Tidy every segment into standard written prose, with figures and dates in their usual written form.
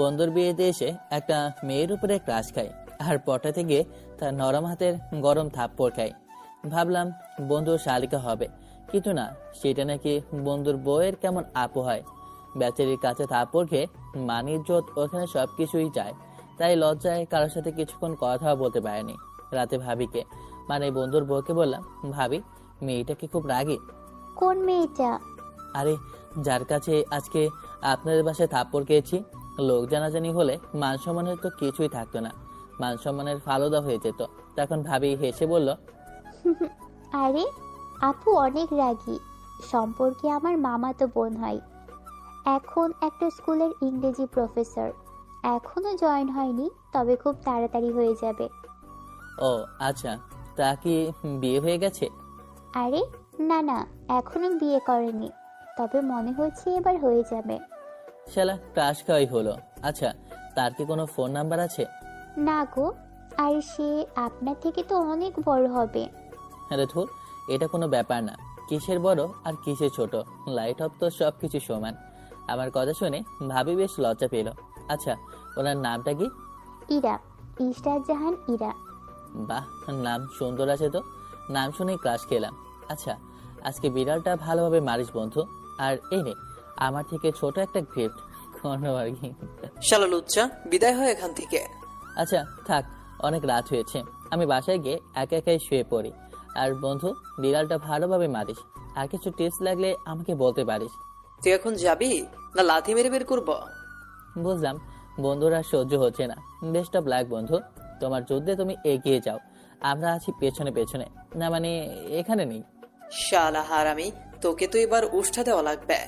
বন্ধুর বিয়েতে এসে একটা মেয়ের উপরে ক্রাশ খায় আর পটাতে গিয়ে তার নরম হাতের গরম থাপ্পড় খায়। ভাবলাম বন্ধুর শালিকা হবে, কিন্তু না, সেটা নাকি বন্ধুর বউয়ের কেমন আপু হয়। বেচারির কাছে থাপ্পড় খেয়ে মান ইজ্জত ওখানে সবকিছুই যায়। তাই লজ্জায় কারোর সাথে কিছুক্ষণ কথাও বলতে পারেনি। রাতে ভাবিকে, মানে বন্ধুর বউকে বললাম, ভাবি, মেয়েটা কি খুব রাগী? কোন মেয়েটা? আরে, যার কাছে আজকে আপনাদের বাসায় থাপ্পড় খেয়েছি। লোক জানাজানি হলে মান সম্মানের তো কিছুই থাকতো না, মান সম্মানের ফালুদা হয়ে যেত। তখন ভাবি হেসে বলল, আরে আপু অনেক রাগী। সম্পর্কে আমার মামাতো বোন হয়, এখন একটা স্কুলের ইংরেজি প্রফেসর। এখনো জয়েন হয়নি, তবে খুব তাড়াতাড়ি হয়ে যাবে। ও আচ্ছা, তা কি বিয়ে হয়ে গেছে? আরে না না, এখনো বিয়ে করেনি, তবে মনে হচ্ছে এবার হয়ে যাবে। শালা ক্রাশ খাওয়াই হলো। আচ্ছা, তার কি কোনো ফোন নাম্বার আছে? না গো, আর সে আপনার থেকে তো অনেক বড় হবে। আরে ধুর, এটা কোনো ব্যাপার না। কিসের বড় আর কিসের ছোট, লাইট অফ তো সবকিছু সমান। আমার কথা শুনে ভাবি বেশ লজ্জা পেল। আচ্ছা, ওনার নামটা কি? ইরা, ইশরাত জাহান ইরা। বাহ, নাম সুন্দর আছে তো। নাম শুনেই ক্রাশ খেলাম। আচ্ছা, আজকে বিড়ালটা ভালোভাবে মারিস বন্ধু। আর এই নে, আমার থেকে ছোট একটা গিফট কোনো আর কি। শালা লুচ্চা, বিদায় হয় এখান থেকে। আচ্ছা থাক, অনেক রাত হয়েছে, আমি বাসায় গিয়ে একা একাই শুয়ে পড়ি। আর বন্ধু, বিড়ালটা ভালোভাবে মারিস। আর কিছু টিপস লাগলে আমাকে বলতে পারিস। তুই এখন যাবি না লাথি মেরে বের করবো? বুঝলাম বন্ধুরা সহ্য হচ্ছে না। বেস্ট অফ লাক বন্ধু, তোমার যুদ্ধে তুমি এগিয়ে যাও, আমরা আছি পেছনে পেছনে, না মানে এখানে নেই। শালা হারামি, তোকে তো এবার উষ্ঠা দেওয়া লাগবে।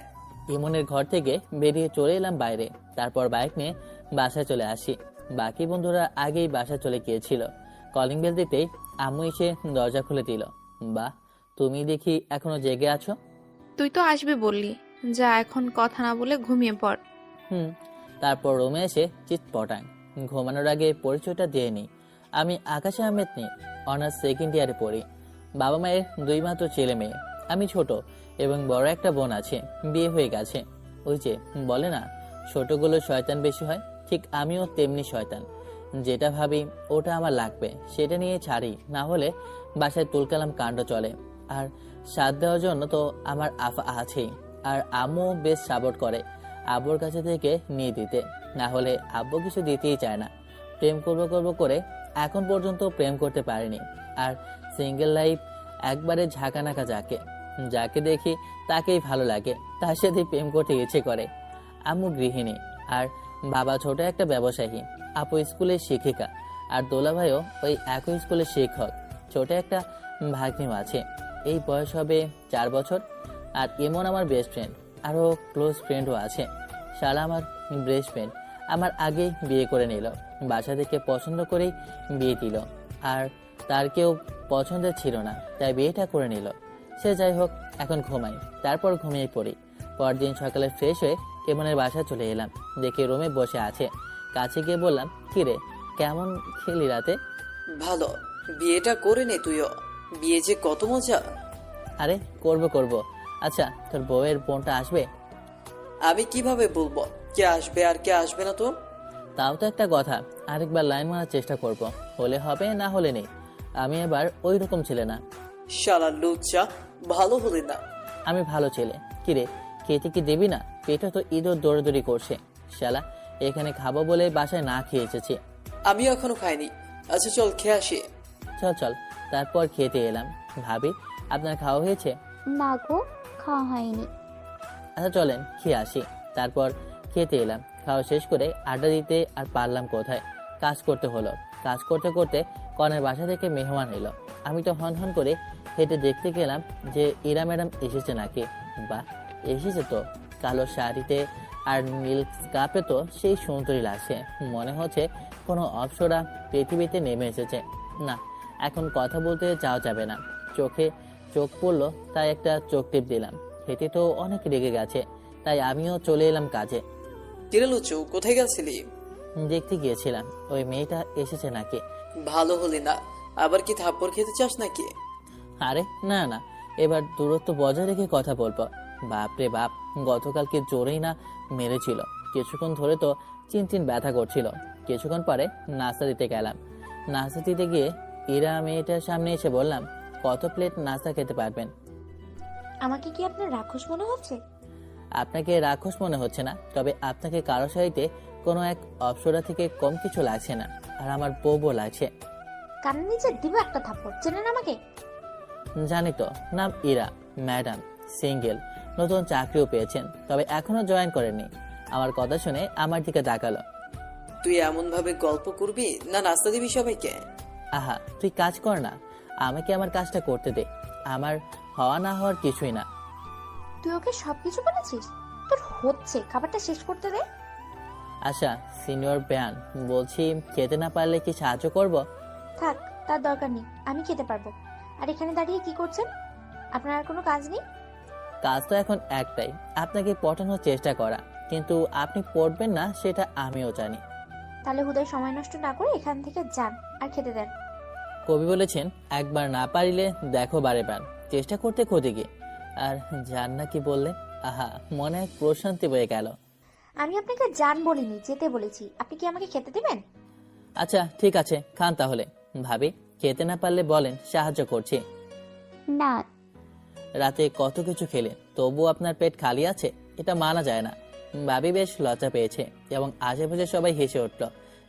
ইমনের ঘর থেকে বেরিয়ে চলে এলাম বাইরে। তারপর বাইক নিয়ে বাসায় চলে আসি। বাকি বন্ধুরা আগেই বাসায় চলে গিয়েছিল। কলিং বেল দিতেই আম্মু এসে দরজা খুলে দিল। বাহ, তুমি দেখি এখনো জেগে আছো। তুই তো আসবি বললি, যা এখন কথা না বলে ঘুমিয়ে পড়। তারপর রুমে এসে চিৎ পটাং। ঘুমানোর আগে পরিচয়টা দিয়ে নিই, আমি আকাশ আহমেদ নেই, অনার্স সেকেন্ড ইয়ারে পড়ি। বাবা মায়ের দুই মাত্র ছেলে মেয়ে, আমি ছোট এবং বড় একটা বোন আছে, বিয়ে হয়ে গেছে। ওই যে বলে না, ছোটগুলো শয়তান বেশি হয়, ঠিক আমিও তেমনি শয়তান। যেটা ভাবি ওটা আমার লাগবে, সেটা নিয়ে ছাড়ি, না হলে বাসায় তুলকালাম কাণ্ড চলে। আর সাথ দেওয়ার জন্য তো আমার আফা আছেই, আর আম্মু বেশ সাপোর্ট করে আব্বুর কাছে থেকে নিয়ে দিতে, না হলে আব্বু কিছু দিতেই চায় না। প্রেম করবো করে এখন পর্যন্ত প্রেম করতে পারিনি। আর সিঙ্গেল লাইফ একবারে ঝাঁকানাকা, যাকে দেখি তাকেই ভালো লাগে, তার সাথে প্রেম করতে ইচ্ছে করে। আম্মু গৃহিণী আর বাবা ছোট একটা ব্যবসায়ী, আপু স্কুলের শিক্ষিকা, আর দোলা ভাইও ওই একই স্কুলের শিক্ষক। ছোট একটা ভাগ্নিও আছে, এই বয়স হবে 4 বছর। আর এমন আমার বেস্ট ফ্রেন্ড, আরও ক্লোজ ফ্রেন্ডও আছে। শালা আমার বেস্ট ফ্রেন্ড আমার আগেই বিয়ে করে নিল, বাসা থেকে পছন্দ করেই বিয়ে দিল। আর তার কেউ পছন্দের ছিল না, তাই বিয়েটা করে নিল। সে যাই হোক, এখন ঘুমাই, তারপর ঘুমিয়ে পড়ি। পরদিন সকালে ফ্রেশ হয়ে কেমনের বাসায় চলে এলাম, দেখে রুমে বসে আছে। কাছে গিয়ে বললাম, কিরে কেমন খেলি রাতে? ভালো, বিয়েটা করে নে তুইও, বিয়ে যে কত মজা। আরে করব। আচ্ছা, তোর বউয়ের বোনটা আসবে? আমি কিভাবে বলবো কে আসবে আর কে আসবে না? তো তাও তো একটা কথা, আরেকবার লাইন মারার চেষ্টা করব, হলে হবে না হলে নেই। আমি এবার ওই রকম ছেলে না। শালা লুচ্চা, ভালো হলি না। আমি ভালো ছেলে। কিরে, খেতে কি দেবি না? পেটে তো ইঁদুর দৌড়াদৌড়ি করছে। শালা, এখানে খাবো বলে বাসায় না খেয়ে এসেছি। আমিও এখনো খাইনি। আচ্ছা চল খেয়ে আসি। চল। তারপর খেতে এলাম। ভাবি, আপনার খাওয়া হয়েছে? না গো, খাওয়া হয়নি। আচ্ছা চলেন খেয়ে আসি। তারপর খেতে এলাম। খাওয়া শেষ করে আড্ডা দিতে আর পারলাম কোথায়, কাজ করতে হলো। কাজ করতে করতে কনের বাসা থেকে মেহমান এলো। আমি তো হন করে হেঁটে দেখতে গেলাম যে ইরা ম্যাডাম এসেছে নাকি। বাহ, এসেছে তো। কালো শাড়িতে আর নীল স্কার্ফে তো সেই সুন্দরী লাগছে, মনে হচ্ছে কোনো অপ্সরা পৃথিবীতে নেমে এসেছে। না, এখন কথা বলতে যাওয়া যাবে না। চোখে চোখ পড়লো, তাই একটা চোখ টিপ দিলাম। হেঁটে তো অনেক রেগে গেছে, তাই আমিও চলে এলাম কাজে। কিরে লুচু, কোথায় গেছিলি? দেখতে গিয়েছিলাম ওই মেয়েটা এসেছে নাকি। ভালো হলি না, আবার কি থাপ্পড় খেতে চাস নাকি? আরে না, এবার দূরত্ব বজায় রেখে কথা বলবো। বাপরে বাপ, গতকালকে জোরেই না মেরেছিল, কিছুক্ষণ ধরে তো চিনচিন ব্যথা করছিল। কিছুক্ষণ পরে নাস্তা দিতে গেলাম। নাস্তা দিতে গিয়ে ইরা মেয়েটার সামনে এসে বললাম, কত প্লেট নাস্তা খেতে পারবেন? আমাকে কি আপনার রাক্ষস মনে হচ্ছে? আপনাকে রাক্ষস মনে হচ্ছে না, তবে আপনাকে কারো সারিতে কোনো এক অপ্সরা থেকে কম কিছু লাগছে না, আর আমার বউ লাগছে। কানের নিচে দিব একটা থাপ্পড়। চেনেন আমাকে? জানি তো, নাম ইরা, ম্যাডাম, সিঙ্গেল, নতুন চাকরিও পেয়েছেন, তবে এখনো জয়েন করেননি। আমার কথা শুনে আমার দিকে তাকালো। তুই এমন ভাবে গল্প করবি না নাস্তা দিবি সবাইকে? আহা, তুই কাজ কর না, আমাকে আমার কাজটা করতে দে। আমার হওয়া না হওয়ার কিছুই না। তুই ওকে সবকিছু বলেছিস? তোর হচ্ছে, খাবারটা শেষ করতে দে। আচ্ছা সিনিয়র ব্যান, বলছি খেতে না পারলে কি সাহায্য করব? থাক, তার দরকার নেই, আমি খেতে পারবো। আর এখানে দাঁড়িয়ে কি করছেন? আপনার আর কোনো কাজ নেই? কাজ তো এখন একটাই, আপনাকে পটানোর চেষ্টা করা, কিন্তু আপনি পড়বেন না সেটা আমিও জানি। তাহলে হুদায় সময় নষ্ট না করে এখান থেকে যান আর খেতে দেন। কবি বলেছেন, একবার না পারিলে দেখো বারে বার, চেষ্টা করতে ক্ষতি কি। আর জান না কি বললে? আহা, মনে এক প্রশান্তি বয়ে গেল। আমি আপনাকে যান বলিনি, যেতে বলেছি। আপনি কি আমাকে খেতে দিবেন? আচ্ছা ঠিক আছে, খান তাহলে। ভাবি, খেতে না পারলে বলেন, সাহায্য করছি। না। রাতে কত কিছু খেলে তবু আপনার পেট খালি আছে, এটা মানা যায় না। ভাবি বেশ লজ্জা পেয়েছে এবং আশেপাশে সবাই হেসে উঠল।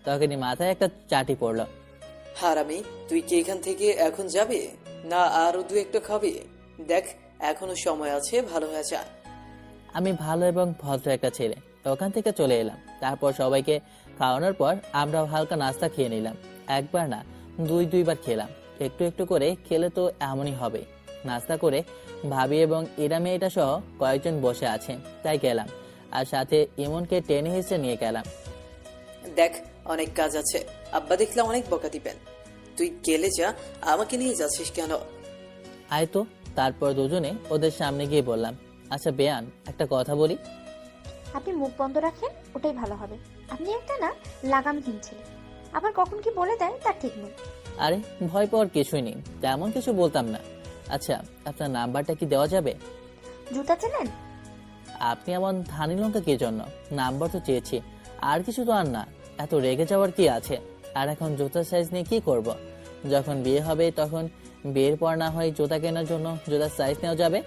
তখনই মাথায় একটা চাটি পড়ল। হারামি, তুই কি এখান থেকে এখন যাবি না আরো দু একটা খাবি? দেখ এখনো সময় আছে, ভালো হয়ে যা। আমি ভালো এবং ভদ্র একটা ছেলে, ওখান থেকে চলে এলাম। তারপর সবাইকে খাওয়ানোর পর আমরাও হালকা নাস্তা খেয়ে নিলাম। একবার না, দুইবার খেলাম। একটু একটু করে খেলে তো এমনই হবে। নাস্তা করে ভাবি এবং ইরা মেয়েটা সহ কয়েকজন বসে আছে, তাই গেলাম। আর সাথে ইমনকে টেনে হিসেবে নিয়ে গেলাম। দেখ অনেক কাজ আছে, আব্বা দেখলে অনেক বকা দিবেন। তুই গেলে যা, আমাকে নিয়ে যাচ্ছিস কেন? আয় তো। তারপর দুজনে ওদের সামনে গিয়ে বললাম, আচ্ছা বেয়ান, একটা কথা বলি। আপনি মুখ বন্ধ রাখেন, ওটাই ভালো হবে। আপনি একটা না লাগামহীন ছেলে, আবার কখন কি বলে দেয় তার ঠিক নেই। আরে ভয় পাওয়ার কিছুই নেই, তেমন কিছু বলতাম না। আচ্ছা আপনার নাম্বারটা কি দেওয়া যাবে? জুতা চেনেন? আপনি এমন ধানি লঙ্কা কি জন্য? নাম্বার তো চেয়েছি, আর কিছু তো আর না। এত রেগে যাওয়ার কি আছে? আর এখন জুতার সাইজ নিয়ে কি করব? যখন বিয়ে হবে তখন বিয়ের পর না হয় জুতা কেনার জন্য জুতার সাইজ নেওয়া যাবে।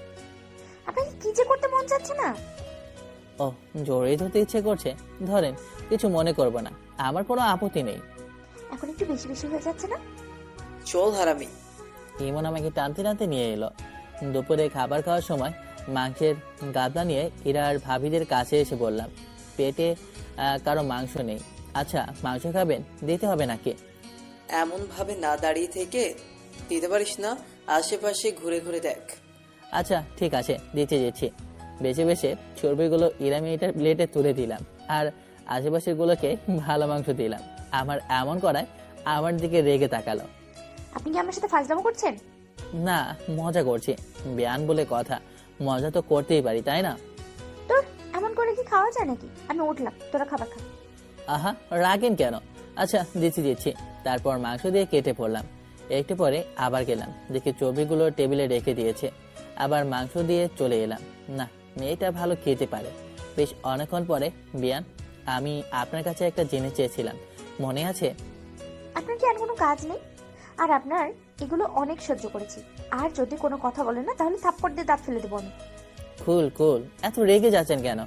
আপনাকে কি যে করতে মন চাচ্ছে না? ও, জড়িয়ে ধরতে ইচ্ছে করছে? ধরেন, কিছু মনে করব না, আমার কোনো আপত্তি নেই। এখন একটু বেশি বেশি হয়ে যাচ্ছে না? চল হারামি। ইমন আমাকে টানতে টানতে নিয়ে এলো। দুপুরে খাবার খাওয়ার সময় মাংসের গাদা নিয়ে ইরা আর ভাবিদের কাছে এসে বললাম, পেটে কারো মাংস নেই। আচ্ছা মাংস খাবেন? দিতে হবে নাকি? এমন ভাবে না দাঁড়িয়ে থেকে দিতে পারিস না? আশেপাশে ঘুরে ঘুরে দেখ। আচ্ছা ঠিক আছে, দিচ্ছি। বেছে বেছে চর্বিগুলো ইরা মেয়েটার প্লেটে তুলে দিলাম, আর আশেপাশের গুলোকে ভালো মাংস দিলাম। আমার এমন করায় আমার দিকে রেগে তাকালো। আপনি কি আমার সাথে ফাজলামো করছেন? না, মজা করছি। বেয়ান বলে কথা, মজা তো করতেই পারি, তাই না? তোর এমন করে কি খাওয়া যায় নাকি? আমি উঠলাম, তোরা খাবার খা। আহা, রাগেন কেন? আচ্ছা দিচ্ছি। তারপর মাংস দিয়ে কেটে পড়লাম। একটু পরে আবার গেলাম, দেখি চর্বিগুলো টেবিলে রেখে দিয়েছে। আবার মাংস দিয়ে চলে এলাম। না, মেয়েটা ভালো খেতে পারে। বেশ অনেকক্ষণ পরে, বিয়ান, আমি আপনার কাছে একটা জিনিস চেয়েছিলাম, মনে আছে? আপনার কি আর কোনো কাজ নেই? আর আপনার এগুলো অনেক সহ্য করেছি। আর যদি কোনো কথা বলেন না, তাহলে থাপ্পড় দিয়ে দাঁত ফেলে দেবো আমি। কুল, এত রেগে যাচ্ছেন কেন?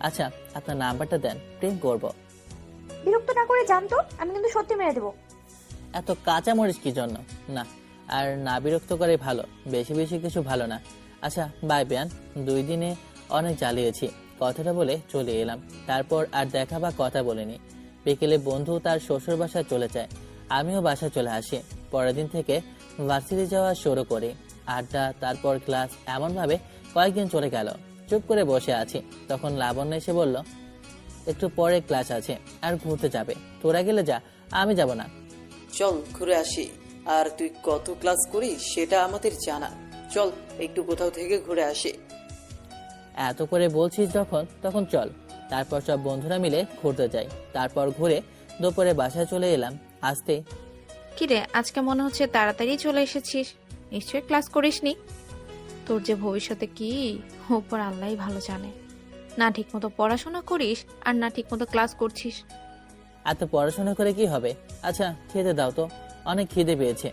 আচ্ছা আপনার নাম্বারটা দেন, প্রেম করব। বিরক্ত না করে জানতো, আমি কিন্তু সত্যি মেরে দেবো। এত কাঁচা মরিচ কি জন্য? না, আর না বিরক্ত করে ভালো, বেশি বেশি কিছু ভালো না। আচ্ছা বাই বেয়ান, 2 দিনে অনেক জ্বালিয়েছি। কথাটা বলে চলে এলাম। তারপর আর দেখা বা কথা বলিনি। বিকেলে বন্ধু তার শ্বশুর বাসায় চলে যায়, আমিও বাসায় চলে আসি। পরের দিন থেকে ভার্সিটি যাওয়া শুরু করি। আড্ডা, তারপর ক্লাস, এমন ভাবে কয়েকদিন চলে গেল। চুপ করে বসে আছি, তখন লাবণ্য এসে বলল, একটু পরে ক্লাস আছে আর ঘুরতে যাবে। তোরা গেলে যা, আমি যাব না। চল ঘুরে আসি। আর তুই কত ক্লাস করিস সেটা আমাদের জানা। চল একটু কোথাও থেকে ঘুরে আসি। এত করে বলছিস যখন, তখন চল। তারপর সব বন্ধুরা মিলে ঘুরতে যাই। তারপর ঘুরে দুপুরে বাসায় চলে এলাম। আসতে, কিরে আজকে মনে হচ্ছে তাড়াতাড়ি চলে এসেছিস, নিশ্চয়ই ক্লাস করিসনি। তোর যে ভবিষ্যতে কি, ওপর আল্লাহই ভালো জানে। না ঠিক মতো পড়াশোনা করিস আর না ঠিক মতো ক্লাস করছিস। এত পড়াশোনা করে কি হবে? আচ্ছা খেতে দাও তো, অনেক খিদে পেয়েছে।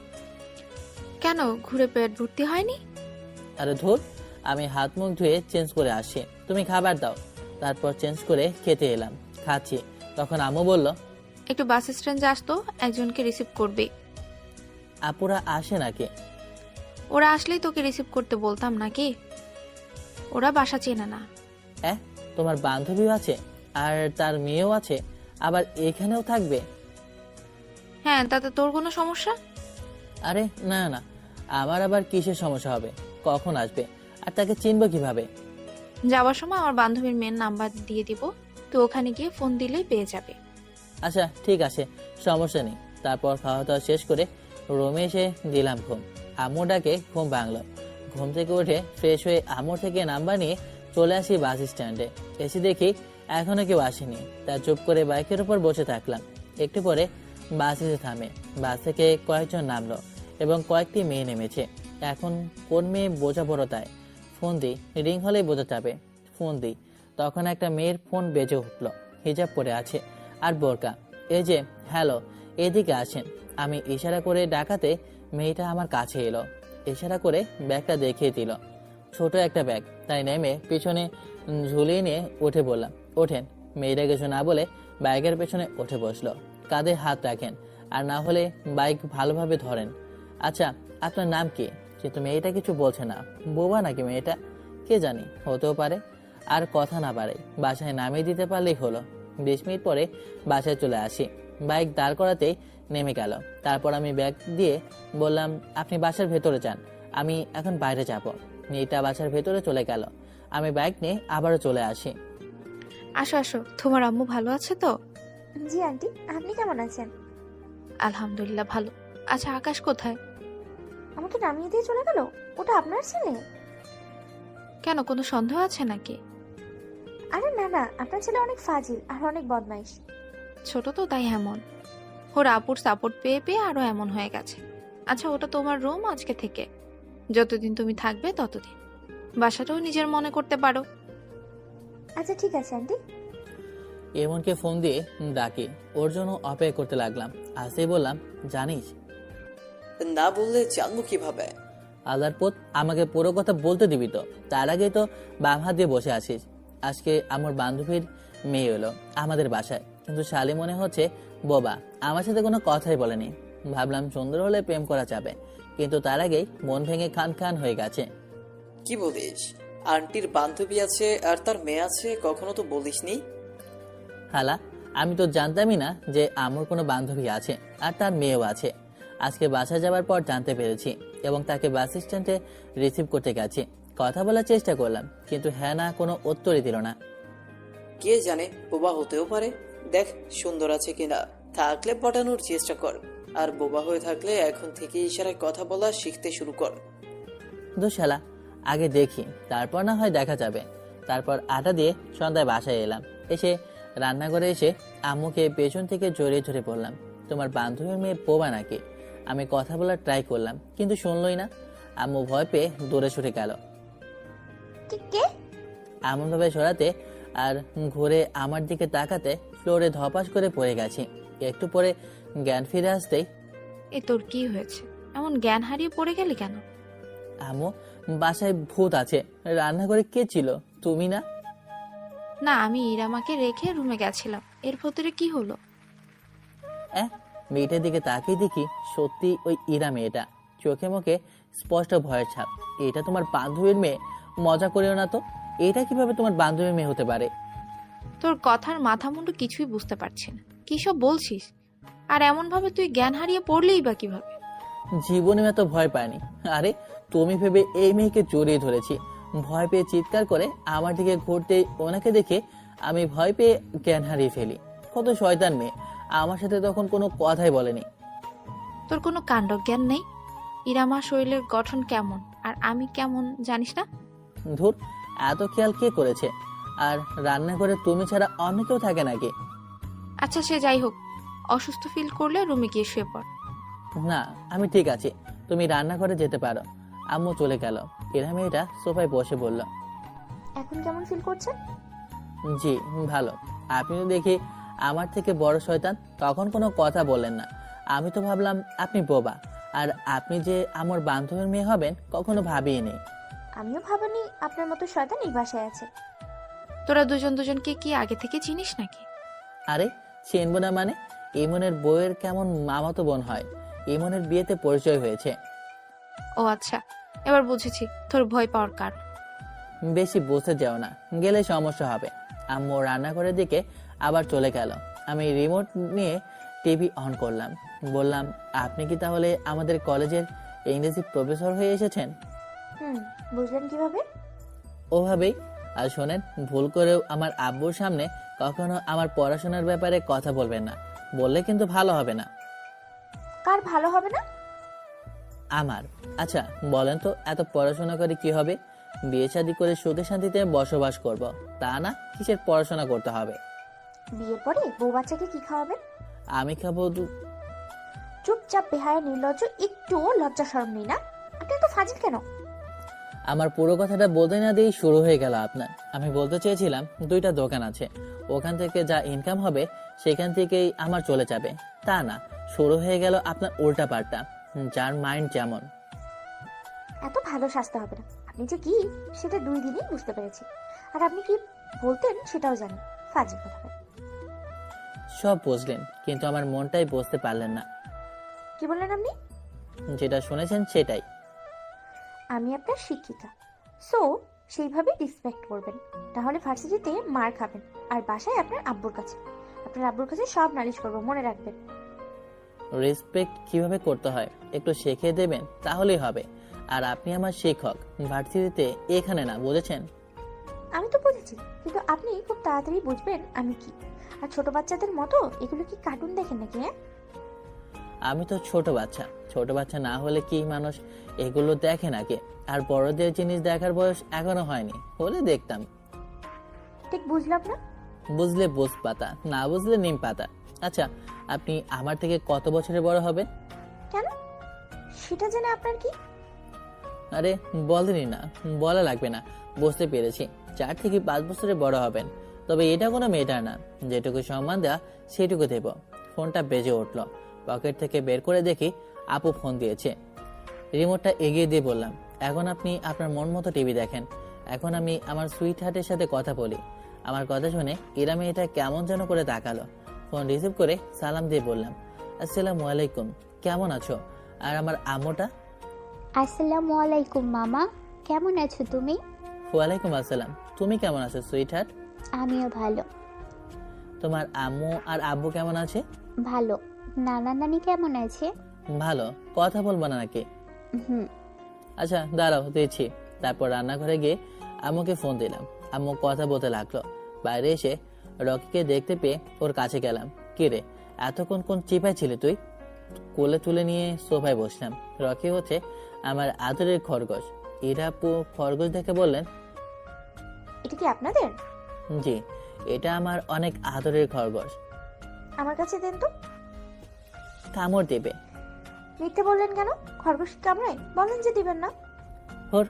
কেন, ঘুরে পেট ভর্তি হয়নি? আরে ধুর, আমি হাত মুখ ধুয়ে চেঞ্জ করে আসি, তুমি খাবার দাও। তারপর চেঞ্জ করে খেতে এলাম, খাচ্ছি। তখন আম্মু বলল, একটু বাস স্ট্যান্ডে আসতো, একজনকে রিসিভ করবে। আপুরা আসে নাকি? ওরা আসলেই তোকে রিসিভ করতে বলতাম নাকি? ওরা বাসা চেনে না। তোমার বান্ধবীও আছে আর তার মেয়েও আছে, আবার এখানেও থাকবে? হ্যাঁ, তাতে তোর কোনো সমস্যা? আরে না না, আমার আবার কিসের সমস্যা হবে? কখন আসবে আর তাকে চিনবো কিভাবে? যাওয়ার সময় আমার বান্ধবীর মেয়ের নাম্বার দিয়ে দিব, তো ওখানে গিয়ে ফোন দিলেই পেয়ে যাবে। আচ্ছা ঠিক আছে, সমস্যা নেই। তারপর খাওয়া দাওয়া শেষ করে রুমে এসে দিলাম ঘুম। আম্মু ডাকে ঘুম ভাঙলো। ঘুম থেকে উঠে ফ্রেশ হয়ে আম্মুর থেকে নাম্বার নিয়ে চলে আসি বাস স্ট্যান্ডে। এসে দেখি এখনো কেউ আসেনি। তা চুপ করে বাইকের উপর বসে থাকলাম। একটু পরে বাস এসে থামে। বাস থেকে কয়েকজন নামলো এবং কয়েকটি মেয়ে নেমেছে। এখন কোন মেয়ে বোঝা বড় তাই। ফোন দিই, রিং হলেই বোঝা যাবে। ফোন দিই, তখন একটা মেয়ের ফোন বেজে উঠলো। হিজাব পরে আছে আর বোরকা। এই যে হ্যালো, এদিকে আসেন। আমি ইশারা করে ডাকাতে মেয়েটা আমার কাছে এলো। ইশারা করে ব্যাগটা দেখিয়ে দিল, ছোট একটা ব্যাগ। তাই নেমে পিছনে ঝুলিয়ে নিয়ে উঠে বললাম, ওঠেন। মেয়েটা কিছু না বলে বাইকের পেছনে উঠে বসলো। কাঁধে হাত রাখেন, আর না হলে বাইক ভালোভাবে ধরেন। আচ্ছা আপনার নাম কি? কিন্তু মেয়েটা কিছু বলছে না। বোবা নাকি মেয়েটা? কে জানি, হতেও পারে। আর কথা না পারে, বাসায় নামিয়ে দিতে পারলেই হলো। 20 মিনিট পরে বাসায় চলে আসি। বাইক দাঁড় করাতেই নেমে গেল। তারপর আমি ব্যাগ দিয়ে বললাম, আপনি বাসার ভেতরে যান, আমি এখন বাইরে যাব। মেয়েটা বাসার ভেতরে চলে গেল। আমি বাইক নিয়ে আবারও চলে আসি। আসো আসো, তোমার আম্মু ভালো আছে তো? জি আন্টি, আপনি কেমন আছেন? আলহামদুলিল্লাহ ভালো। আচ্ছা আকাশ কোথায়? আমাকে নামিয়ে দিয়ে চলে গেল? ওটা আপনার ছেলে? কেন, কোনো সন্দেহ আছে নাকি? আরে না না, আপনার ছেলে অনেক ফাজিল আর অনেক বদমাইশ। ছোট তো তাই এমন। ওর আপুর সাপোর্ট পেয়ে পেয়ে আরো এমন হয়ে গেছে। আচ্ছা ওটা তোমার রুম আজকে থেকে, যতদিন তুমি থাকবে ততদিন। বাসাটাও নিজের মনে করতে পারো। আচ্ছা ঠিক আছে আন্টি। এমনকে ফোন দিয়ে ডাকি, ওর জন্য অপেক্ষা করতে লাগলাম। আসতেই বললাম, জানিস না বললে জানবো কিভাবে? আল্লাহর পথ, আমাকে পুরো কথা বলতে দিবি তো? তার আগে তো বাম হাত দিয়ে বসে আছিস। আজকে আমার বান্ধবীর মেয়ে এলো আমাদের বাসায়, কিন্তু শালি মনে হচ্ছে বোবা, আমার সাথে কোনো কথাই বলেনি। ভাবলাম সুন্দর হলে প্রেম করা যাবে, কিন্তু তার আগেই মন ভেঙে খান খান হয়ে গেছে। কি বলিস? আন্টির বান্ধবী আছে আর তার মেয়ে আছে, কখনো তো বলিসনি। হালা, আমি তো জানতামই না যে আমার কোনো বান্ধবী আছে আর তার মেয়েও আছে। আজকে বাসায় যাওয়ার পর জানতে পেরেছি এবং তাকে বাস স্ট্যান্ডে রিসিভ করতে গেছি। কথা বলার চেষ্টা করলাম, কিন্তু হ্যাঁ না কোনো উত্তরই দিল না। কে জানে, বোবা হতেও পারে। দেখ সুন্দর আছে কিনা, থাকলে পটানোর চেষ্টা কর। আর বোবা হয়ে থাকলে এখন থেকে ইশারায় কথা বলা শিখতে শুরু কর। শালা, আগে দেখি, তারপর না হয় দেখা যাবে। তারপর আটা দিয়ে সন্ধ্যায় বাসায় এলাম। এসে রান্নাঘরে এসে আম্মুকে পেছন থেকে জড়িয়ে ধরে বললাম, তোমার বান্ধবীর মেয়ে বোবা নাকি? আমি কথা বলার ট্রাই করলাম, কিন্তু শুনলই না। আম্মু ভয় পেয়ে দূরে সরে গেল। কে? এমনভাবে সরাতে আর ঘুরে আমার দিকে তাকাতে ফ্লোরে ধপাস করে পড়ে গেছি। একটু পরে জ্ঞান ফিরে আসতেই, এ তোর কি হয়েছে? এমন জ্ঞান হারিয়ে পড়ে গেলি কেন? আম্মু, বাসায় ভূত আছে। রান্নাঘরে কে ছিল? তুমি না? না, আমি ইরামাকে রেখে রুমে গেছিলাম। এর ভেতরে কি হলো? মেয়েটার দিকে তাকিয়ে দেখি সত্যি ওই ইরা মেয়েটা, চোখে মুখে স্পষ্ট ভয়ের ছাপ। এটা তোমার বান্ধবীর মেয়ে? মজা করিও না তো। এটা কিভাবে তোমার বান্ধবীর মেয়ে হতে পারে? তোর কথার মাথা মুন্ডু কিছুই বুঝতে পারছি না, কি সব বলছিস? আর এমন ভাবে তুই জ্ঞান হারিয়ে পড়লেই বা কিভাবে? জীবনে এত ভয় পায়নি। আরে তুমি ভেবে এই মেয়েকে জড়িয়ে ধরেছি। ভয় পেয়ে চিৎকার করে আমার দিকে ঘুরতে ওনাকে দেখে আমি ভয় পেয়ে জ্ঞান হারিয়ে ফেলি। কত শয়তান মেয়ে, আমার সাথে তখন কোনো কথাই বলেনি। তোর কোনো কাণ্ড জ্ঞান নেই? ইরামা শরীরের গঠন কেমন আর আমি কেমন জানিস না? ধুর, এত খেয়াল কে করেছে? আর রান্নাঘরে তুমি ছাড়া অন্য কেউ থাকে নাকি? আচ্ছা সে যাই হোক, অসুস্থ ফিল করলে রুমে গিয়ে শুয়ে পড়। না, আমি ঠিক আছি, তুমি রান্নাঘরে যেতে পারো। আম্মু চলে গেল। এরা মেয়েটা সোফায় বসে বলল, এখন কেমন ফিল করছেন? জি ভালো। আপনি তো দেখি আমার থেকে বড় শয়তান, তখন কোনো কথা বললেন না। আমি তো ভাবলাম আপনি বোবা, আর আপনি যে আমার বান্ধবীর মেয়ে হবেন কখনো ভাবিনি। আমিও ভাবিনি আপনার মতো শয়তান এই বাসায় আছে। তোরা দুজন দুজনকে কি আগে থেকে চিনিস নাকি? আরে চিনব না মানে? ইমনের বউয়ের কেমন মামাতো বোন হয়, ইমনের বিয়েতে পরিচয় হয়েছে। ও আচ্ছা, এবার বুঝেছি তোর ভয় পাওয়ার কারণ। বেশি বুঝতে যাও না, গেলে সমস্যা হবে। আম্মু রান্নাঘরের দিকে আবার চলে গেল। আমি রিমোট নিয়ে টিভি অন করলাম। বললাম, আপনি কি তাহলে আমাদের কলেজের ইংরেজি প্রফেসর হয়ে এসেছেন? বুঝলেন কিভাবে? ওভাবেই। আর শোনেন, ভুল করেও আমার আব্বুর সামনে কখনো আমার পড়াশোনার ব্যাপারে কথা বলবেন না, বললে কিন্তু ভালো হবে না। কার ভালো হবে না? আমার। আচ্ছা বলেন তো, এত পড়াশোনা করে কি হবে? বিয়ে শাদী করে সুখে শান্তিতে বসবাস করব, তা না কিসের পড়াশোনা করতে হবে? বিয়ের পরে বউ বাচ্চাকে কি খাওয়াবেন? আমি খাবো চুপচাপ বেহায়া নির্লজ্জ, একটুও লজ্জা শরম নেই না? আপনি তো ফাজিল কেন? আমার পুরো কথাটা বলতে না দিয়েই শুরু হয়ে গেল আপনার। আমি বলতে চেয়েছিলাম, দুইটা দোকান আছে, ওখান থেকে যা ইনকাম হবে সেখান থেকেই আমার চলে যাবে, তা না শুরু হয়ে গেল আপনার উল্টা পাল্টা। যার মাইন্ড যেমন। এত ভালো সাজতে হবে না। আপনি যে কি সেটা 2 দিনেই বুঝতে পেরেছি। আর আপনি কি বলতেন সেটাও জানি। ফাজিল কথা। সব বুঝলেন, কিন্তু আমার মনটাই বুঝতে পারলেন না। কি বললেন আপনি? যেটা শুনেছেন সেটাই। আমি আপনার শিক্ষিকা, সো সেইভাবে রেসপেক্ট করবেন, তাহলে ভার্সিটিতে মার খাবেন আর বাসায় আপনার আব্বুর কাছে। আপনার আব্বুর কাছে সব নালিশ করবো, মনে রাখবেন। রেসপেক্ট কিভাবে করতে হয় একটু শিখিয়ে দেবেন, তাহলেই হবে। আর আপনি আমার শিক্ষক, ভার্সিটিতে এখানে না, বুঝেছেন? আমি তো বুঝেছি, কিন্তু আপনি খুব তাড়াতাড়ি বুঝবেন আমি কি। আর ছোট বাচ্চাদের মতো এগুলো কি কার্টুন দেখেন নাকি? হ্যাঁ, আমি তো ছোট বাচ্চা। ছোট বাচ্চা না হলে কি মানুষ এগুলো দেখে নাকি? আর বড়দের জিনিস দেখার বয়স এখনো হয়নি, হলে দেখতাম। ঠিক বুঝলাম না। বুঝলে বোস পাতা, না বুঝলে নিম পাতা। আচ্ছা, আপনি আমার থেকে কত বছরের বড় হবেন? কেন? সেটা জেনে আপনার কি? আরে বলেনি না, বলা লাগবে না, বুঝতে পেরেছি। 4 থেকে 5 বছরের বড় হবেন। তবে এটা কোনো মেটার না, যেটুকু সম্মান দেওয়া সেটুকু দেব। ফোনটা বেজে উঠলো। পকেট থেকে বের করে দেখি আপু ফোন দিয়েছে। রিমোটটা এগিয়ে দিয়ে বললাম, এখন আপনি আপনার মন মতো টিভি দেখেন, এখন আমি আমার সুইট হার্টের সাথে কথা বলি। আমার কথা শুনে এরা মেয়েটা কেমন যেন করে তাকালো। ফোন রিসিভ করে সালাম দিয়ে বললাম, আসসালামু আলাইকুম, কেমন আছো? আর আমার আম্মুটা? আসসালামু আলাইকুম মামা, কেমন আছো তুমি? ওয়ালাইকুম আসসালাম, তুমি কেমন আছো সুইট হার্ট? আমিও ভালো। তোমার আম্মু আর আব্বু কেমন আছে? ভালো। নানা নানি কেমন আছে? ভালো। কথা বলবো না নাকি? হুম। আচ্ছা দাঁড়াও, দিচ্ছি। তারপর রান্নাঘরে গিয়ে আম্মুকে ফোন দিলাম। আম্মু কথা বলতে লাগলো। বাইরে এসে রকিকে দেখতে পেয়ে ওর কাছে গেলাম। কি রে, এতক্ষণ কোন চিপায় ছিলে তুই? কোলে তুলে নিয়ে সোফায় বসলাম। রকি হচ্ছে আমার আদরের খরগোশ। ইরাপু খরগোশ দেখে বললেন, এটা কি আপনাদের? জি, এটা আমার অনেক আদরের খরগোশ। আমার কাছে দেন তো। কামড় দেবে। মিথ্যে বললেন কেন? খরগোশ কামড়ায়? বলেন যে দিবেন না। হোর,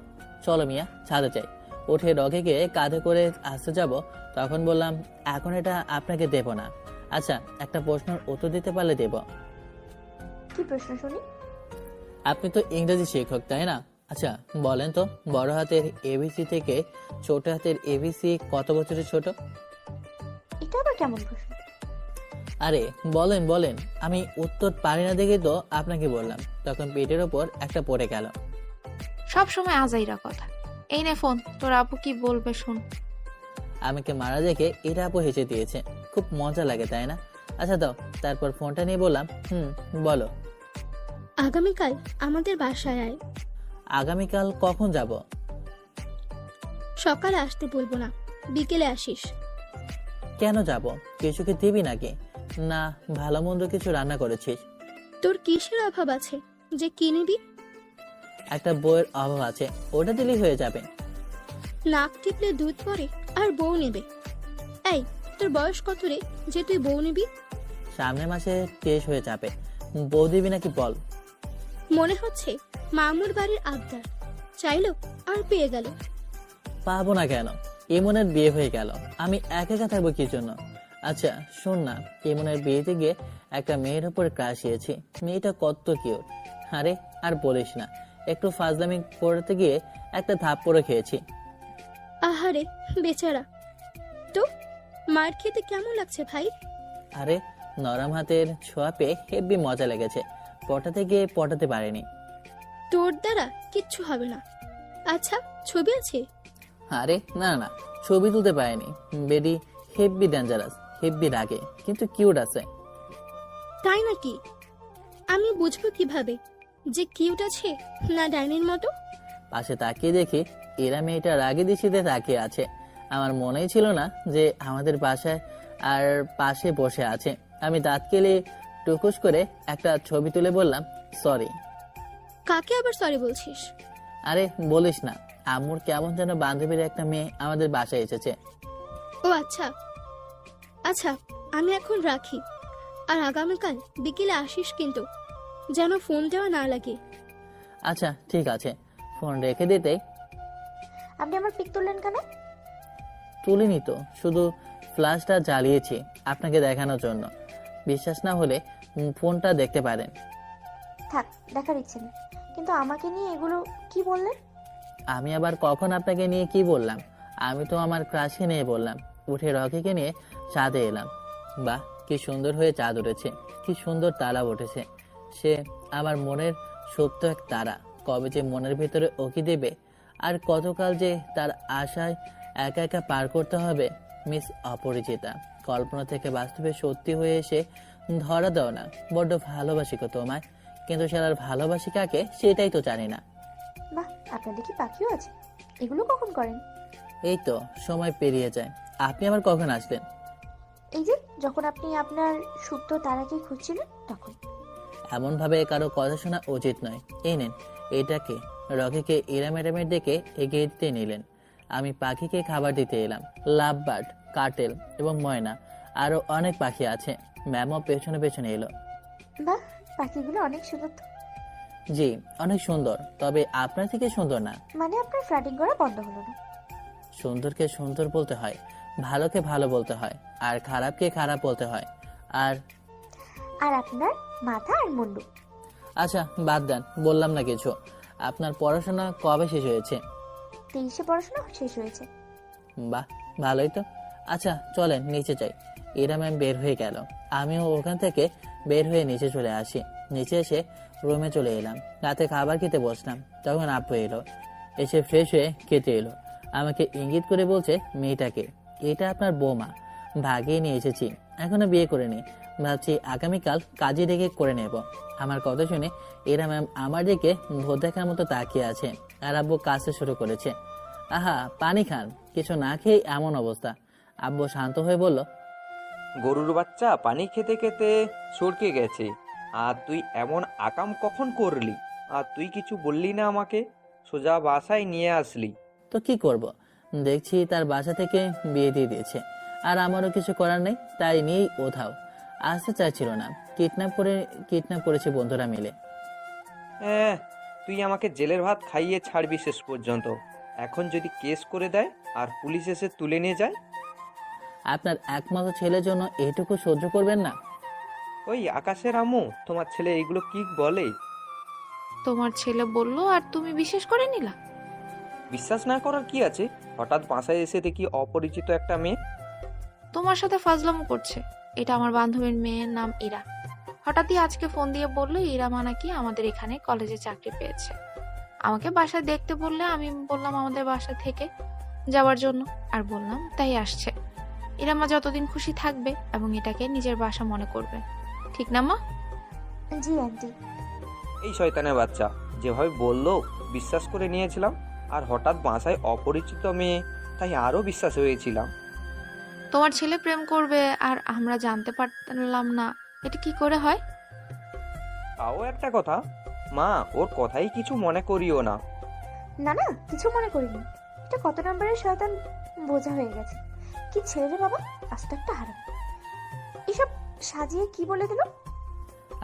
চলো মিয়া, ছাদে চাই। উঠে রকিকে কাঁধে করে আসতে যাব, তখন বললাম, এখন এটা আপনাকে দেব না। আচ্ছা, একটা প্রশ্নের উত্তর দিতে পারলে দেব। কি প্রশ্ন শুনি? আপনি তো ইংরেজি শিক্ষক, তাই না? আচ্ছা বলেন তো, বড় হাতের এবিসি থেকে ছোট হাতের এবিসি কত বছরের ছোট? এটা আবার কেমন প্রশ্ন? আরে বলেন বলেন, আমি উত্তর পারি না দেখে তো আপনাকে বললাম। তখন পেটের ওপর একটা পড়ে গেল। সব সময় আজাইরা কথা। এই নে ফোন, তোর আপু কি বলবে শোন। আমাকে মারা দেখে এটা আপু হেসে দিয়েছে। খুব মজা লাগে, তাই না? আচ্ছা দাও। তারপর ফোনটা নিয়ে বললাম, বলো। আগামীকাল আমাদের বাসায় আয়। আগামীকাল কখন যাব? সকালে আসতে বলবো না, বিকেলে আসিস। কেন যাব? কিছু কি দিবি নাকি? না ভালো মন্দ কিছু রান্না করেছিস? তোর কিসের অভাব আছে যে কি নিবি? একটা বইয়ের অভাব আছে, ওটা দিলেই হয়ে যাবে। নাক টিপলে দুধ পড়ে আর বউ নেবে? এই, তোর বয়স কত রে যে তুই বউ নিবি? সামনের মাসে 23 হয়ে যাবে। বউ দিবি নাকি বল? মনে হচ্ছে মামুর বাড়ির আবদার, চাইলো আর পেয়ে গেল। পাবো না কেন? ইমনের বিয়ে হয়ে গেল, আমি একা একা থাকবো কি জন্য? আচ্ছা শোন না, ইমনের বিয়েতে গিয়ে একটা মেয়ের উপর ক্রাশ হয়েছি। মেয়েটা কত কিউট। আরে আর বলিস না, একটু ফাজলামি করতে গিয়ে একটা থাপ্পড় খেয়েছি। আহারে বেচারা। তো মার খেতে কেমন লাগছে ভাই? আরে নরম হাতের ছোঁয়া পেয়ে হেব্বি মজা লেগেছে, পটাতে গিয়ে পটাতে পারিনি। তোর দ্বারা কিচ্ছু হবে না। আচ্ছা ছবি আছে? আরে না না, ছবি তুলতে পারিনি। বেডি হেব্বি ডেঞ্জারাস, হেব্বি রাগে, কিন্তু কিউট আছে। তাই নাকি? আমি বুঝবো কিভাবে যে কিউট আছে না ডাইনির মতো? পাশে তাকিয়ে দেখি এরা মেয়েটা রাগে দৃষ্টিতে তাকিয়ে আছে। আমার মনেই ছিল না যে আমাদের বাসায় আর পাশে বসে আছে। আমি দাঁত কেলে টুকুস করে একটা ছবি তুলে বললাম সরি। কাকে আবার সরি বলছিস? আরে বলিস না, আম্মুর কেমন যেন বান্ধবীর একটা মেয়ে আমাদের বাসায় এসেছে। ও আচ্ছা আচ্ছা, আমি এখন রাখি। আর আগামীকাল বিকেলে আসিস কিন্তু, যেন ফোন দেওয়া না লাগে। আচ্ছা ঠিক আছে। ফোন রেখে দিতেই আপনি আমার পিক তুললেন কেন? তুলিনি তো, শুধু ফ্ল্যাশটা জ্বালিয়েছি আপনাকে দেখানোর জন্য। বিশ্বাস না হলে ফোনটা দেখতে পারেন। থাক, দেখার ইচ্ছে নেই। কিন্তু আমাকে নিয়ে এগুলো কি বললেন? আমি আবার কখন আপনাকে নিয়ে কি বললাম? আমি তো আমার ক্রাশকে নিয়ে বললাম। উঠে রকিকে নিয়ে ছাদে এলাম। বাহ কি সুন্দর হয়ে চাঁদ উঠেছে, কি সুন্দর তারা উঠেছে। সে আমার মনের সুপ্ত এক তারা, কবে যে মনের ভিতরে ওকি দেবে, আর কতকাল যে তার আশায় একা একা পার করতে হবে। মিস অপরিচিতা, কল্পনা থেকে বাস্তবে সত্যি হয়ে এসে ধরা দাও না। বড্ড ভালোবাসি গো তোমায়, কিন্তু সেটার ভালোবাসি কাকে সেটাই তো জানি না। বাহ, আপনাদের কি পাখিও আছে? এগুলো কখন করেন? এই তো সময় পেরিয়ে যায়। আপনি আবার কখন আসলেন? এই যে যখন আপনি আপনার সুপ্ত তারাকে খুঁজছিলেন তখন। এমন ভাবে কারো কথা শোনা উচিত নয়। এই নেন এটাকে। রকিকে ইরা ম্যাডামের দিকে এগিয়ে দিতে নিলেন। আমি পাখিকে খাবার দিতে এলাম। লাভ বার্ড, কাটেল এবং ময়না, আরো অনেক পাখি আছে। ম্যামও পেছনে পেছনে এলো। বাহ, পাখিগুলো অনেক সুন্দর তো। জি অনেক সুন্দর, তবে আপনার থেকে সুন্দর না। মানে আপনার ফ্ল্যাটিং করা বন্ধ হলো না? সুন্দরকে সুন্দর বলতে হয়, ভালোকে ভালো বলতে হয়, আর খারাপকে খারাপ বলতে হয়। আর আর আপনার মাথা আর মুন্ডু। আচ্ছা বাদ দেন, বললাম না কিছু। আপনার পড়াশোনা কবে শেষ হয়েছে? 23-এ পড়াশোনা শেষ হয়েছে। বাহ ভালোই তো। আচ্ছা চলেন নিচে যাই। এরা ম্যাম বের হয়ে গেল, আমিও ওখান থেকে বের হয়ে নিচে চলে আসি। নিচে এসে রুমে চলে এলাম। রাতে খাবার খেতে বসলাম, তখন আব্বু এলো। এসে ফ্রেশ হয়ে খেতে এলো। আমাকে ইঙ্গিত করে বলছে মেয়েটাকে, এটা আপনার বৌমা, ভাগিয়ে নিয়ে এসেছি, এখনো বিয়ে করিনি। ভাবছি আগামীকাল কাজে ডেকে করে নেব। আমার কথা শুনে এরা ম্যাম আমার দিকে ভোট দেখার মতো তাকিয়ে আছে। আর আব্বু কাজটা শুরু করেছে। আহা পানি খান, কিছু না খেয়ে এমন অবস্থা। আব্বু শান্ত হয়ে বলল, গরুর বাচ্চা পানি খেতে খেতে সরকে গেছে। আর তুই এমন আকাম কখন করলি? আর তুই কিছু বললি না আমাকে, সোজা বাসায় নিয়ে আসলি। তো কি করব? দেখছি তার বাসা থেকে বিয়ে দিয়ে দিয়েছে, আর আমারও কিছু করার নেই, তাই নিয়েই ওধাও। আসতে চাইছিল না, কিডন্যাপ করেছে বন্ধুরা মিলে। হ্যাঁ, তুই আমাকে জেলের ভাত খাইয়ে ছাড়বি শেষ পর্যন্ত। এখন যদি কেস করে দেয় আর পুলিশ এসে তুলে নিয়ে যায়? আপনার একমাত্র ছেলের জন্য এইটুকু সহ্য করবেন না? ওই আকাশের আম্মু, তোমার ছেলে এইগুলো কি বলে? তোমার ছেলে বললো আর তুমি বিশ্বাস করে নিলা? বিশ্বাস না করার কি আছে? হঠাৎ বাসায় এসে দেখি অপরিচিত একটা মেয়ে। তোমার সাথে ফাজলামো করছে। এটা আমার বান্ধবীর মেয়ের নাম ইরা। হঠাৎই আজকে ফোন দিয়ে বললো ইরা মা নাকি আমাদের এখানে কলেজে চাকরি পেয়েছে। আমাকে বাসায় দেখতে বললে আমি বললাম আমাদের বাসা থেকে যাওয়ার জন্য, আর বললাম তাই আসছে। ইরা মা যতদিন খুশি থাকবে এবং এটাকে নিজের বাসা মনে করবে, ঠিক না মা? জি আন্টি। এই শয়তানের বাচ্চা যেভাবে বললো বিশ্বাস করে নিয়েছিলাম, আর হঠাৎ বাসায় অপরিচিত মেয়ে, তাই আরো বিশ্বাস হয়েছিলাম। তোমার ছেলে প্রেম করবে আর আমরা জানতে পারলাম না, এটা কি করে হয়? তাও একটা কথা মা, ওর কথাই কিছু মনে করিও না। না না, কিছু মনে করিনি। এটা কত নম্বরের শয়তান বোঝা হয়ে গেছে। কি ছেলে রে বাবা, আস্ত একটা হারাম। এসব সাজিয়ে কি বলে দিল?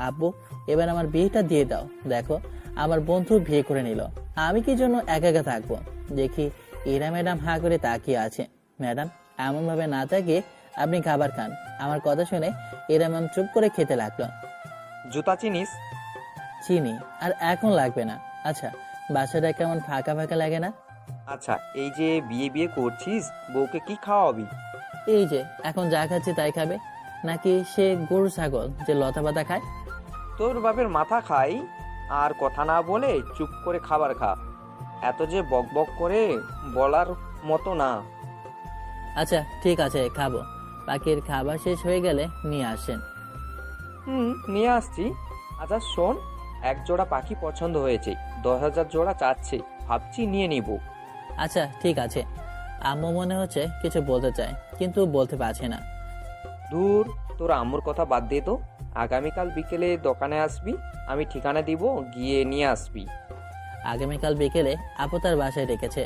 আব্বু এবার আমার বিয়েটা দিয়ে দাও। দেখো আমার বন্ধু বিয়ে করে নিল, আমি কি জন্য একা একা থাকবো? দেখি ইরা ম্যাডাম হা করে তাকিয়ে আছে। ম্যাডাম এমনভাবে না তাকিয়ে আপনি খাবার খান। আমার কথা শুনে ইরা ম্যাম চুপ করে খেতে লাগলো। জুতা চিনিস? চিনি, আর এখন লাগবে না। আচ্ছা, বাসাটা কেমন ফাঁকা ফাঁকা লাগে না? আচ্ছা, এই যে বিয়ে বিয়ে করছিস, বউকে কি খাওয়াবি? এই যে এখন যা খাচ্ছে তাই খাবে, নাকি সে গরু ছাগল যে লতা পাতা খায়? তোর বাপের মাথা খাই, আর কথা না বলে চুপ করে খাবার খা। এত যে বক বক করে বলার মতো না। আচ্ছা ঠিক আছে, খাবো। পাখির খাবার শেষ হয়ে গেলে নিয়ে আসেন। নিয়ে আসছি। আচ্ছা শোন, এক জোড়া পাখি পছন্দ হয়েছে, 10,000 জোড়া চাচ্ছে, ভাবছি নিয়ে নিব। আচ্ছা ঠিক আছে। আম্মু মনে হচ্ছে কিছু বলতে চায়, কিন্তু বলতে পারছে না। দূর, তোর আম্মুর কথা বাদ দে তো। আগামীকাল বিকেলে দোকানে আসবি, আমি ঠিকানা দিব, গিয়ে নিয়ে আসবি। আগামীকাল বিকেলে আপু তার বাসায় ডেকেছে।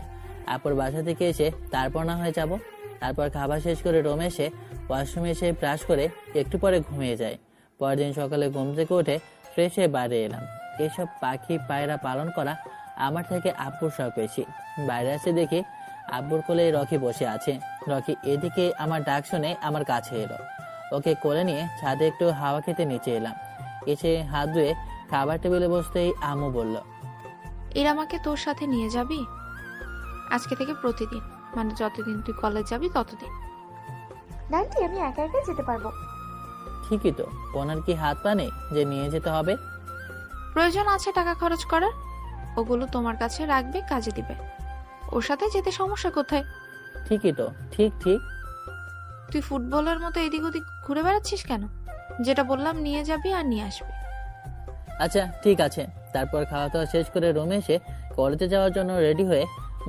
আপুর বাসা থেকে এসে তারপর না হয় যাব। তারপর খাবার শেষ করে রুমে এসে ওয়াশরুমে এসে ব্রাশ করে একটু পরে ঘুমিয়ে যায়। পরের দিন সকালে ঘুম থেকে উঠে ফ্রেশ হয়ে বাইরে এলাম। এসব পাখি পায়রা পালন করা আমার থেকে আব্বুর শখ বেশি। বাইরে এসে দেখি আব্বুর কোলে রকি বসে আছে। রকি এদিকে আমার ডাক শুনে আমার কাছে এলো। ওকে কোলে নিয়ে ছাদে একটু হাওয়া খেতে নিচে এলাম। এসে হাত ধুয়ে খাবার টেবিলে বসতেই আম্মু বলল, ইরামাকে তোর সাথে নিয়ে যাবি আজকে থেকে প্রতিদিন, মানে যতদিন তুই কলেজ যাবি ততদিন। না আন্টি, আমি একা একা যেতে পারবো। ঠিকই তো, ওনার কি হাত পা নেই যে নিয়ে যেতে হবে? প্রয়োজন আছে টাকা খরচ করার, ওগুলো তোমার কাছে রাখবে, কাজে দিবে। ওর সাথে যেতে সমস্যা কোথায়? ঠিকই তো, ঠিক ঠিক। তুই ফুটবলের মতো এদিক ওদিক ঘুরে বেড়াচ্ছিস কেন? যেটা বললাম নিয়ে যাবি আর নিয়ে আসবি। আচ্ছা ঠিক আছে। তারপর খাওয়া দাওয়া শেষ করে রুমে এসে কলেজে যাওয়ার জন্য রেডি হয়ে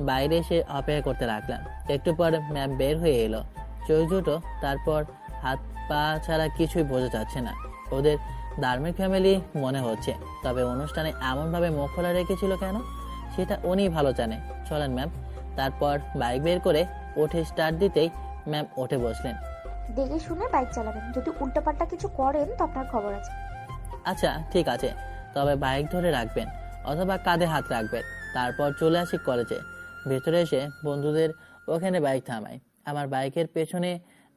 বাইরে এসে অপেক্ষা করতে লাগলাম। একটু পর ম্যাম বের হয়ে এলো, চোখ দুটো তারপর হাত পা ছাড়া কিছুই বোঝা যাচ্ছে না। ওদের ধার্মিক ফ্যামিলি মনে হচ্ছে, তবে অনুষ্ঠানে এমনভাবে মুখ খোলা রেখেছিল কেন সেটা উনি ভালো জানে। চলেন ম্যাম। তারপর বাইক বের করে উঠে স্টার্ট দিতেই ম্যাম উঠে বসলেন। দেখে শুনে বাইক চালাবেন, যদি উল্টাপাল্টা কিছু করেন তো আপনার খবর আছে। আচ্ছা ঠিক আছে, তবে বাইক ধরে রাখবেন অথবা কাঁধে হাত রাখবেন। তারপর চলে আসি কলেজে। ভেতরে এসে বন্ধুদের ওখানে বাইক থামাই। আমার বাইকের পেছনে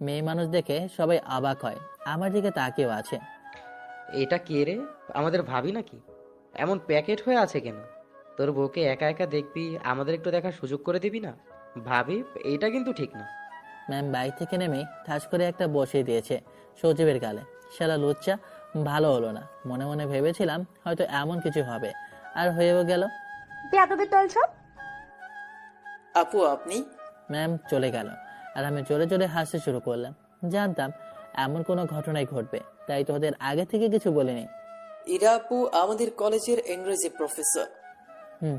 মেয়ে মানুষ দেখে সবাই অবাক হয়, আমার দিকে তাকিয়েও আছে। এটা কে রে? আমাদের ভাবি নাকি? এমন প্যাকেট হয়ে আছে কেন? তোর বউকে একা একা দেখবি, আমাদের একটু দেখার সুযোগ করে দিবি না? ভাবি, এইটা কিন্তু ঠিক না। ম্যাম বাইক থেকে নেমে ঠাস করে একটা বসিয়ে দিয়েছে সজীবের গালে। শালা লুচ্চা, ভালো হলো না। মনে মনে ভেবেছিলাম হয়তো এমন কিছু হবে, আর হয়েও গেল। বেয়াদবের দল সব। আপু আপনি? ম্যাম চলে গেল আর আমি জোরে জোরে হাসতে শুরু করলাম। জানতাম এমন কোনো ঘটনাই ঘটবে, তাই তোদের আগে থেকে কিছু বলিনি। ইরা আপু আমাদের কলেজের ইংরেজি প্রফেসর।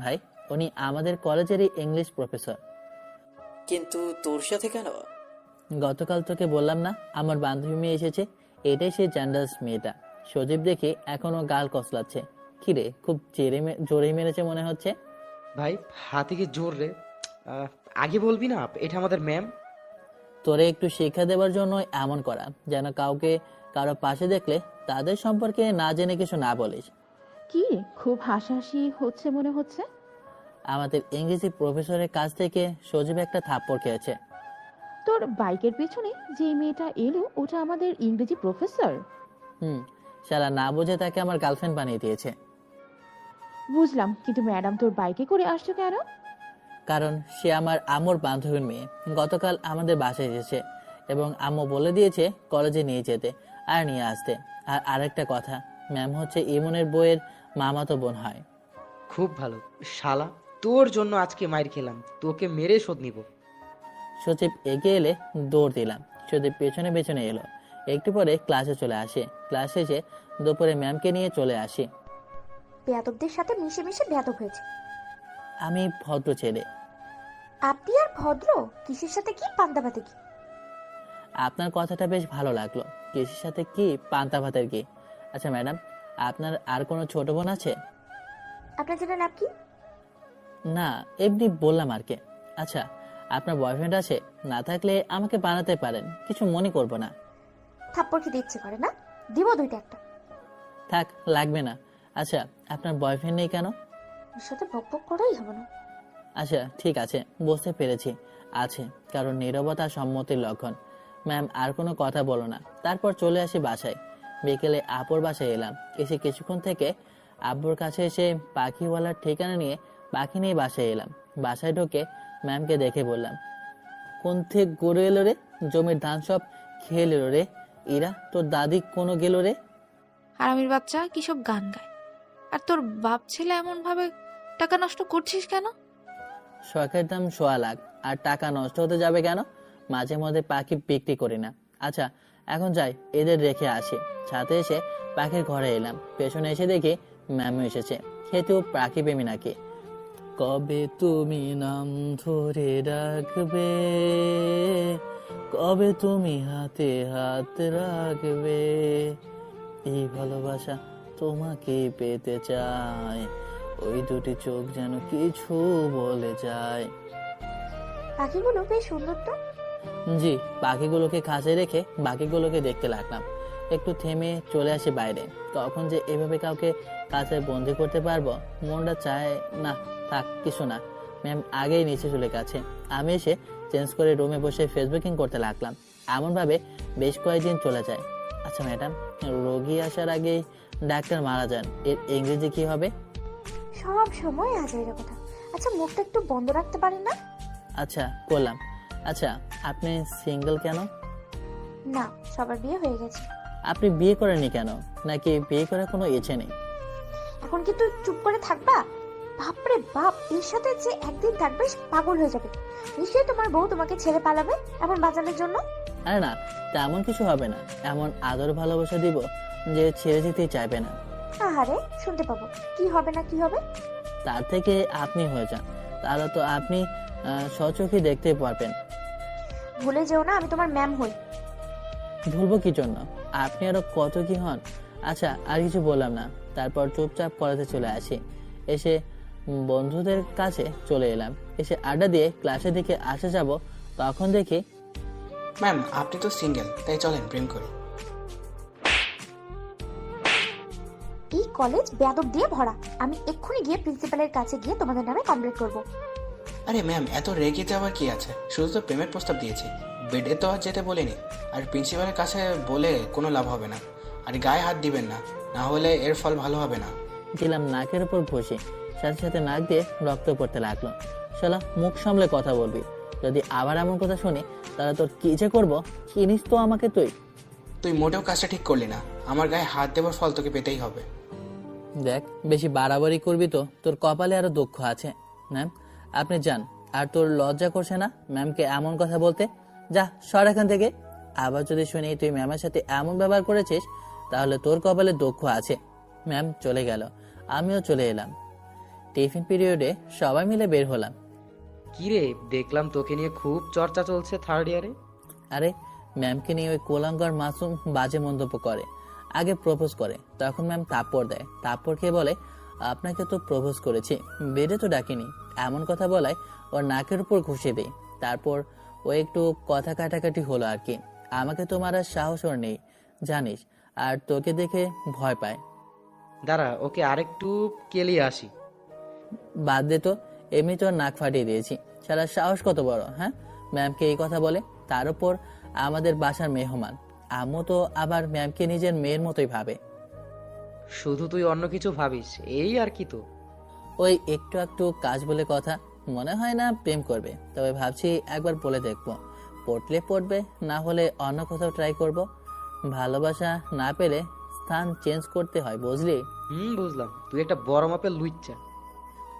ভাই, উনি আমাদের কলেজেরই ইংলিশ প্রফেসর। কিন্তু তোর সাথে কেন? গতকাল তোকে বললাম না আমার বান্ধবী মেয়ে এসেছে, এটাই সেই জ্যান্ডালস মেয়েটা। সজীব দেখে এখনো গাল কসলাচ্ছে। কিরে, খুব জোরেই মেরেছে মনে হচ্ছে। ভাই, হাতে কি জোর রে? আগে বলবি না, এটা আমাদের ম্যাম। তোরে একটু শিক্ষা দেওয়ার জন্য এমন করা, যেন কাউকে কারো পাশে দেখলে তাদের সম্পর্কে না জেনে কিছু না বলিস। কি রে, খুব হাসাহাসি হচ্ছে মনে হচ্ছে। আমাদের ইংরেজি প্রফেসরের কাছ থেকে সজীব একটা থাপ্পড় খেয়েছে। তোর বাইকের পেছনে যে মেয়েটা এলো ওটা আমাদের ইংরেজি প্রফেসর? শালা না বুঝে তাকে আমার গার্লফ্রেন্ড বানিয়ে দিয়েছে। বুঝলাম, কিন্তু ম্যাডাম তোর বাইকে করে আসছো কেন? কারণ সে আমার আম্মুর বান্ধবীর মেয়ে। গতকাল আমাদের বাসায় এসেছে এবং আম্মু বলে দিয়েছে কলেজে নিয়ে যেতে আর নিয়ে আসতে। আর আরেকটা কথা, ম্যাম হচ্ছে ইমনের বইয়ের মামাতো বোন হয়। খুব ভালো শালা, তোর জন্য আজকে মাইর খেলাম, তোকে মেরে শোধ নিব। সচিব এগিয়ে এলে দৌড় দিলাম। সচিব পেছনে পেছনে এলো। একটু পরে ক্লাসে চলে আসে। ক্লাস শেষে দুপুরে ম্যামকে নিয়ে চলে আসি। বেয়াদবদের সাথে মিশে মিশে বেয়াদব হয়েছে। আমি ভদ্র ছেলে। আপনি আর ভদ্র? কিসের সাথে কি, পান্তা ভাতে কি? আপনার কথাটা বেশ ভালো লাগলো। কিসের সাথে কি, পান্তা ভাতের কি? আচ্ছা ম্যাডাম, আপনার আর কোনো ছোট বোন আছে? আপনার জন্য নাম কি? না, এমনি বললাম আর কি। আচ্ছা, আপনার বয়ফ্রেন্ড আছে? না থাকলে আমাকে বানাতে পারেন, কিছু মনে করব না। থাপ্পড় খেতে ইচ্ছে করে না? দিব দুইটা একটা। থাক, লাগবে না। আচ্ছা, আপনার বয়ফ্রেন্ড নেই কেন? ওর সাথে বক বক করাই হবে না। আচ্ছা ঠিক আছে, বুঝতে পেরেছি। আছে, কারণ নীরবতা সম্মতির লক্ষণ। ম্যাম আর কোনো কথা বলো না। তারপর চলে আসি বাসায়। বিকেলে আপুর বাসায় এলাম। এসে কিছুক্ষণ থেকে আব্বুর কাছে এসে পাখিওয়ালার ঠিকানা নিয়ে পাখি নিয়ে বাসায় এলাম। বাসায় ঢুকে ম্যামকে দেখে বললাম, কোন থেকে গড়ে এলো রে? জমির ধান সব খেয়ে এলো রে। ইরা, তোর দাদি কোনো গেল রে? হারামির বাচ্চা কি সব গান গায়? আর তোর বাপ ছেলে এমন ভাবে টাকা নষ্ট করছিস কেন? শখের দাম 1.25 লাখ, আর টাকা নষ্ট হতে যাবে কেন? মাঝে মধ্যে পাখি বিক্রি করি না। আচ্ছা এখন যাই, এদের রেখে আসি। সাথে এসে পাখির ঘরে এলাম। পেছনে এসে দেখি ম্যামও এসেছে। খেতে পাখি প্রেমী নাকি? কবে তুমি নাম ধরে রাখবে, কবে তুমি হাতে হাত রাখবে, এই ভালোবাসা তোমাকে পেতে চায়, ওই দুটি চোখ যেন কিছু বলে যায়। পাখিগুলো বেশ সুন্দর তো। জি, পাখিগুলোকে খাঁচায় রেখে বাকিগুলোকে দেখতে লাগলাম। একটু থেমে চলে আসি বাইরে। তখন যে এভাবে কাউকে কাছে বন্দি করতে পারবো, মনটা চায় না। থাক, কিছু না। ম্যাম আগেই নিচে চলে গেছে। আমি এসে চেঞ্জ করে রুমে বসে ফেসবুকিং করতে লাগলাম। এমনভাবে বেশ কয়েকদিন চলে যায়। আচ্ছা ম্যাডাম, রোগী আসার আগেই ডাক্তার মারা যান, এর ইংরেজি কি হবে? সব সময় আজাইরা কথা। আচ্ছা মুখটা একটু বন্ধ রাখতে পারেন না? আচ্ছা করলাম। আচ্ছা আপনি সিঙ্গেল কেন? না, সবার বিয়ে হয়ে গেছে। আপনি বিয়ে করেননি কেন? নাকি বিয়ে করার কোনো ইচ্ছে নেই? এখন কি তুই চুপ করে থাকবা? বাপরে বাপ, এর সাথে যে একদিন থাকবে সে পাগল হয়ে যাবে। নিশ্চয়ই তোমার বউ তোমাকে ছেড়ে পালাবে এমন বাজানোর জন্য। আরে না, তেমন কিছু হবে না। এমন আদর ভালোবাসা দিব যে ছেড়ে যেতেই চাইবে না। আহারে, শুনতে পাবো। কি হবে না কি হবে? তার থেকে আপনি হয়ে যান, তাহলে তো আপনি স্বচক্ষে দেখতে পারবেন। ভুলে যেও না আমি তোমার ম্যাম হই। ভুলবো কি জন্য? আপনি আরো কত কি হন। আচ্ছা আর কিছু বললাম না। তারপর চুপচাপ কলেজে চলে আসি। এসে বন্ধুদের কাছে চলে এলাম। এসে আড্ডা দিয়ে ক্লাসের দিকে আসে যাব, তখন দেখি ম্যাম আপনি তো সিঙ্গেল, তাই চলেন প্রেম করি। এই কলেজ বেয়াদব দিয়ে ভরা। আমি এক্ষুনি গিয়ে প্রিন্সিপালের কাছে গিয়ে তোমাদের নামে কমপ্লেন করব। আরে ম্যাম এত রেগে যাওয়ার কি আছে? শুধু তো প্রেমের প্রস্তাব দিয়েছি, বেডে তো আর যেতে বলিনি। আর প্রিন্সিপালের কাছে বলে কোনো লাভ হবে না। আর গায়ে হাত দিবেন না, না হলে এর ফল ভালো হবে না। দিলাম নাকের উপর ঘষে, সাথে সাথে নাক দিয়ে রক্ত পড়তে লাগলো। শালা মুখ সামলে কথা বলবি, যদি আবার এমন কথা শুনি তাহলে তোর কি যে করবো চিনিস তো আমাকে তুই। তুই মোটেও কাজটা ঠিক করলি না। আমার গায়ে হাত দেওয়ার ফল তোকে পেতেই হবে। দেখ বেশি বাড়াবাড়ি করবি তো তোর কপালে আরো দুঃখ আছে। ম্যাম আপনি যান। আর তোর লজ্জা করছে না ম্যামকে এমন কথা বলতে? যা সর এখান থেকে। আবার যদি শুনি তুই ম্যামের সাথে এমন ব্যবহার করেছিস তাহলে তোর কপালে দুঃখ আছে। ম্যাম চলে গেল, আমিও চলে এলাম। টিফিন পিরিয়ডে সবাই মিলে বের হলাম। কিরে, দেখলাম তোকে নিয়ে খুব চর্চা চলছে থার্ড ইয়ারে। আরে ম্যামকে নিয়ে ওই কোলাঙ্গার মাসুম বাজে মন্তব্য করে। আগে প্রপোজ করে, তখন ম্যাম তাপ্পড় দেয়। তাপ্পড় খেয়ে বলে, আপনাকে তো প্রপোজ করেছি, বেডে তো ডাকিনি। এমন কথা বলায় ওর নাকের উপর ঘুষিয়ে দেয়। তারপর ও একটু কথা কাটাকাটি হলো আর কি। আমাকে তো মারার সাহস ওর নেই জানিস, আর তোকে দেখে ভয় পায়। দাঁড়া, ওকে আরেকটু কেলিয়ে আসি। বাদ দে তো, এমনি তোর নাক ফাটিয়ে দিয়েছি। সারা সাহস কত বড়, হ্যাঁ? ম্যামকে এই কথা বলে, তার উপর আমাদের বাসার মেহমান। আম্মু তো আবার ম্যামকে নিজের মেয়ের মতোই ভাবে। শুধু তুই অন্য কিছু ভাবিস, এই আর কি তো। ওই একটু একটু কাজ বলে কথা, মনে হয় না প্রেম করবে। তবে ভাবছি একবার বলে দেখবো, পড়লে পড়বে, না হলে অন্য কোথাও ট্রাই করব। ভালোবাসা না পেলে স্থান চেঞ্জ করতে হয়, বুঝলি? বুঝলাম। তুই একটা বড় মাপের লুচ্চা।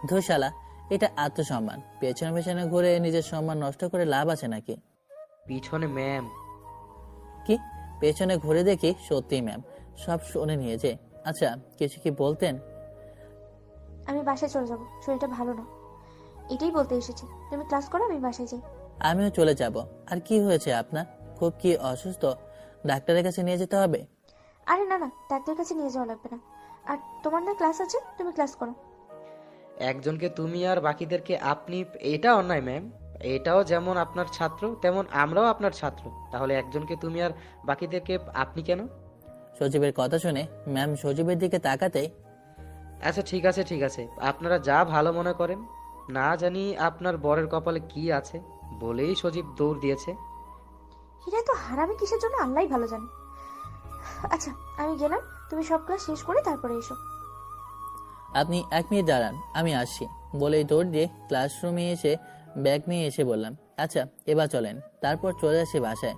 ধুশালা, এটা আত্মসম্মান। পেছনে পেছনে ঘুরে নিজের সম্মান নষ্ট করে লাভ আছে নাকি? পিছনে ম্যাম? কি? পেছনে ঘুরে দেখি সত্যি ম্যাম সব শুনে নিয়েছে। আচ্ছা কিছু কি বলতেন? আমি বাসায় চলে যাব, শরীরটা ভালো না। এটাই বলতে এসেছি। তুমি ক্লাস করো, আমি বাসায় যাই। আমিও চলে যাব। আর কি হয়েছে আপনার? খুব কি অসুস্থ? ডাক্তারের কাছে নিয়ে যেতে হবে? আরে না না, ডাক্তারের কাছে নিয়ে যাওয়া লাগবে না। আর তোমার না ক্লাস আছে, তুমি ক্লাস করো। একজনকে তুমি আর বাকিদেরকে আপনি, এটা অন্যায় ম্যাম। এটাও যেমন আপনার ছাত্র তেমন আমরাও আপনার ছাত্র। তাহলে একজনকে তুমি আর বাকিদেরকে আপনি কেন? সজীবের কথা শুনে ম্যাম সজীবের দিকে তাকাতেই, আচ্ছা ঠিক আছে ঠিক আছে, আপনারা যা ভালো মনে করেন। না জানি আপনার বরের কপালে কি আছে। বলেই সজীব দৌড় দিয়েছে। হীরা তো হারামি কিসের জন্য আল্লাহই ভালো জানে। আচ্ছা আমি গেলাম, তুমি সব ক্লাস শেষ করে তারপরে এসো। আপনি 1 মিনিট দাঁড়ান, আমি আসছি বলেই দৌড় দিয়ে ক্লাসরুমে এসে ব্যাগ নিয়ে এসে বললাম, আচ্ছা এবার চলেন। তারপর চলে আসি বাসায়।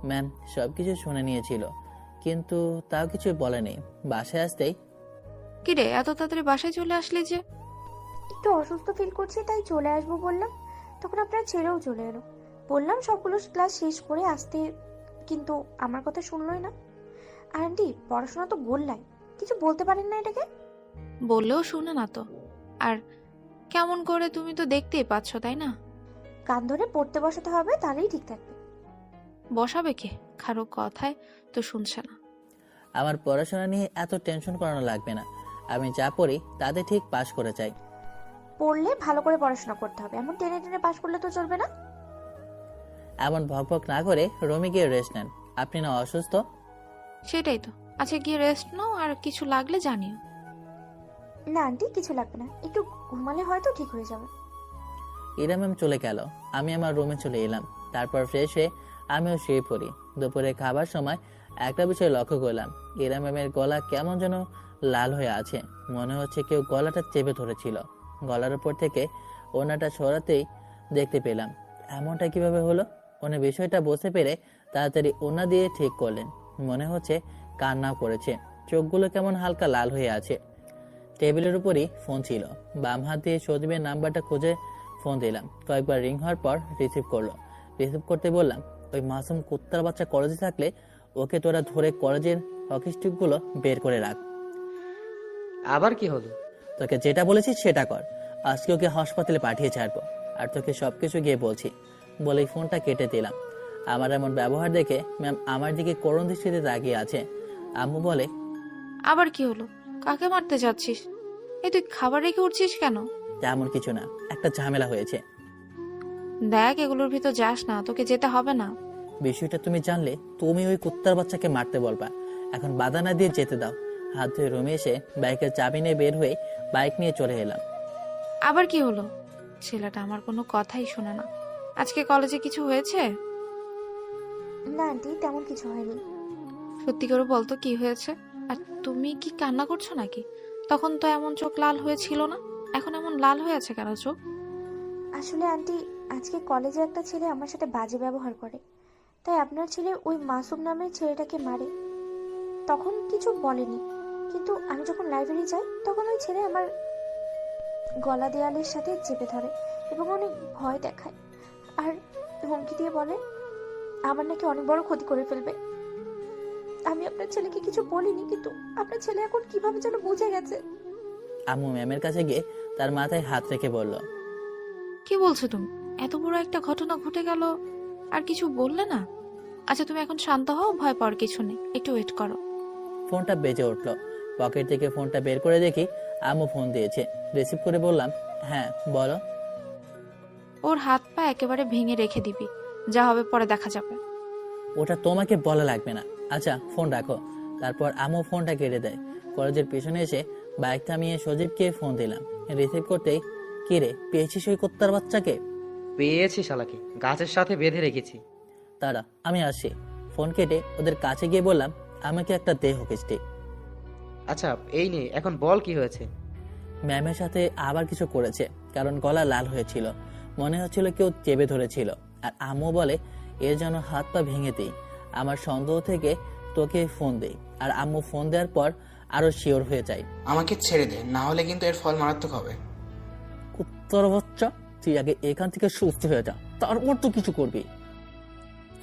ম্যাম সব কিছু শুনে নিয়েছিল, কিন্তু তাও কিছু বলেনি। বাসায় আসতেই, কিরে এত তাড়াতাড়ি বাসায় চলে আসলি যে? একটু অসুস্থ ফিল করছি তাই চলে আসবো বললাম, তখন আপনার ছেলেও চলে এলো। বললাম সবগুলো ক্লাস শেষ করে আসতে, কিন্তু আমার কথা শুনলোই না। আর আন্টি পড়াশোনা তো গোল্লায়, কিছু বলতে পারেন না এটাকে? বললেও শুনে না তো। আর কেমন করে, তুমি তো দেখতেই পাচ্ছ তাই না? কান ধরে পড়তে বসাতে হবে, তাহলেই ঠিক থাকবে। বসাবে কে? কারো কথায় তো শুনছে না। আমার পড়াশোনা নিয়ে এত টেনশন করানো লাগবে না। আমি যা পড়ি তাতে ঠিক পাশ করে চাই। পড়লে ভালো করে পড়াশোনা করতে হবে, এমন টেনে টেনে পাশ করলে তো চলবে না। এমন ভকভক না করে রুমে গিয়ে রেস্ট নেন। আপনি না অসুস্থ? সেটাই তো। আচ্ছা গিয়ে রেস্ট নাও, আর কিছু লাগলে জানিও। না আন্টি কিছু লাগবে না, একটু ঘুমালে হয়তো ঠিক হয়ে যাবে। ইরা ম্যাম চলে গেল, আমি আমার রুমে চলে এলাম। তারপর ফ্রেশ হয়ে আমিও শুয়ে পড়ি। দুপুরে খাবার সময় একটা বিষয় লক্ষ্য করলাম, ইরা ম্যামের গলা কেমন যেন লাল হয়ে আছে। মনে হচ্ছে কেউ গলাটা চেপে ধরেছিল। গলার উপর থেকে ওনাটা সরাতেই দেখতে পেলাম। এমনটা কিভাবে হলো? উনি বিষয়টা বুঝতে পেরে তাড়াতাড়ি ওনা দিয়ে ঠিক করলেন। মনে হচ্ছে কান্নাও করেছে, চোখগুলো কেমন হালকা লাল হয়ে আছে। টেবিলের উপরই ফোন ছিল, বাম হাত দিয়ে সজীবের নাম্বারটা খুঁজে ফোন দিলাম। কয়েকবার রিং হওয়ার পর রিসিভ করলো। রিসিভ করতে বললাম, ওই মাসুম কুত্তার বাচ্চা কলেজে থাকলে ওকে তোরা ধরে কলেজের হকি স্টিকগুলো বের করে রাখ। আবার কি হলো? তোকে যেটা বলেছি সেটা কর। আজকে ওকে হাসপাতালে পাঠিয়ে ছাড়বো, আর তোকে সবকিছু গিয়ে বলছি বলেই ফোনটা কেটে দিলাম। আমার এমন ব্যবহার দেখে ম্যাম আমার দিকে করুণ দৃষ্টিতে তাকিয়ে আছে। আম্মু বলে, আবার কি হলো? কাকে মারতে যাচ্ছিস? এই তুই খাবার রেখে উঠছিস কেন? তেমন কিছু না, একটা ঝামেলা হয়েছে। দেখ এগুলোর ভিতর যাস না, তোকে যেতে হবে না। বিষয়টা তুমি জানলে তুমি ওই কুত্তার বাচ্চাকে মারতে বলবা। এখন বাধা না দিয়ে যেতে দাও। হাত ধুয়ে রুমে এসে বাইকের চাবি নিয়ে বের হয়ে বাইক নিয়ে চলে এলাম। আবার কি হলো? ছেলেটা আমার কোনো কথাই শোনে না। আজকে কলেজে কিছু হয়েছে? না আন্টি তেমন কিছু হয়নি। সত্যি করে বলতো কি হয়েছে? আর তুমি কি কান্না করছো নাকি? তখন তো এমন চোখ লাল হয়েছিল না, এখন এমন লাল হয়ে আছে কেন চোখ? আসলে আন্টি আজকে কলেজে একটা ছেলে আমার সাথে বাজে ব্যবহার করে, তাই আপনার ছেলে ওই মাসুম নামের ছেলেটাকে মারে। তখন কিছু বলেনি, কিন্তু আমি যখন লাইব্রেরি যাই তখন ওই ছেলে আমার গলা দেয়ালের সাথে চেপে ধরে এবং অনেক ভয় দেখায়, আর হুমকি দিয়ে বলে আমার নাকি অনেক বড় ক্ষতি করে ফেলবে। আমি আপনার ছেলেকে কিছু বলিনি, কিন্তু আপনার ছেলে এখন কিভাবে যেন বুঝে গেছে। আম্মু ম্যামের কাছে গিয়ে তার মাথায় হাত রেখে বলল, কি বলছো তুমি? এত বড় একটা ঘটনা ঘটে গেল আর কিছু বললে না? আচ্ছা তুমি এখন শান্ত হও, ভয় পাওয়ার কিছু নেই, একটু ওয়েট করো। ফোনটা বেজে উঠলো। পকেট থেকে ফোনটা বের করে দেখি আম্মু ফোন দিয়েছে। রিসিভ করে বললাম, হ্যাঁ বলো। ওর হাত পা একেবারে ভেঙে রেখে দিবি, যা হবে পরে দেখা যাবে। ওটা তোমাকে বলা লাগবে না। আচ্ছা ফোন রাখো। তারপর আম্মু ফোনটা কেটে দেয়। কলেজের পিছনে এসে বাইক থামিয়ে সজীবকে ফোন দিলাম। রিসিভ করতেই, কি রে পেয়েছিস ওই কুত্তার বাচ্চাকে? পেয়েছি শালাকে, গাছের সাথে বেঁধে রেখেছি। তারা আমি আসি। ফোন কেটে ওদের কাছে গিয়ে বললাম, আমাকে একটা দে হকি স্টিক। আচ্ছা এই নে, এখন বল কি হয়েছে? ম্যামের সাথে আবার কিছু করেছে, কারণ গলা লাল হয়েছিল। মনে হচ্ছিল কেউ চেপে ধরেছিল। আর আম্মু বলে এর যেন হাত পা ভেঙে দিই। আমার সন্দেহ থেকে তোকে ফোন দেই, আর আম্মু ফোন দেওয়ার পর আরো শিওর হয়ে যায়। আমাকে ছেড়ে দে, না হলে কিন্তু এর ফল মারাত্মক হবে। কুত্তার বাচ্চা, তুই আগে এখান থেকে সুস্থ হয়ে যা, তারপর তো কিছু করবি।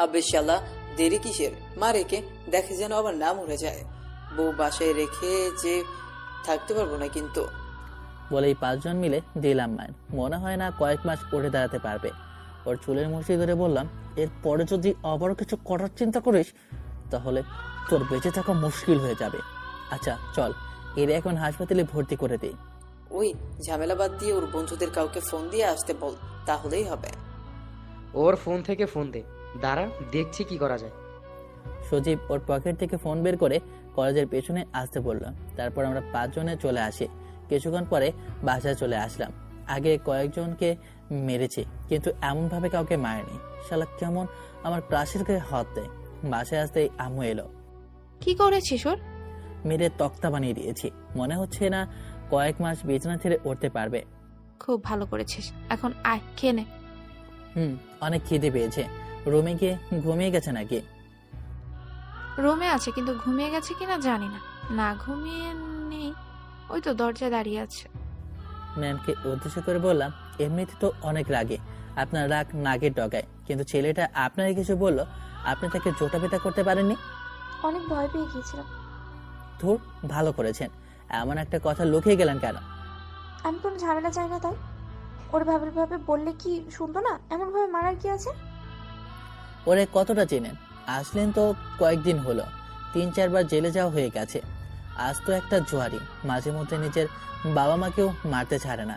আবে শালা, দেরি কিসের? মা রেখে দেখে যেন আবার নাম উড়ে যায়। বউ বাসায় রেখে যে থাকতে পারবো না কিন্তু। বলেই 5 জন মিলে দিলাম মায়ের। মনে হয় না কয়েক মাস উঠে দাঁড়াতে পারবে। ওর চুলের মুঠি ধরে বললাম, এরপরে যদি আবারও কিছু করার চিন্তা করিস তাহলে তোর বেঁচে থাকা মুশকিল হয়ে যাবে। আচ্ছা চল, এর এখন হাসপাতালে ভর্তি করে দিই। ওই ঝামেলা বাদ দিয়ে ওর বন্ধুদের কাউকে ফোন দিয়ে আসতে বল, তাহলেই হবে। ওর ফোন থেকে ফোন দে, দাঁড়া দেখছি কি করা যায়। সজীব ওর পকেট থেকে ফোন বের করে কলেজের পেছনে আসতে বলল। তারপর আমরা 5 জনে চলে আসি। কিছুক্ষণ পরে বাসায় চলে আসলাম। আগে কয়েকজনকে মেরেছে, কিন্তু এমনভাবে কাউকে মারেনি। শালা কেমন আমার ক্রাশের গায়ে হাত দেয়। বাসায় আসতেই আম্মু এলো। কি করেছিস ওর? মেরে তক্তা বানিয়ে দিয়েছি। মনে হচ্ছে না কয়েক মাস বিছানা ছেড়ে উঠতে পারবে। খুব ভালো করেছিস, এখন আয় খেয়ে নে। অনেক খিদে পেয়েছে। রুমে গিয়ে ঘুমিয়ে গেছে নাকি? রুমে আছে, কিন্তু ঘুমিয়ে গেছে কিনা জানি না। না ঘুমিয়ে নেই, ওই তো দরজায় দাঁড়িয়ে আছে। ম্যামকে উদ্দেশ্য করে বললাম, এমনিতে তো অনেক রাগে, আপনার রাগ নাগের ডগায়, কিন্তু ছেলেটা আপনার কিছু বললো, আপনি তাকে জোটা পেটা করতে পারেননি? অনেক ভয় পেয়ে গিয়েছিলাম। ধুর, ভালো করেছেন। এমন একটা কথা লুকিয়ে গেলেন কেন? আমি কোনো ঝামেলা চাই না তাই। ওর ভাবে ভাবে বললে কি শুনতো না? এমন ভাবে মারার কি আছে? ওরে কতটা চেনেন? আসলেন তো কয়েকদিন হলো, 3-4 বার জেলে যাওয়া হয়ে গেছে। আজ তো একটা জোয়ারি, মাঝে মধ্যে নিজের বাবা মাকেও মারতে ছাড়ে না।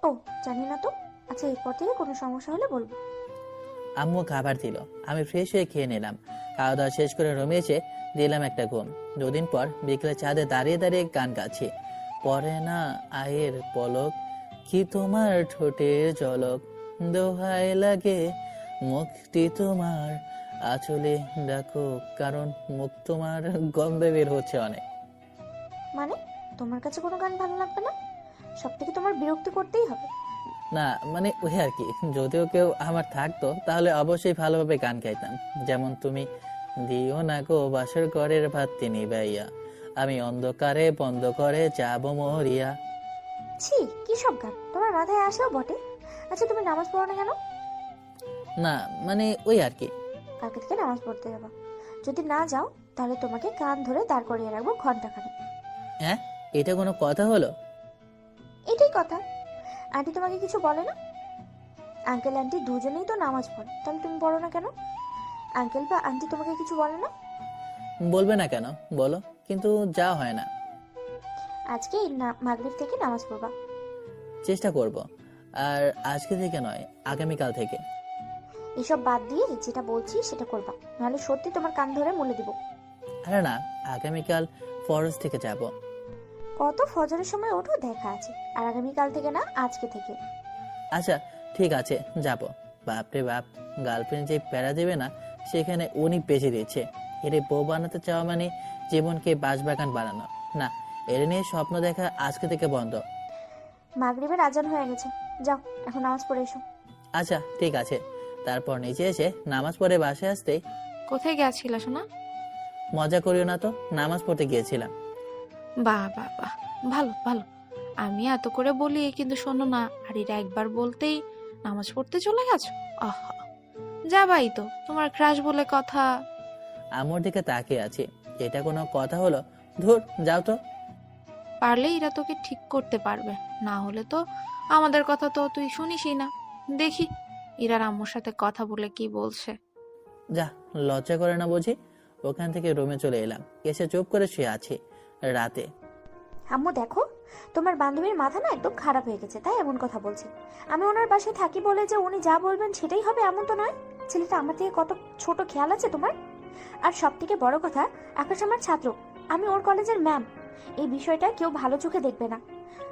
ও জানি না তো। আচ্ছা, এরপর থেকে কোনো সমস্যা হলে বলবো। আম্মু খাবার দিল, আমি ফ্রেশ হয়ে খেয়ে নিলাম। খাওয়া দাওয়া শেষ করে রুমে এসে দিলাম একটা ঘুম। 2 দিন পর বিকেলে ছাদে দাঁড়িয়ে দাঁড়িয়ে গান গাচ্ছি। পরে না আয়ের পলক, কি তোমার ঠোঁটের ঝলক, দোহাই লাগে মুখটি তোমার, আঁচলে ডাকো, কারণ মুখ তোমার গন্ধে বের হচ্ছে অনেক। মানে তোমার কাছে কোনো গান ভালো লাগবে না? সব থেকে তোমার বিরক্তি করতেই হবে। না মানে ওই আর কি, যদিও কেউ আমার থাকতো তাহলে অবশ্যই ভালোভাবে গান গাইতাম। যেমন তুমি দিও না গো বাসর ঘরের ভাতটি নিবাইয়া, আমি অন্ধকারে বন্ধ করে যাব মরিয়া। ছি, কি সব গান তোমার মাথায় আসেও বটে। আচ্ছা, তুমি নামাজ পড়ো না কেন? না মানে ওই আর কি। কালকে থেকে নামাজ পড়তে যাবা। যদি না যাও তাহলে তোমাকে কান ধরে দাঁড় করিয়ে রাখবো ঘন্টাখানেক। হ্যাঁ, এটা কোনো কথা হলো? এটাই কথা। আন্টি তোমাকে কিছু বলে না? আঙ্কেল আন্টি দুজনেই তো নামাজ পড়ে, তাহলে তুমি পড়ো না কেন? আঙ্কেল বা আন্টি তোমাকে কিছু বলে না? বলবে না কেন বলো, কিন্তু যা হয় না। আজকে মাগরিব থেকে নামাজ পড়বা। চেষ্টা করব। আর আজকে থেকে নয়, আগামীকাল থেকে। এসব বাদ দিয়ে যেটা বলছি সেটা করবা, নাহলে সত্যি তোমার কান ধরে মুলে দিব। আরে না, আগামীকাল ফরেস্ট থেকে যাব। কত ফজরের সময় ওঠো দেখা আছে। আর আগামীকাল থেকে না, আজকে থেকে। আচ্ছা ঠিক আছে, যাব। বাপরে বাপ, গার্লফ্রেন্ড যে প্যারা দেবে না সেখানে উনি বেঁচে দিচ্ছে। এর বউ বানাতে চাওয়া মানে জীবনকে বাঁশবাগান বানানো না। এর নিয়ে স্বপ্ন দেখা আজকে থেকে বন্ধ। মাগরিবের আজান হয়ে গেছে, যাও এখন নামাজ পড়ে এসো। আচ্ছা ঠিক আছে। তারপর নিচে এসে নামাজ পড়ে বাসায় আসতেই, কোথায় গেছিল শোনা? মজা করিও না তো, নামাজ পড়তে গিয়েছিলাম। বাহ বাহ বাহ, ভালো ভালো। আমি এত করে বলি কিন্তু শোনো না, আর এরা একবার বলতেই নামাজ পড়তে চলে গেছো। আহা, যাবাই তো, তোমার ক্রাশ বলে কথা। আমার দিকে তাকিয়ে আছে, এটা কোনো কথা হলো? ধুর, যাও তো। পারলে এরা তোকে ঠিক করতে পারবে, না হলে তো আমাদের কথা তো তুই শুনিসই না। দেখি ইরার আম্মুর সাথে কথা বলে কি বলছে। যা, লজ্জা করে না বুঝি? ওখান থেকে রুমে চলে এলাম, এসে চুপ করে শুয়ে আছি। রাতে আম্মু দেখো, তোমার বান্ধবীর মাথা না একদম খারাপ হয়ে গেছে, তাই এমন কথা বলছে। আমি ওনার বাসায় থাকি বলে যে উনি যা বলবেন সেটাই হবে এমন তো নয়। ছেলেটা আমার থেকে কত ছোট খেয়াল আছে তোমার। আর সব থেকে বড় কথা, আকাশ আমার ছাত্র, আমি ওর কলেজের ম্যাম। এই বিষয়টা কেউ ভালো চোখে দেখবে না।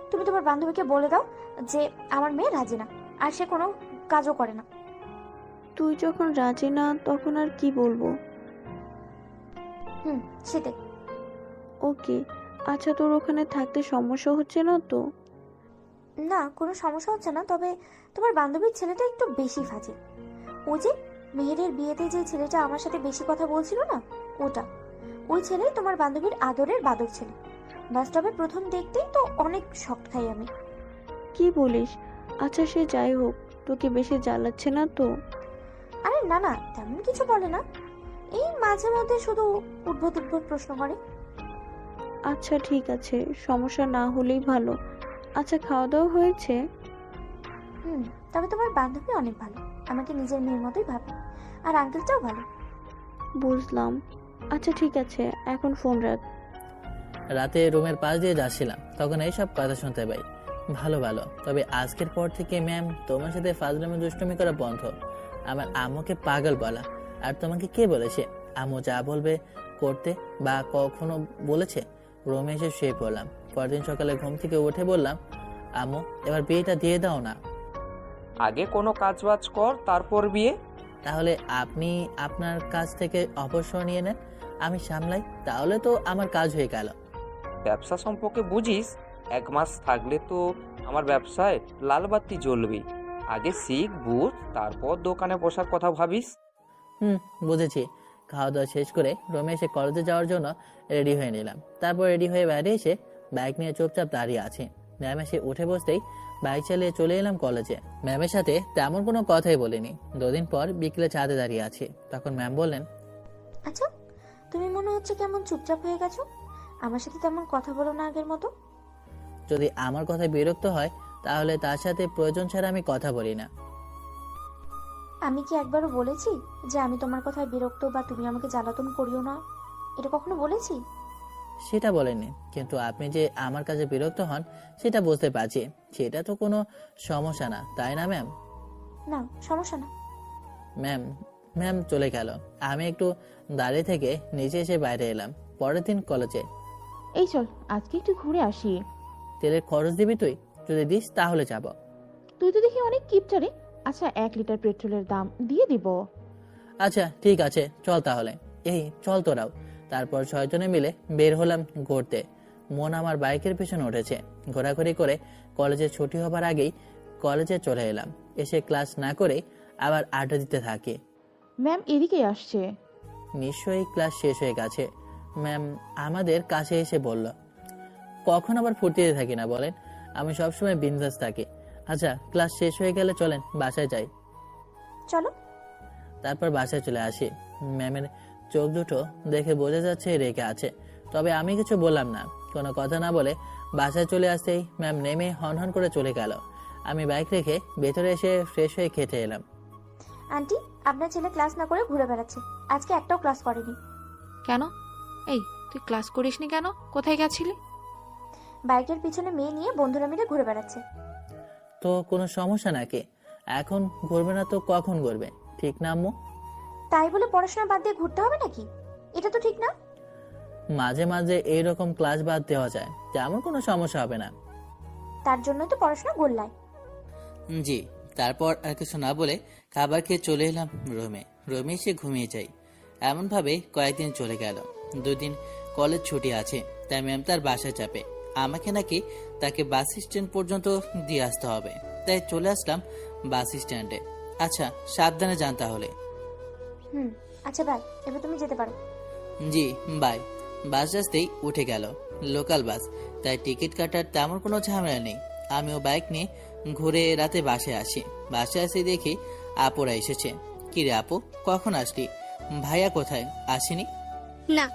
তুমি তোমার বান্ধবীকে বলে দাও যে আমার মেয়ে রাজি না, আর সে কোনো কাজও করে না। তুই যখন রাজি না তখন আর কি বলবো? সেটাই। ওকে, আচ্ছা তোর ওখানে থাকতে সমস্যা হচ্ছে না তো? না, কোনো সমস্যা হচ্ছে না, তবে তোমার বান্ধবীর ছেলেটা একটু বেশি ফাজে। ও যে মেহেরের বিয়েতে যে ছেলেটা আমার সাথে বেশি কথা বলছিল না, ওটা ওই ছেলে তোমার বান্ধবীর আদরের বাদর ছেলে। বাস্তবে প্রথম দেখতেই তো অনেক শক খাই আমি। কি বলিস? আচ্ছা সে যাই হোক, তোকে বেশি জ্বালাচ্ছে না তো? আরে না না, তেমন কিছু বলে না, এই মাঝে মধ্যে শুধু উদ্ভট উদ্ভট প্রশ্ন করে। আচ্ছা ঠিক আছে, সমস্যা না হলেই ভালো। আচ্ছা খাওয়া দাওয়া হয়েছে? তবে তোমার বান্ধবী অনেক ভালো, আমাকে নিজের মেয়ের মতোই ভাবে। আর আঙ্কেলটাও ভালো। বুঝলাম। আচ্ছা ঠিক আছে, এখন ফোন রাখ। রাতে রুমের পাশ দিয়ে যাচ্ছিলাম, তখন এইসব কথা শুনতে পাই। ভালো ভালো, তবে আজকের পর থেকে ম্যাম তোমার সাথে ফাজলামি দুষ্টুমি করা বন্ধ। আমার আম্মুকে পাগল বলা, আর তোমাকে কে বলেছে আম্মু যা বলবে করতে, বা কখনো বলেছে? রুমে এসে শুয়ে পড়লাম। পরদিন সকালে ঘুম থেকে উঠে বললাম, আম্মু এবার বিয়েটা দিয়ে দাও না। আগে কোনো কাজ বাজ কর, তারপর বিয়ে। তাহলে আপনি আপনার কাজ থেকে অবসর নিয়ে নেন, আমি সামলাই, তাহলে তো আমার কাজ হয়ে গেল। ব্যবসা সম্পর্কে বুঝিস? 1 মাস থাকলে তো আমার ব্যবসায় লাল বাতি জ্বলবে। আগে শিখ, বুঝ, তারপর দোকানে বসার কথা ভাবিস। বুঝেছি। খাওয়া দাওয়া শেষ করে রুমে এসে কলেজে যাওয়ার জন্য রেডি হয়ে নিলাম। তারপর রেডি হয়ে বাইরে এসে বাইক নিয়ে চুপচাপ দাঁড়িয়ে আছি। ম্যাম এসে উঠে বসতেই বাইক চালিয়ে চলে এলাম কলেজে। ম্যামের সাথে তেমন কোনো কথাই বলিনি। 2 দিন পর বিকেলে ছাদে দাঁড়িয়ে আছি, তখন ম্যাম বললেন, আচ্ছা, তুমি মনে হচ্ছে কেমন চুপচাপ হয়ে গেছো, আমার সাথে তেমন কথা বলো না আগের মতো। যদি আমার কথায় বিরক্ত হয় তাহলে তার সাথে প্রয়োজন ছাড়া আমি কথা বলি না। আমি কি একবারও বলেছি যে আমি তোমার কথায় বিরক্ত বা তুমি আমাকে জ্বালাতন করিও না? এটা কখনো বলেছি? সেটা বলেননি, কিন্তু আপনি যে আমার কাছে বিরক্ত হন সেটা বুঝতে পারছি। সেটা তো কোনো সমস্যা না, তাই না ম্যাম? না, সমস্যা না। ম্যাম চলে গেল। আমি একটু দাঁড়িয়ে থেকে নিচে এসে বাইরে এলাম। পরের দিন কলেজে। এই চল আজকে একটু ঘুরে আসি। তেলের খরচ দিবি তুই? যদি দিস তাহলে যাব। তুই তো দেখি অনেক কিপটারে। আচ্ছা 1 লিটার পেট্রোলের দাম দিয়ে দিব। আচ্ছা ঠিক আছে, চল তাহলে। এই চল তোরাও। তারপর 6 জনে মিলে বের হলাম ঘুরতে। মন আমার বাইকের পেছনে উঠেছে। ঘোরাঘুরি করে কলেজে ছুটি হবার আগেই কলেজে চলে এলাম। এসে ক্লাস না করে আবার আড্ডা দিতে থাকি। ম্যাম এদিকে আসছে। নিশ্চয়ই ক্লাস শেষ হয়ে গেছে। ম্যাম আমাদের কাছে এসে বলল, কখন আবার ফুটিয়ে থাকি না বলেন? আমি সবসময় বিন্দাস থাকি। আচ্ছা ক্লাস শেষ হয়ে গেলে চলেন বাসায় যাই। চলো। তারপর বাসায় চলে আসি। ম্যামের চোখ দুটো দেখে বোঝা যাচ্ছে রেগে আছে, তবে আমি কিছু বললাম না। কোনো কথা না বলে বাসায় চলে আসতেই ম্যাম নেমে হনহন করে চলে গেল। আমি বাইক রেখে ভেতরে এসে ফ্রেশ হয়ে খেতে এলাম। আন্টি, আপনার ছেলে ক্লাস না করে ঘুরে বেড়াচ্ছে, আজকে একটাও ক্লাস করেনি। কেন? এই তুই ক্লাস করিসনি কেন? কোথায় গেছিলি? বাইকের পিছনে মেয়ে নিয়ে বন্ধুরা মিলে ঘুরে বেড়াচ্ছে। তো কোনো সমস্যা নাকি? এখন ঘুরবে না তো কখন ঘুরবে? ঠিক না আম্মু? তাই বলে পড়াশোনা বাদ দিয়ে ঘুরতে হবে নাকি? এটা তো ঠিক না। মাঝে মাঝে এইরকম ক্লাস বাদ দেওয়া যায়, তেমন কোনো সমস্যা হবে না। তার জন্য তো পড়াশোনা গোল্লায়। জি। তারপর আর কিছু না বলে খাবার খেয়ে চলে এলাম রুমে এসে ঘুমিয়ে যাই। এমনভাবে কয়েকদিন চলে গেল। 2 দিন কলেজ ছুটি আছে, তাই ম্যাম তার বাসায় চাপে। আমাকে নাকি তাকে বাস স্ট্যান্ড পর্যন্ত দিয়ে আসতে হবে, তাই চলে আসলাম বাস স্ট্যান্ডে। আচ্ছা সাবধানে যান তাহলে। আচ্ছা ভাই, এবার তুমি যেতে পারো। জি বাই। বাস আসতেই উঠে গেল। লোকাল বাস, তাই টিকিট কাটার তেমন কোনো ঝামেলা নেই। আমিও বাইক নিয়ে ঘুরে রাতে বাসায় আসি। বাসায় আসে দেখি আপুরা এসেছে। কি রে আপু, কখন আসলি? ভাইয়া কোথায়? আসেনি? না,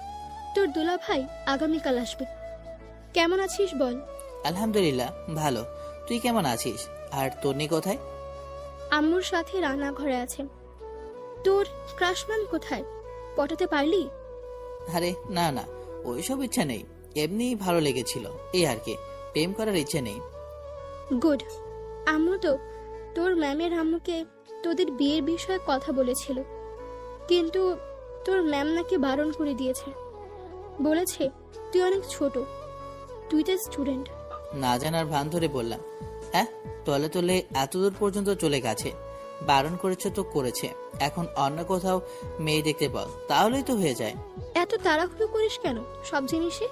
তোর দুলা ভাই আগামীকাল আসবে। কেমন আছিস বল? আলহামদুলিল্লাহ ভালো। তুই কেমন আছিস? আর তন্নি কোথায়? আম্মুর সাথে রান্নাঘরে আছে। তোর ক্রাশম্যান কোথায়? পটাতে পারলি? আরে না না, ওইসব ইচ্ছা নেই, এমনি ভালো লেগেছিল এই আর কি, প্রেম করার ইচ্ছে নেই। গুড। আম্মু তো তোর ম্যামের আম্মুকে তোদের বিয়ের বিষয়ে কথা বলেছিল, কিন্তু তোর ম্যাম নাকি বারণ করে দিয়েছে। বলেছে তুই অনেক ছোট, তুই তো স্টুডেন্ট। না জানার ভান ধরে বললাম, হ্যাঁ তলে তলে এতদূর পর্যন্ত চলে গেছে, বারণ করেছে তো করেছে, এখন অন্য কোথাও মেয়ে দেখতে পাও তাহলেই তো হয়ে যায়। এত তাড়াহুড়ো করিস কেন সব জিনিসে?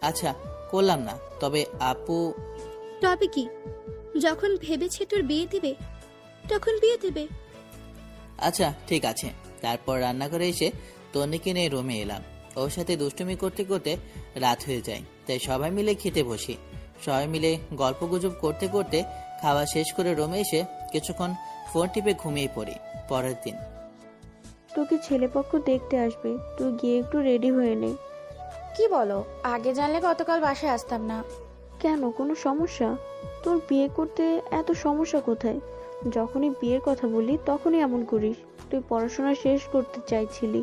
আচ্ছা করলাম না, তবে আপু। তবে কি? যখন ভেবেছে তোর বিয়ে দিবে তখন বিয়ে দেবে। আচ্ছা ঠিক আছে। তারপর রান্না করে এসে তন্নিকে নিয়ে রুমে এলাম। ওর সাথে দুষ্টুমি করতে করতে রাত হয়ে যায়, তাই সবাই মিলে খেতে বসি। সবাই মিলে গল্প গুজব করতে করতে খাওয়া শেষ করে রুমে এসে কিছুক্ষণ ফোন টিপে ঘুমিয়ে পড়ি। পরের দিন। তোকে ছেলেপক্ষ দেখতে আসবে, তুই গিয়ে একটু রেডি হয়ে নে। কি বলো? আগে জানলে গতকাল বাসায় আসতাম না। কেন, কোনো সমস্যা? তোর বিয়ে করতে এত সমস্যা কোথায়? যখনই বিয়ের কথা বলি তখনই এমন করিস। তুই পড়াশোনা শেষ করতে চাইছিলি,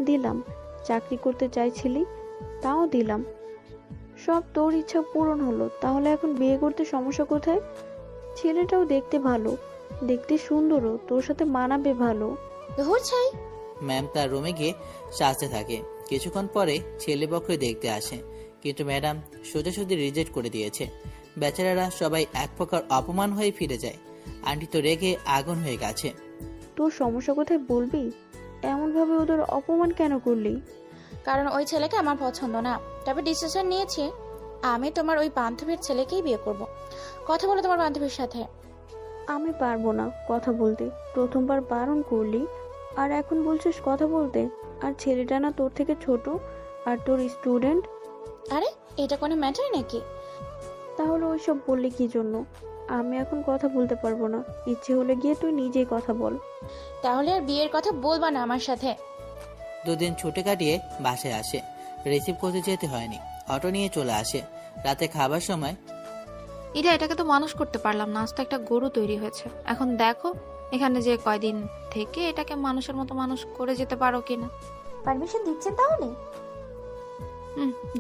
দিলাম। চাকরি করতে চাইছিলি, তাও দিলাম। সব তোর ইচ্ছা পূরণ হলো, তাহলে এখন বিয়ে করতে সমস্যা কোথায়? ছেলেটাও দেখতে ভালো, দেখতে সুন্দরও, তোর সাথে মানাবে ভালো। ম্যাম তার রুমে গিয়ে সাজতে থাকে। কিছুক্ষণ পরে ছেলেপক্ষে দেখতে আসে, কিন্তু ম্যাডাম সোজাসুজি রিজেক্ট করে দিয়েছে। বেচারারা সবাই এক প্রকার অপমান হয়ে ফিরে যায়। আন্টি তো রেগে আগুন হয়ে গেছে। তোর সমস্যা কোথায় বলবি? এমনভাবে ওদের অপমান কেন করলি? কারণ ওই ছেলেকে আমার পছন্দ না। তবে ডিসিশন নিয়েছি আমি তোমার ওই বান্ধবীর ছেলেকেই বিয়ে করব। কথা বলো তোমার বান্ধবীর সাথে। আমি পারবো না কথা বলতে। প্রথমবার বারণ করলি আর এখন বলছিস কথা বলতে। আর ছেলেটা না তোর থেকে ছোট আর তোর স্টুডেন্ট। আরে এটা কোনো ম্যাটার নাকি? তাহলে ওইসব বললি কি জন্য? আমি এখন কথা বলতে পারবো না। ইচ্ছে হলে গিয়ে তুই নিজেই কথা বল। তাহলে আর বিয়ের কথা বলবা না আমার সাথে। দুদিন ছুটি কাটিয়ে বাসায় আসে। রিসিভ করতে যেতে হয়নি, অটো নিয়ে চলে আসে। রাতে খাবার সময় এটাকে তো মানুষ করতে পারলাম না, আজ তো একটা গরু তৈরি হয়েছে। এখন দেখো এখানে যে কয়দিন থেকে এটাকে মানুষের মতো মানুষ করে যেতে পারো কিনা। পারমিশন দিচ্ছেন তাহলে?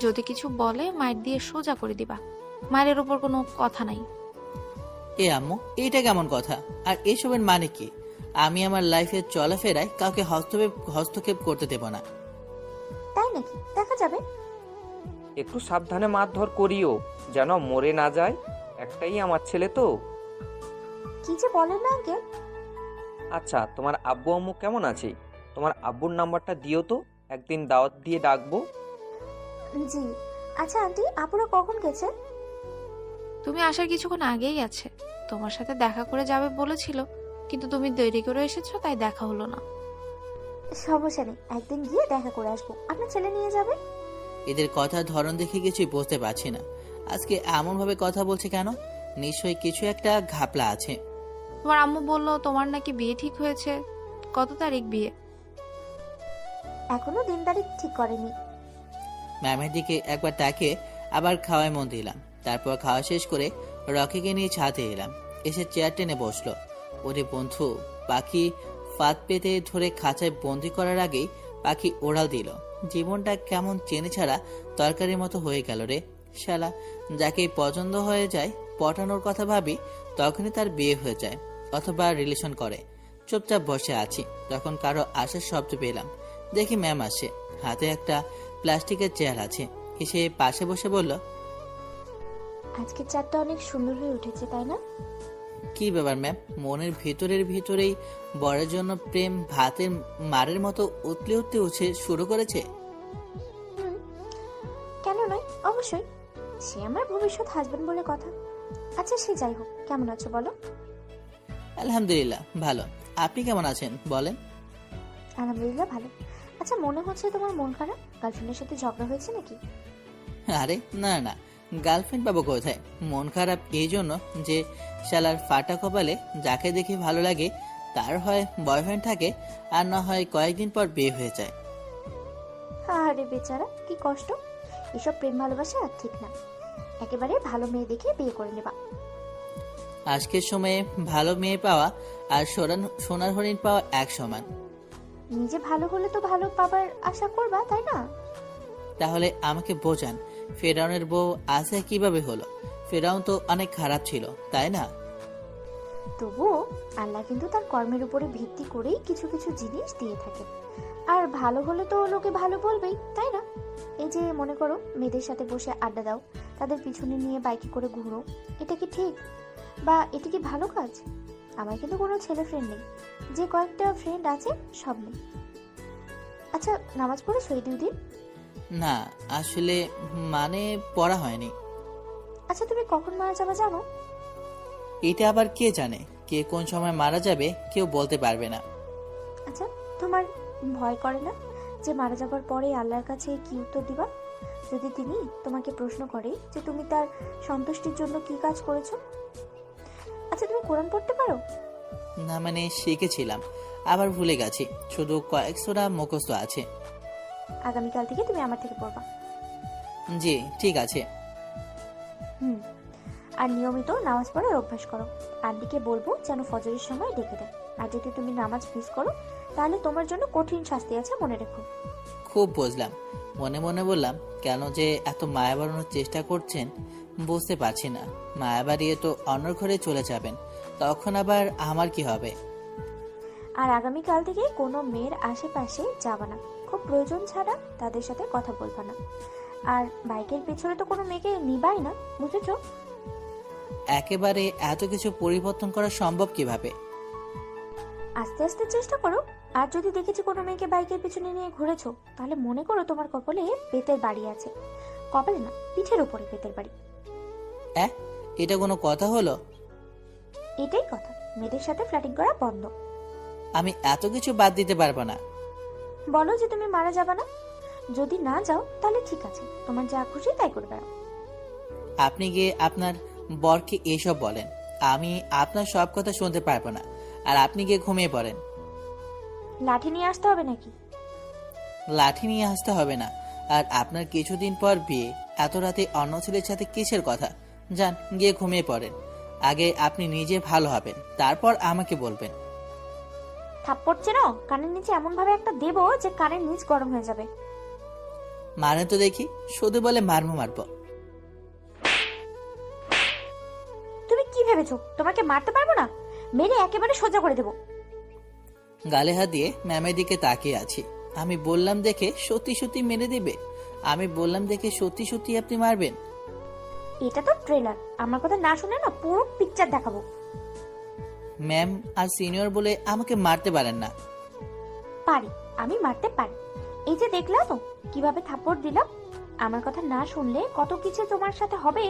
যদি কিছু বলে মায়ের দিয়ে সোজা করে দিবা। মায়ের উপর কোনো কথা নাই। এ আম্মু, এইটা কেমন কথা? আর এসবের মানে কি? আমি আমার লাইফে চলাফেরায় কাউকে হস্তক্ষেপ করতে দেব না। তাই নাকি? দেখা যাবে। একটু সাবধানে মারধর করিও, যেন মরে না যায়। একটাই আমার ছেলে তো। কি যে বলেন না আঙ্কেল। আচ্ছা, তোমার আব্বু আম্মু কেমন আছে? তোমার আব্বুর নাম্বারটা দিও তো, একদিন দাওয়াত দিয়ে ডাকবো। জি। আচ্ছা আন্টি, আপুরা কখন গেছে? তুমি আসার কিছুক্ষণ আগেই আছে। তোমার সাথে দেখা করে যাবে বলেছিল, কিন্তু তুমি দেরি করে এসেছো তাই দেখা হলো না। সমস্যা নেই, একদিন গিয়ে দেখা করে আসবো। আপনার ছেলে নিয়ে যাবে। এদের কথার ধরন দেখে কিছুই বুঝতে পারছি না। আজকে এমন ভাবে কথা বলছে কেন? নিশ্চয়ই কিছু একটা ঘাপলা আছে। তোমার আম্মু বললো তোমার নাকি বিয়ে ঠিক হয়েছে। কত তারিখ বিয়ে? এখনো দিন তারিখ ঠিক করেনি। ম্যামের দিকে একবার তাকে আবার খাওয়ায় মন দিলাম। তারপর খাওয়া শেষ করে রকিকে নিয়ে ছাদে এলাম। এসে চেয়ার টেনে বসলো। ওরে বন্ধু, পাখি ফাঁদ পেতে ধরে খাঁচায় বন্দি করার আগেই পাখি ওড়াল দিল। জীবনটা কেমন চেনে ছাড়া তরকারির মতো হয়ে গেল রে। শালা, যাকে পছন্দ হয়ে যায় পটানোর কথা ভাবি, তখনই তার বিয়ে হয়ে যায় অথবা রিলেশন করে। চুপচাপ বসে আছি, তখন কারো আসার শব্দ পেলাম। দেখি ম্যাম আসে, হাতে একটা প্লাস্টিকের চেয়ার আছে। এসে পাশে বসে বলল, আজকের চারটা অনেক সুন্দর হয়ে উঠেছে, তাই না? কি ব্যাপার ম্যাম? মনের ভিতরেই বরের জন্য প্রেম ভাতের মারের মতো উতলে উঠতে উঠে শুরু করেছে। কেন নয়, অবশ্যই। সে আমার ভবিষ্যৎ হাজবেন্ড বলে কথা। আচ্ছা সে যাই হোক, কেমন আছো বলো? আলহামদুলিল্লাহ ভালো। আপনি কেমন আছেন বলেন? আলহামদুলিল্লাহ ভালো। আচ্ছা, মনে হচ্ছে তোমার মন খারাপ। গার্লফ্রেন্ডের সাথে ঝগড়া হয়েছে নাকি? আরে না না, গার্লফ্রেন্ড পাবো কোথায়? মন খারাপ এই জন্য যে শালার ফাটা কপালে যাকে দেখে ভালো লাগে তার হয় বয়ফ্রেন্ড থাকে, আর না হয় কয়েকদিন পর বিয়ে হয়ে যায়। আরে বেচারা, কি কষ্ট। এসব প্রেম ভালোবাসা আর ঠিক না। একেবারে ভালো মেয়ে দেখে বিয়ে করে নেবা। আজকের সময়ে ভালো মেয়ে পাওয়া আর সোনার হরিণ পাওয়া এক সমান। নিজে ভালো হলে তো ভালো পাবার আশা করবা, তাই না? তাহলে আমাকে বোঝান, ফেরাউনের বউ আসিয়া কিভাবে হলো? ফেরাউন তো অনেক খারাপ ছিল, তাই না? তবুও আল্লাহ কিন্তু তার কর্মের উপরে ভিত্তি করেই কিছু কিছু জিনিস দিয়ে থাকে। আর ভালো হলে তো লোকে ভালো বলবেই, তাই না? এই যে মনে করো, মেয়েদের সাথে বসে আড্ডা দাও, তাদের পিছনে নিয়ে বাইকে করে ঘুরো, এটা কি ঠিক? বা এটা কি ভালো কাজ? আমার কিন্তু কোনো ছেলে ফ্রেন্ড নেই। যে কয়েকটা ফ্রেন্ড আছে সব নেই। আচ্ছা, নামাজ পড়েছো এই 2 দিন? না, আসলে মানে পড়া হয়নি। আচ্ছা, তুমি কখন মারা যাবে জানো? এটা আবার কে জানে? কে কোন সময় মারা যাবে কেউ বলতে পারবে না। আচ্ছা, তোমার ভয় করে না যে মারা যাবার পরে আল্লাহর কাছে কি উত্তর দিবা যদি তিনি তোমাকে প্রশ্ন করে যে তুমি তার সন্তুষ্টির জন্য কি কাজ করেছো? আচ্ছা, তুমি কোরআন পড়তে পারো? না মানে শিখেছিলাম, আবার ভুলে গেছি। শুধু কয়েক সূরা মুখস্থ আছে। আগামীকাল থেকে তুমি আমার থেকে পড়বা। জি ঠিক আছে। আর নিয়মিত নামাজ পড়ার অভ্যাস করো। আন্টিকে বলবো যেন ফজরের সময় ডেকে দেয়। আর যদি তুমি নামাজ মিস করো তাহলে তোমার জন্য কঠিন শাস্তি আছে, মনে রেখো। খুব বুঝলাম। মনে মনে বললাম, কেন যে এত মায়া বাড়ানোর চেষ্টা করছেন বুঝতে পারছি না। মায়া বাড়িয়ে তো অন্যর ঘরে চলে যাবেন, তখন আবার আমার কি হবে? আর আগামীকাল থেকে কোনো মেয়ের আশেপাশে যাবা না। খুব প্রয়োজন ছাড়া তাদের সাথে কথা বলবা না। আর বাইকের পেছনে তো কোনো মেয়েকে নিবাই না, বুঝেছো? একেবারে এত কিছু পরিবর্তন করা সম্ভব কিভাবে? আস্তে আস্তে চেষ্টা করো। আর যদি দেখেছি কোনো মেয়েকে বাইকের পিছনে নিয়ে ঘুরেছো, তাহলে মনে করো তোমার কপালে পেতের বাড়ি আছে। কপালে না, পিঠের উপরে পেতের বাড়ি। এটা কোনো কথা হলো? এটাই কথা, মেয়েদের সাথে ফ্ল্যাটিং করা বন্ধ। আমি এত কিছু বাদ দিতে পারবো না। বলো যে তুমি মারা যাবে না। যদি না যাও তাহলে ঠিক আছে, তোমার যা খুশি তাই করবে। আপনি গিয়ে আপনার বরকে এসব বলেন। আমি আপনার সব কথা শুনতে পারবো না। আর আপনি গিয়ে ঘুমিয়ে পড়েন। লাঠি নিয়ে আসতে হবে নাকি? লাঠি নিয়ে আসতে হবে না। আর আপনার কিছুদিন পর বিয়ে, এত রাতে অন্য ছেলের সাথে কিসের কথা? যান, গিয়ে ঘুমিয়ে পড়েন। আগে আপনি নিজে ভালো হবেন, তারপর আমাকে বলবেন। থাপ্পড় চেনো? কানের নিচে এমন ভাবে একটা দেবো যে কানের নিচ গরম হয়ে যাবে। মানে তো দেখি, শুধু বলে মারবো। তুমি কি ভেবেছো তোমাকে মারতে পারবো না? মেরে একেবারে সোজা করে দেবো। গালে হাত দিয়ে ম্যামের দিকে তাকিয়ে আছি। আমি বললাম দেখে সত্যি সত্যি মেরে দেবে? আমি বললাম দেখে সত্যি সত্যি আপনি মারবেন? এটা তো ট্রেলার, আমার কথা না শুনে না পুরো পিকচার দেখাবো। ম্যাম আর সিনিয়র বলে আমাকে মারতে পারেন না। পারি, আমি মারতে পারি। এই যে দেখলা তো কিভাবে থাপ্পড় দিলাম। আমার কথা না শুনলে কত কিছু তোমার সাথে হবে।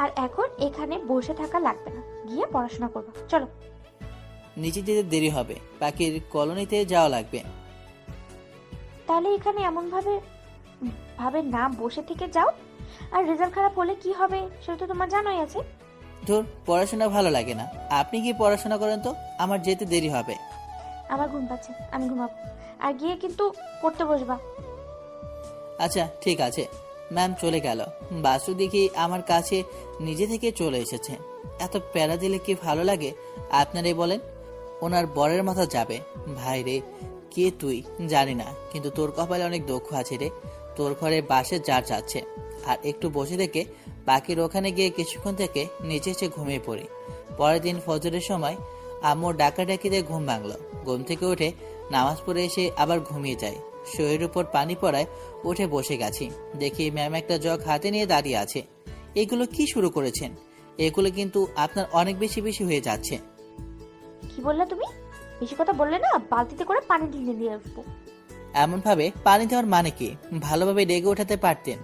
আর এখন এখানে বসে থাকা লাগবে না, গিয়ে পড়াশোনা করবো। চলো। নিচে যেতে দেরি হবে, পাখির কলোনিতে যাওয়া লাগবে। তাহলে এখানে এমন ভাবে না বসে থেকে যাও। আর রেজাল্ট খারাপ হলে কি হবে সেটা তো তোমার জানাই আছে। ধুর, পড়াশোনা ভালো লাগে না। আপনি কি পড়াশোনা করেন তো, আমার যেতে দেরি হবে। আমার ঘুম পাচ্ছে, আমি ঘুমাবো। আর গিয়ে কিন্তু পড়তে বসবা। আচ্ছা ঠিক আছে। ম্যাম চলে গেল। বাসু দেখি আমার কাছে নিজে থেকে চলে এসেছে। এত প্যারা দিলে কি ভালো লাগে আপনারাই বলেন? ওনার বরের মাথা যাবে। ভাই রে, কে তুই জানি না, কিন্তু তোর কপালে অনেক দুঃখ আছে রে। তোর ঘরে বাসে যার যাচ্ছে। আর একটু বসে থেকে বাকির ওখানে গিয়ে কিছুক্ষণ থেকে নিচে এসে ঘুমিয়ে পড়ি। পরের দিন ফজরের সময় আম্মু ডাকাডাকিতে ঘুম ভাঙলো। ঘুম থেকে উঠে নামাজ পড়ে এসে আবার ঘুমিয়ে যায়। শরীরের উপর পানি পড়ায় উঠে বসে গেছি। দেখি ম্যাম একটা জগ হাতে নিয়ে দাঁড়িয়ে আছে। এগুলো কি শুরু করেছেন? এগুলো কিন্তু আপনার অনেক বেশি বেশি হয়ে যাচ্ছে। কি বললা তুমি? বেশি কথা বললে না বালতিতে করে পানি ঢেলে দিয়ে আসবো। এমন ভাবে পানি দেওয়ার মানে কি? ভালোভাবে ডেকে ওঠাতে পারতেন।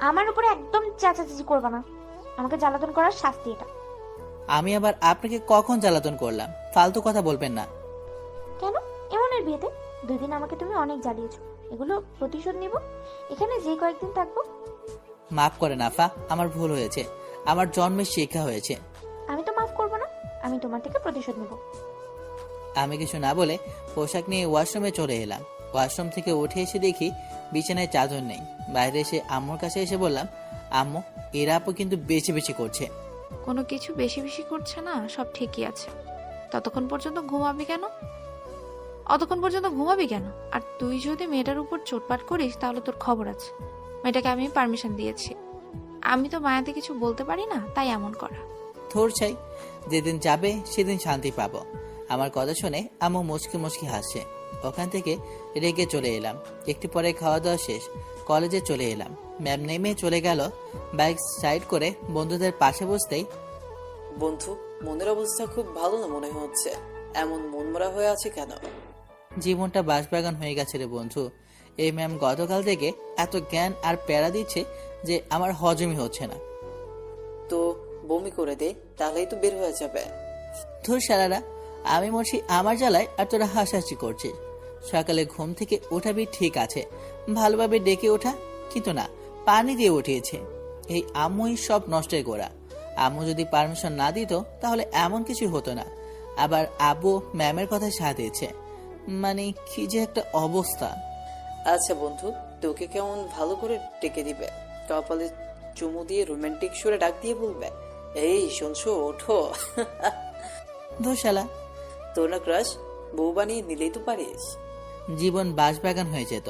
আমার উপরে একদম চেঁচাচেঁচি করবা না। আমাকে জ্বালাতন করার শাস্তি এটা। আমি আবার আপনাকে কখন জ্বালাতন করলাম? ফালতু কথা বলবেন না। কেন? এমনের বিয়েতে 2 দিন আমাকে তুমি অনেক জ্বালিয়েছো, এগুলো প্রতিশোধ নিব। এখানে যে কয়েকদিন থাকবো। মাফ করেন আফা, আমার ভুল হয়েছে। আমার জন্মের শিক্ষা হয়েছে। আমি তো মাফ করবো না, আমি তোমার থেকে প্রতিশোধ নিব। আমি কিছু না বলে পোশাক নিয়ে ওয়াশরুমে চলে এলাম। ওয়াশরুম থেকে উঠে এসে দেখি বিছানায় চাদর নেই। বাইরে এসে আম্মুর কাছে এসে বললাম, আম্মু, এরা আপু কিন্তু বেশি বেশি করছে। কোনো কিছু বেশি বেশি করছে না, সব ঠিকই আছে। ততক্ষণ পর্যন্ত ঘুমাবি কেন? অতক্ষণ পর্যন্ত ঘুমাবি কেন? আর তুই যদি মেয়েটার উপর চোটপাট করিস তাহলে তোর খবর আছে। মেয়েটাকে আমি পারমিশন দিয়েছি। আমি তো মায়াতে কিছু বলতে পারি না, তাই এমন করা। থোর চাই, যেদিন যাবে সেদিন শান্তি পাবো। আমার কথা শুনে আম্মু মুচকি মুচকি হাসছে। ওখান থেকে রেগে চলে এলাম। একটু পরে খাওয়া দাওয়া শেষ, কলেজে চলে এলাম। ম্যাম নেমে চলে গেল। বাইক সাইড করে বন্ধুদের পাশে বসতেই, বন্ধু, মনের অবস্থা খুব ভালো না মনে হচ্ছে। এমন মনমরা হয়ে আছে কেন? জীবনটা বাঁশবাগান হয়ে গেছে রে বন্ধু। এই ম্যাম গতকাল থেকে এত জ্ঞান আর প্যারা দিচ্ছে যে আমার হজমই হচ্ছে না। তো বমি করে দে, তাহলেই তো বের হয়ে যাবে। ধুর শালারা, আমি মরছি আমার জ্বালায় আর তোরা হাসাহাসি করছিস। সকালে ঘুম থেকে ওঠাবি ঠিক আছে, ভালোভাবে ডেকে ওঠা, কিন্তু না, পানি দিয়ে উঠিয়েছে। এই আম্মুই সব নষ্টের গোড়া। আম্মু যদি পারমিশন না দিত তাহলে এমন কিছু হতো না। আবার আব্বু ম্যামের কথা সাথ দিয়েছে। মানে কি যে একটা অবস্থা। আচ্ছা বন্ধু, তোকে কেমন ভালো করে ডেকে দিবে, কপালে চুমু দিয়ে রোমান্টিক সুরে ডাক দিয়ে বলবে, এই শুনছো, ওঠো। ধুর শালা, তোর না ক্রাশ, বউ বানিয়ে নিলেই তো পারিস। জীবন বাঁশবাগান হয়ে যেত।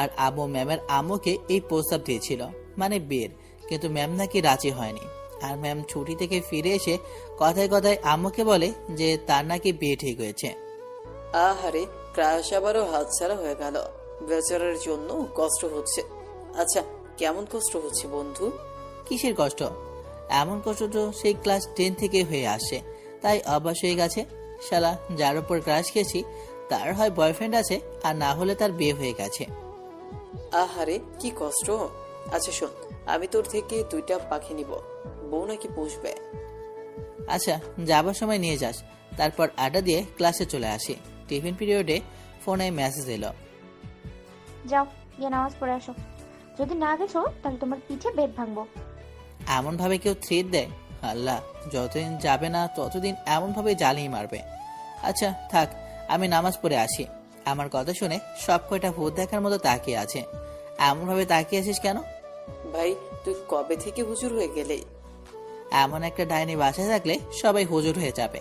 আর আব্বু ম্যামের আম্মুকে এই প্রস্তাব দিয়েছিল, মানে বিয়ের, কিন্তু ম্যাম নাকি রাজি হয়নি। আর ম্যাম ছুটি থেকে ফিরে এসে কথায় কথায় আম্মুকে বলে যে তার নাকি বিয়ে ঠিক হয়েছে। আহারে, ক্রাশ আবারও হাতছাড়া হয়ে গেল। বেচারার জন্য কষ্ট হচ্ছে। আচ্ছা, কেমন কষ্ট হচ্ছে বন্ধু? কিসের কষ্ট? এমন কষ্ট তো সেই ক্লাস 10 থেকে হয়ে আসে, তাই অভ্যাস হয়ে গেছে। শালা যার উপর ক্রাশ খেয়েছি তার হয় বয়ফ্রেন্ড আছে, আর না হলে তার বিয়ে হয়ে গেছে। আহারে কি কষ্ট। আচ্ছা শোন, আমি তোর থেকে 2টা পাখি নিব, বউ নাকি পুষবে। আচ্ছা যাবার সময় নিয়ে যাস। তারপর আড্ডা দিয়ে ক্লাসে চলে আসি। টিফিন পিরিয়ডে ফোনে মেসেজ এলো। যাও গিয়ে নামাজ পড়ে আসো, যদি না গেছো তাহলে তোমার পিঠে বেত ভাঙবো। এমন ভাবে কেউ থ্রেট দেয়? আল্লাহ, যতদিন যাবে না ততদিন এমন ভাবে জ্বালিয়ে মারবে। আচ্ছা থাক, আমি নামাজ পড়ে আসি। আমার কথা শুনে সব কয়টা ভূত দেখার মতো তাকিয়ে আছে। এমন ভাবে তাকিয়ে আছিস কেন? ভাই তুই কবে থেকে হুজুর হয়ে গেলে? এমন একটা ডাইনি বাসায় থাকলে সবাই হুজুর হয়ে যাবে।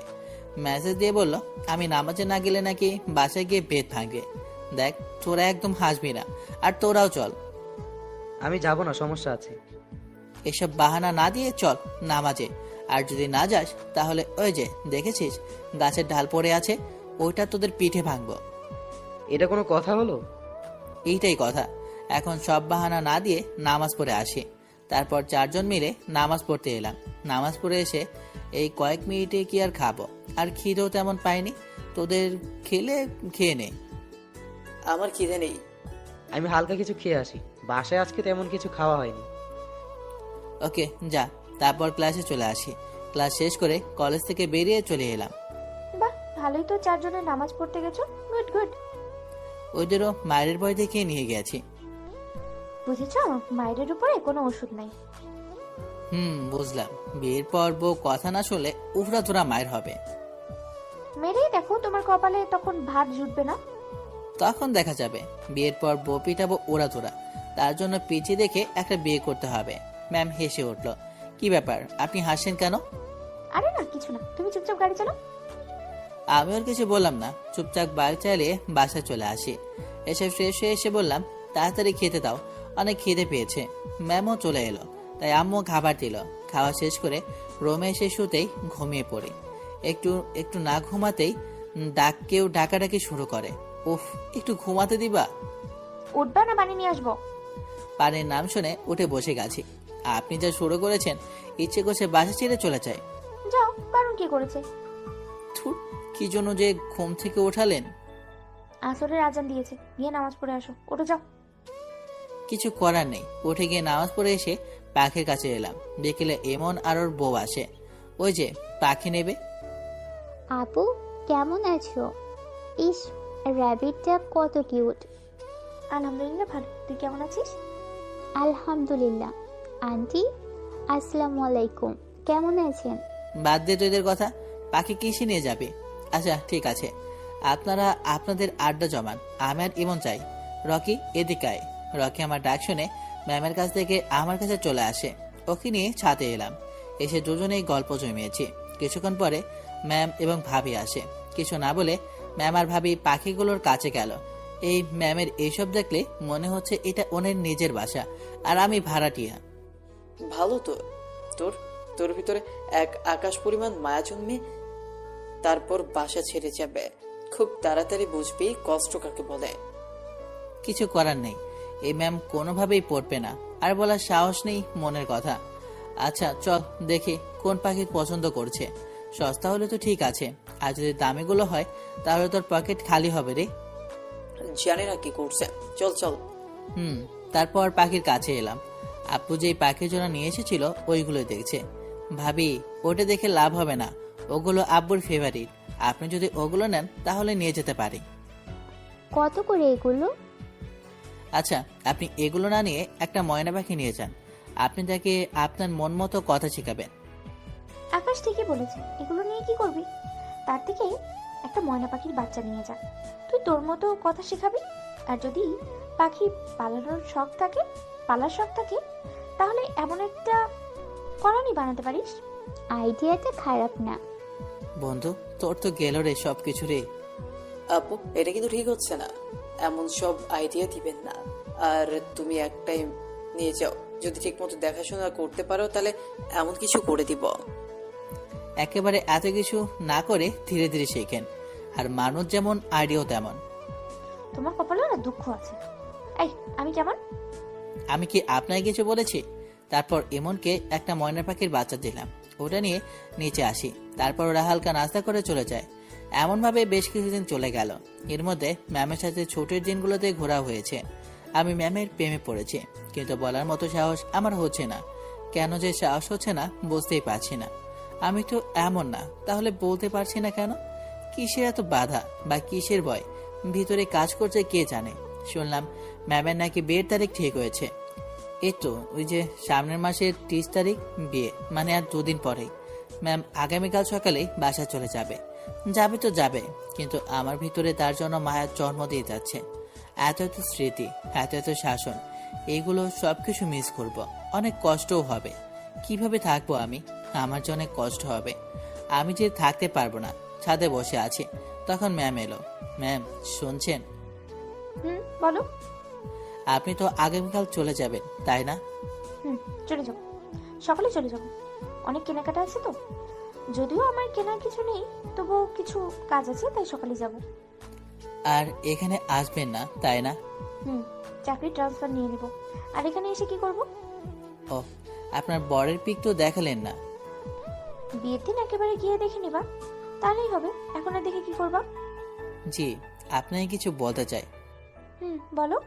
মেসেজ দিয়ে বলল আমি নামাজে না গেলে নাকি বাসায় গিয়ে বেত ভাঙবে। দেখ তোরা একদম হাসবি না, আর তোরাও চল। আমি যাব না, সমস্যা আছে। এসব বাহানা না দিয়ে চল নামাজে। আর যদি না যাস তাহলে ওই যে দেখেছিস গাছের ঢাল পড়ে আছে, ওইটা তোদের পিঠে ভাঙবো। এটা কোনো কথা হলো? এইটাই কথা। এখন সব বাহানা না দিয়ে নামাজ পড়ে আসি। তারপর 4 জন মিলে নামাজ পড়তে এলাম। নামাজ পড়ে এসে এই কয়েক মিনিটে কি আর খাবো, আর খিদেও তেমন পাইনি। তোদের খেলে খেয়ে নে। আমার খিদে নেই। আমি হালকা কিছু খেয়ে আসি, বাসায় আজকে তেমন কিছু খাওয়া হয়নি। ওকে যা। তারপর ক্লাসে চলে আসি। ক্লাস শেষ করে কলেজ থেকে বেরিয়ে চলে এলাম। বাহ, ভালোই তো 4 জনের নামাজ পড়তে গেছো। Good good. ওদেরও মায়ের ভয় দেখিয়ে নিয়ে গেছি। বুঝেছো, মায়ের উপরে কোনো ওষুধ নাই। বুঝলাম। বিয়ের পর বউ কথা না শুনলে উফরা ধরা মায়ের হবে। মেরেই দেখো, তোমার কপালে তখন ভাত জুটবে না। তখন দেখা যাবে। বিয়ের পর বউ পিটাবো ওরা ধরা, তার জন্য পিছিয়ে দেখে একটা বিয়ে করতে হবে। ম্যাম হেসে উঠল। কি ব্যাপার, আপনি হাসছেন কেন? আরে না কিছু না, তুমি চুপচাপ গাড়ি চালাও। আমি আর কিছু বললাম না, চুপচাপ বাইক চালিয়ে বাসায় চলে আসি। এসে ফ্রেশ হয়ে এসে বললাম তাড়াতাড়ি খেতে দাও, অনেক খিদে পেয়েছে। ম্যামও চলে এলো, তাই আম্মু খাবার দিল। খাওয়া শেষ করে রুমে এসে শুতেই ঘুমিয়ে পড়ি। একটু না ঘুমাতেই কেউ ডাকাডাকি শুরু করে। উফ, একটু ঘুমাতে দিবা? উঠবা না পানি নিয়ে আসবো? পানির নাম শুনে উঠে বসে গেছি। আপনি যা শুরু করেছেন, ইচ্ছে করছে বাসা ছেড়ে চলে যায়। যাও, কারণ কি করেছে? থুর, কি জন্য যে ঘুম থেকে ওঠালেন? আসরের আজান দিয়েছে, গিয়ে নামাজ পড়ে আসো। ওঠো যাও। কিছু করার নেই। উঠে গিয়ে নামাজ পড়ে এসে পাখির কাছে এলাম। বিকেলে এমন আর ওর বউ আসে। ওই যে পাখি নেবে। আপু কেমন আছো? ইস, র্যাবিটটা কত কিউট। আলহামদুলিল্লাহ ভালো, তুই কেমন আছিস? আলহামদুলিল্লাহ। আন্টি আসসালামু আলাইকুম, কেমন আছেন? বাদ দে তো এদের কথা। পাখি কিসে নিয়ে যাবে? আচ্ছা ঠিক আছে, আপনারা আপনাদের আড্ডা জমান। আমি আর ইমন চাই। রকি এদিকে আয়। রকি আমার ডাক শুনে ম্যামের কাছ থেকে আমার কাছে চলে আসে। ওকে নিয়ে ছাদে এলাম। এসে দুজনেই গল্প জমিয়েছি। কিছুক্ষণ পরে ম্যাম এবং ভাবি আসে। কিছু না বলে ম্যাম আর ভাবি পাখিগুলোর কাছে গেল। এই ম্যামের এইসব দেখলে মনে হচ্ছে এটা ওনের নিজের বাসা, আর আমি ভাড়াটিয়া। ভালো তো। তোর তোর ভিতরে এক আকাশ পরিমাণ মায়া জন্মে তারপর বাসা ছেড়ে যাবে। খুব তাড়াতাড়ি বুঝবি কষ্ট কাকে বলে। কিছু করার নেই, এই ম্যাম কোনোভাবেই পড়বে না, আর বলার সাহস নেই মনের কথা। আচ্ছা চল দেখি কোন পাখি পছন্দ করছে। সস্তা হলে তো ঠিক আছে, আর যদি দামিগুলো হয় তাহলে তোর পকেট খালি হবে রে। জানি না কি করছে। চল চল। তারপর পাখির কাছে এলাম। আপু যেই পাখির জন্য নিয়ে এসেছিল ওইগুলো দেখছে। ভাবি ওটা দেখে লাভ হবে না, ওগুলো আব্বুর ফেভারিট। আপনি যদি ওগুলো নেন তাহলে নিয়ে যেতে পারি। কত করে এগুলো? আচ্ছা আপনি এগুলো না নিয়ে একটা ময়না পাখি নিয়ে যান। আপনি তাকে আপনার মন মতো কথা শেখাবেন। আকাশ ঠিকই বলেছে, এগুলো নিয়ে কি করবি? তার থেকে একটা ময়না পাখির বাচ্চা নিয়ে যা, তুই তোর মতো কথা শেখাবি। আর যদি পাখি পালার শখ থাকে তাহলে এমন একটা কলোনি বানাতে পারিস। আইডিয়াটা খারাপ না। বন্ধু তোর তো গেল রে সবকিছু রে। আপু এটা কিন্তু ঠিক হচ্ছে না, এমন সব আইডিয়া দিবেন না। আর তুমি একটাই নিয়ে যাও, যদি ঠিক মতো দেখাশোনা করতে পারো তাহলে এমন কিছু করে দিব। একেবারে এত কিছু না করে ধীরে ধীরে শেখেন, আর মানুষ যেমন আইডিয়াও তেমন। তোমার কপালে না দুঃখ আছে। এই আমি কেমন? আমি কি আপনাকে কিছু বলেছি? তারপর ইমনকে একটা ময়না পাখির বাচ্চা দিলাম, ওটা নিয়ে নিচে আসি। তারপর ওরা হালকা নাস্তা করে চলে যায়। এমনভাবে বেশ কিছুদিন চলে গেল। এর মধ্যে ম্যামের সাথে ছুটির দিনগুলোতে ঘোরা হয়েছে। আমি ম্যামের প্রেমে পড়েছি, কিন্তু বলার মতো সাহস আমার হচ্ছে না। কেন যে সাহস হচ্ছে না বুঝতেই পারছি না। আমি তো এমন না, তাহলে বলতে পারছি না কেন? কিসের এত বাধা বা কিসের ভয় ভিতরে কাজ করছে কে জানে। শুনলাম ম্যামের নাকি বিয়ের তারিখ ঠিক হয়েছে। এই তো ওই যে সামনের মাসের 30 তারিখ বিয়ে, মানে আর 2 দিন পরেই। ম্যাম আগামীকাল সকালেই বাসায় চলে যাবে। যাবে তো যাবে, কিন্তু আমার ভিতরে তার জন্য মায়ার জন্ম দিয়ে যাচ্ছে। এত এত স্মৃতি, এত এত শাসন, এইগুলো সবকিছু মিস করব। অনেক কষ্টও হবে। কিভাবে থাকবো আমি? আমার জন্য কষ্ট হবে। আমি যে থাকতে পারবো না। ছাদে বসে আছি, তখন ম্যাম এলো। ম্যাম শুনছেন? বলো। আপনি তো আগামীকাল চলে যাবেন, তাই না? চলে যাবো, সকালে চলে যাবো। অনেক কেনাকাটা আছে তো, যদিও আমার কেনার কিছু নেই, তবুও কিছু কাজ আছে, তাই সকালে যাব। আর এখানে আসবেন না, তাই না? চাকরি ট্রান্সফার নিয়ে নেব। আর এখানে এসে কি করব? ও, আপনার বরের পিক তো দেখালেন না। বিয়ের দিন একেবারে গিয়ে দেখে নিবা, তাহলেই হবে। এখন আর দেখে কি করবা? জি, আপনাকে কিছু বলতে চাই। বলো।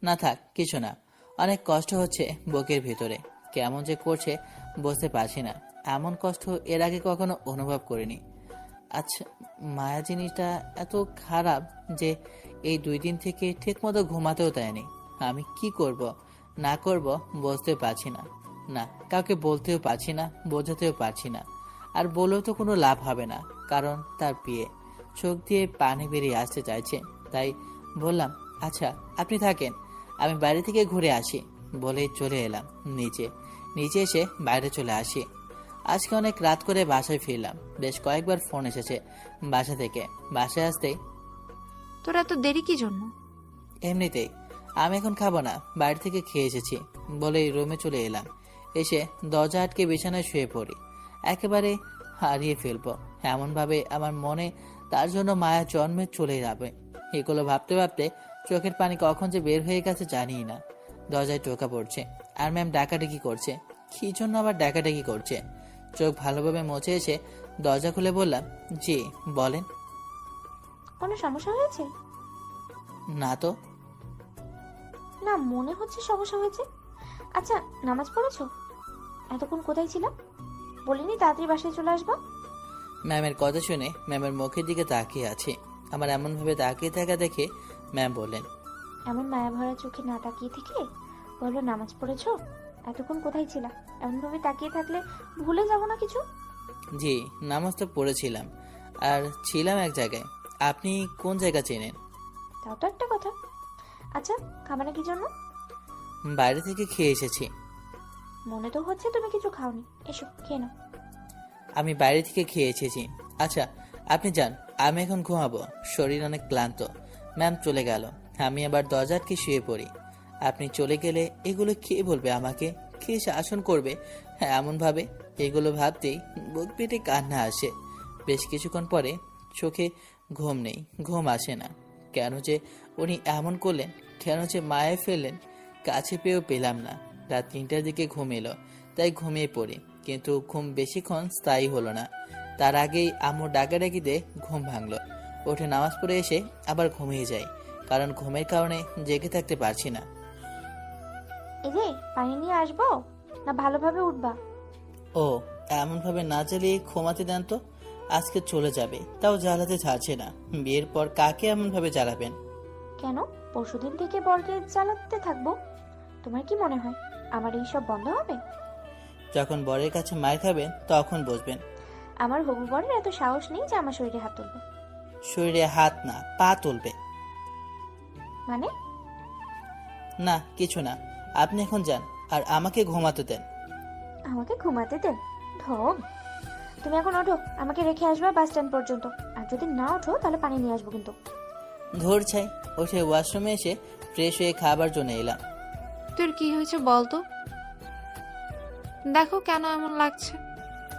না থাক, কিছু না। অনেক কষ্ট হচ্ছে বুকের ভিতরে, কেমন যে করছে বুঝতে পারছি না। এমন কষ্ট এর আগে কখনো অনুভব করিনি। আচ্ছা, মায়া জিনিসটা এত খারাপ যে এই 2 দিন থেকে ঠিক মতো ঘুমাতেও দেয়নি। আমি কি করব না করব বুঝতে পারছি না। না, কাউকে বলতেও পারছি না, বোঝাতেও পারছি না। আর বলেও তো কোনো লাভ হবে না, কারণ তার বিয়ে। চোখ দিয়ে পানি বেরিয়ে আসতে চাইছে। তাই বললাম, আচ্ছা আপনি থাকেন, আমি বাইরে থেকে ঘুরে আসি বলে চলে এলাম নিচে এসে বাইরে চলে আসি। আজকে অনেক রাত করে বাসায় ফিরলাম। বেশ কয়েকবার ফোন এসেছে বাসা থেকে। বাসায় আসতেই, তোর এত দেরি কি জন্য? এমনিতেই আমি এখন খাবো না, বাইরে থেকে খেয়ে এসেছি বলে রুমে চলে এলাম। এসে দরজা আটকে বিছানায় শুয়ে পড়ি। একেবারে হারিয়ে ফেলবো এমনভাবে আমার মনে তার জন্য মায়া জন্মে চলে যাবে। এগুলো ভাবতে ভাবতে চোখের পানি কখন যে বের হয়ে গেছে জানি না। দরজায় টোকা পড়ছে, আর ম্যাম ডাকাডাকি করছে। কি জন্য আবার ডাকাডাকি করছে? চোখ ভালোভাবে মুছে এসে দরজা খুলে বললাম, জি বলেন। কোনো সমস্যা হয়েছে? না তো। না, মনে হচ্ছে সমস্যা হয়েছে। আচ্ছা, নামাজ পড়েছো? এতক্ষণ কোথায় ছিলাম? বলিনি তাড়াতাড়ি বাসায় চলে আসবা? ম্যামের কথা শুনে ম্যামের মুখের দিকে তাকিয়ে আছি। আমার এমনভাবে তাকিয়ে থাকা দেখে ম্যাম বললেন, এমন মায়া ভরা চোখে না তাকিয়ে থেকে বললো নামাজ পড়েছো? এতক্ষণ কোথায় ছিলা? এমনভাবে তাকিয়ে থাকলে ভুলে যাবো না কিছু। জি, নামাজ তো পড়েছিলাম, আর ছিলাম এক জায়গায়। আপনি কোন জায়গা চেনেন? তাও তো একটা কথা। আচ্ছা, খাবে না কি জন্য? বাইরে থেকে খেয়ে এসেছি। মনে তো হচ্ছে তুমি কিছু খাওনি। এসো খেয়ে নাও। আমি বাইরে থেকে খেয়ে এসেছি। আচ্ছা আপনি যান, আমি এখন ঘুমাবো, শরীর অনেক ক্লান্ত। ম্যাম চলে গেল, আমি আবার দরজা আটকে শুয়ে পড়ি। আপনি চলে গেলে এগুলো কে বলবে আমাকে, কে শাসন করবে? হ্যাঁ, এমন ভাবে এগুলো ভাবতেই বুক পেটে কান্না আসে। বেশ কিছুক্ষণ পরে চোখে ঘুম নেই, ঘুম আসে না। কেন যে উনি এমন করলেন, কেন যে মায়ে ফেললেন, কাছে পেয়েও পেলাম না। রাত 3টার দিকে ঘুম এলো, তাই ঘুমিয়ে পড়ি। কিন্তু ঘুম বেশিক্ষণ স্থায়ী হলো না। তার আগেই আম্মুর ডাকাডাকিতে ঘুম ভাঙলো। উঠে নামাজ পড়ে এসে আবার ঘুমিয়ে যাই, কারণ ঘুমের কারণে জেগে থাকতে পারছি না। এই যে পানি নিয়ে আসবো, না ভালোভাবে উঠবা? ও, এমনভাবে না জ্বালিয়ে ঘুমাতে দেন তো। আজকে চলে যাবে, তাও জ্বালাতে ছাড়ছে না। বিয়ের পর কাকে এমনভাবে জ্বালাবেন? কেন পরশুদিন থেকে বরকে জ্বালাতে থাকবো? তোমার কি মনে হয় আমার এই সব বন্ধ হবে? যখন বরের কাছে মার খাবেন তখন বুঝবেন। আমার হবু বরের এত সাহস নেই যে আমার শরীরে হাত তুলবে। শরীরে হাত না, পা তুলবে। মানে? না কিছু না, আপনি এখন যান আর আমাকে ঘুমাতে দেন। আমাকে ঘুমাতে দেন? ঢং। তুমি এখন ওঠো, আমাকে রেখে আসবা বাস স্ট্যান্ড পর্যন্ত। আর যদি না ওঠো তাহলে পানি নিয়ে আসবো কিন্তু। ধর ছাই। উঠে ওয়াশরুমে এসে ফ্রেশ হয়ে খাবার জন্য এলাম। তোর কি হয়েছে বলতো? দেখো কেন এমন লাগছে।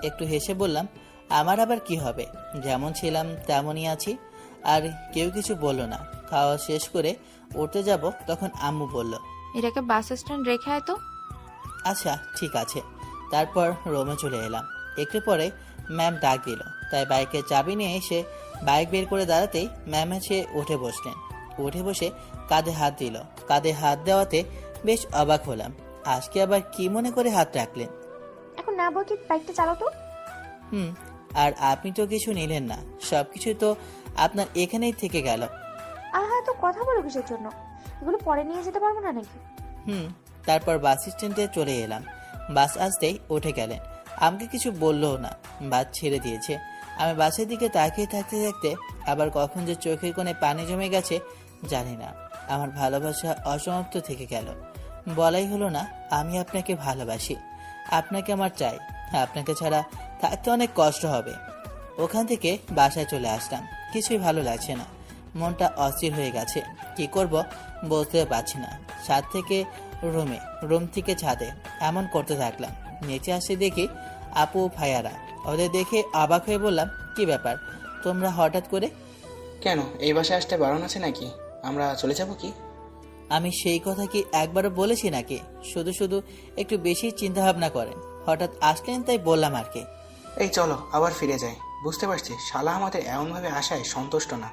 একটু হেসে বললাম, আমার আবার কি হবে, যেমন ছিলাম তেমনই আছি। আর কেউ কিছু বললো না। খাওয়া শেষ করে উঠতে যাব, তখন আম্মু বলল, এটাকে বাস স্ট্যান্ড রেখে আয় তো। আচ্ছা ঠিক আছে। তারপর রুমে চলে এলাম। একটু পরে ম্যাম ডাক দিল, তাই বাইকের চাবি নিয়ে এসে বাইক বের করে দাঁড়াতেই ম্যাম এসে উঠে বসলেন। উঠে বসে কাঁধে হাত দিল। কাঁধে হাত দেওয়াতে বেশ অবাক হলাম। আজকে আবার কি মনে করে হাত রাখলেন? এখন না বলকে বাইকটা চালাও তো। আর আপনি তো কিছু নিলেন না, সবকিছু তো আপনার এখানেই থেকে গেল। আহা, তো কথা বলো কিসের জন্য? এগুলো পরে নিয়ে যেতে পারবো না নাকি? তারপর বাস স্ট্যান্ডে চলে এলাম। বাস আসতেই উঠে গেলেন। আমাকে কিছু বললও না, বাস ছেড়ে দিয়েছে। আমি বাসের দিকে তাকিয়ে থাকতে থাকতে আবার কখন যে চোখের কোণে পানি জমে গেছে জানি না। আমার ভালোবাসা অসমাপ্ত থেকে গেল। বলাই হলো না আমি আপনাকে ভালোবাসি, আপনাকে আমার চাই। আপনাকে ছাড়া থাকতে অনেক কষ্ট হবে। ওখান থেকে বাসায় চলে আসলাম। কিছুই ভালো লাগছে না, মনটা অস্থির হয়ে গেছে। কি করব বলতে পারছি না। ছাদ থেকে রুমে, রুম থেকে ছাদে, এমন করতে থাকলাম। নিচে আসে দেখি আপু ভাইয়ারা। ওদের দেখে অবাক হয়ে বললাম, কি ব্যাপার তোমরা হঠাৎ করে? কেন, এই বাসায় আসতে বারণ আছে নাকি? আমরা চলে যাব কি? আমি সেই কথা কি একবারও বলেছি নাকি? শুধু শুধু একটু বেশি চিন্তা ভাবনা করেন। হঠাৎ আসলেন তাই বললাম আর কি। এই চলো আবার ফিরে যাই। বুঝতে পারছি শালা আমাদের এমনভাবে আসায় সন্তুষ্ট না।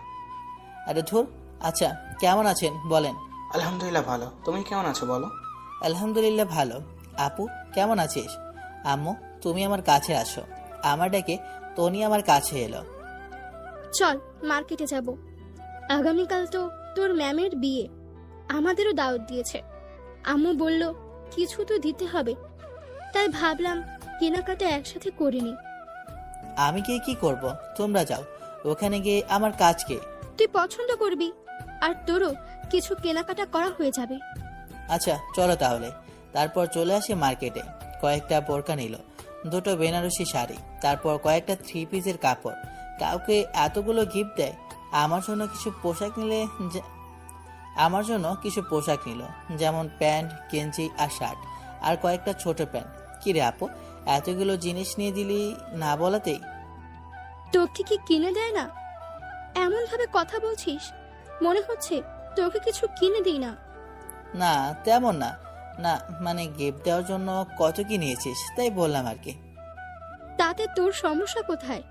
আরে ধুর। আচ্ছা কেমন আছেন বলেন? আলহামদুলিল্লাহ ভালো। তুমি কেমন আছো বলো? আলহামদুলিল্লাহ ভালো। আপু কেমন আছিস? আম্মু তুমি আমার কাছে আসো। আমার ডেকে তনি আমার কাছে এলো। চল মার্কেটে যাব। আগামীকাল তো তোর ম্যামের বিয়ে, আমাদেরও দাওয়াত দিয়েছে। আম্মু বলল কিছু তো দিতে হবে, তাই ভাবলাম কেনাকাটা একসাথে করিনি। আমি গিয়ে কি করব? তোমরা যাও, ওখানে গিয়ে আমার কাজ কি? তুই পছন্দ করবি, আর তোরও কিছু কেনাকাটা করা হয়ে যাবে। আচ্ছা চলো তাহলে। তারপর চলে আসে মার্কেটে। কয়েকটা বোরকা নিল, দুটো বেনারসি শাড়ি, তারপর কয়েকটা 3 পিসের কাপড়। কাউকে এতগুলো গিফট দেয়। আমার জন্য কিছু পোশাক নিল, যেমন প্যান্ট, গেঞ্জি আর শার্ট, আর কয়েকটা ছোট প্যান্ট। কিরে আপু, এতগুলো জিনিস নিয়ে দিলি না বলাতেই? তোকে কি কিনে দেয় না? এমন ভাবে কথা বলছিস, মনে হচ্ছে তোকে কিছু কিনে দিই না। না তেমন না। না মানে গিফট দেওয়ার জন্য কত কি নিয়েছিস তাই বললাম আর কি। তাতে তোর সমস্যা কোথায়?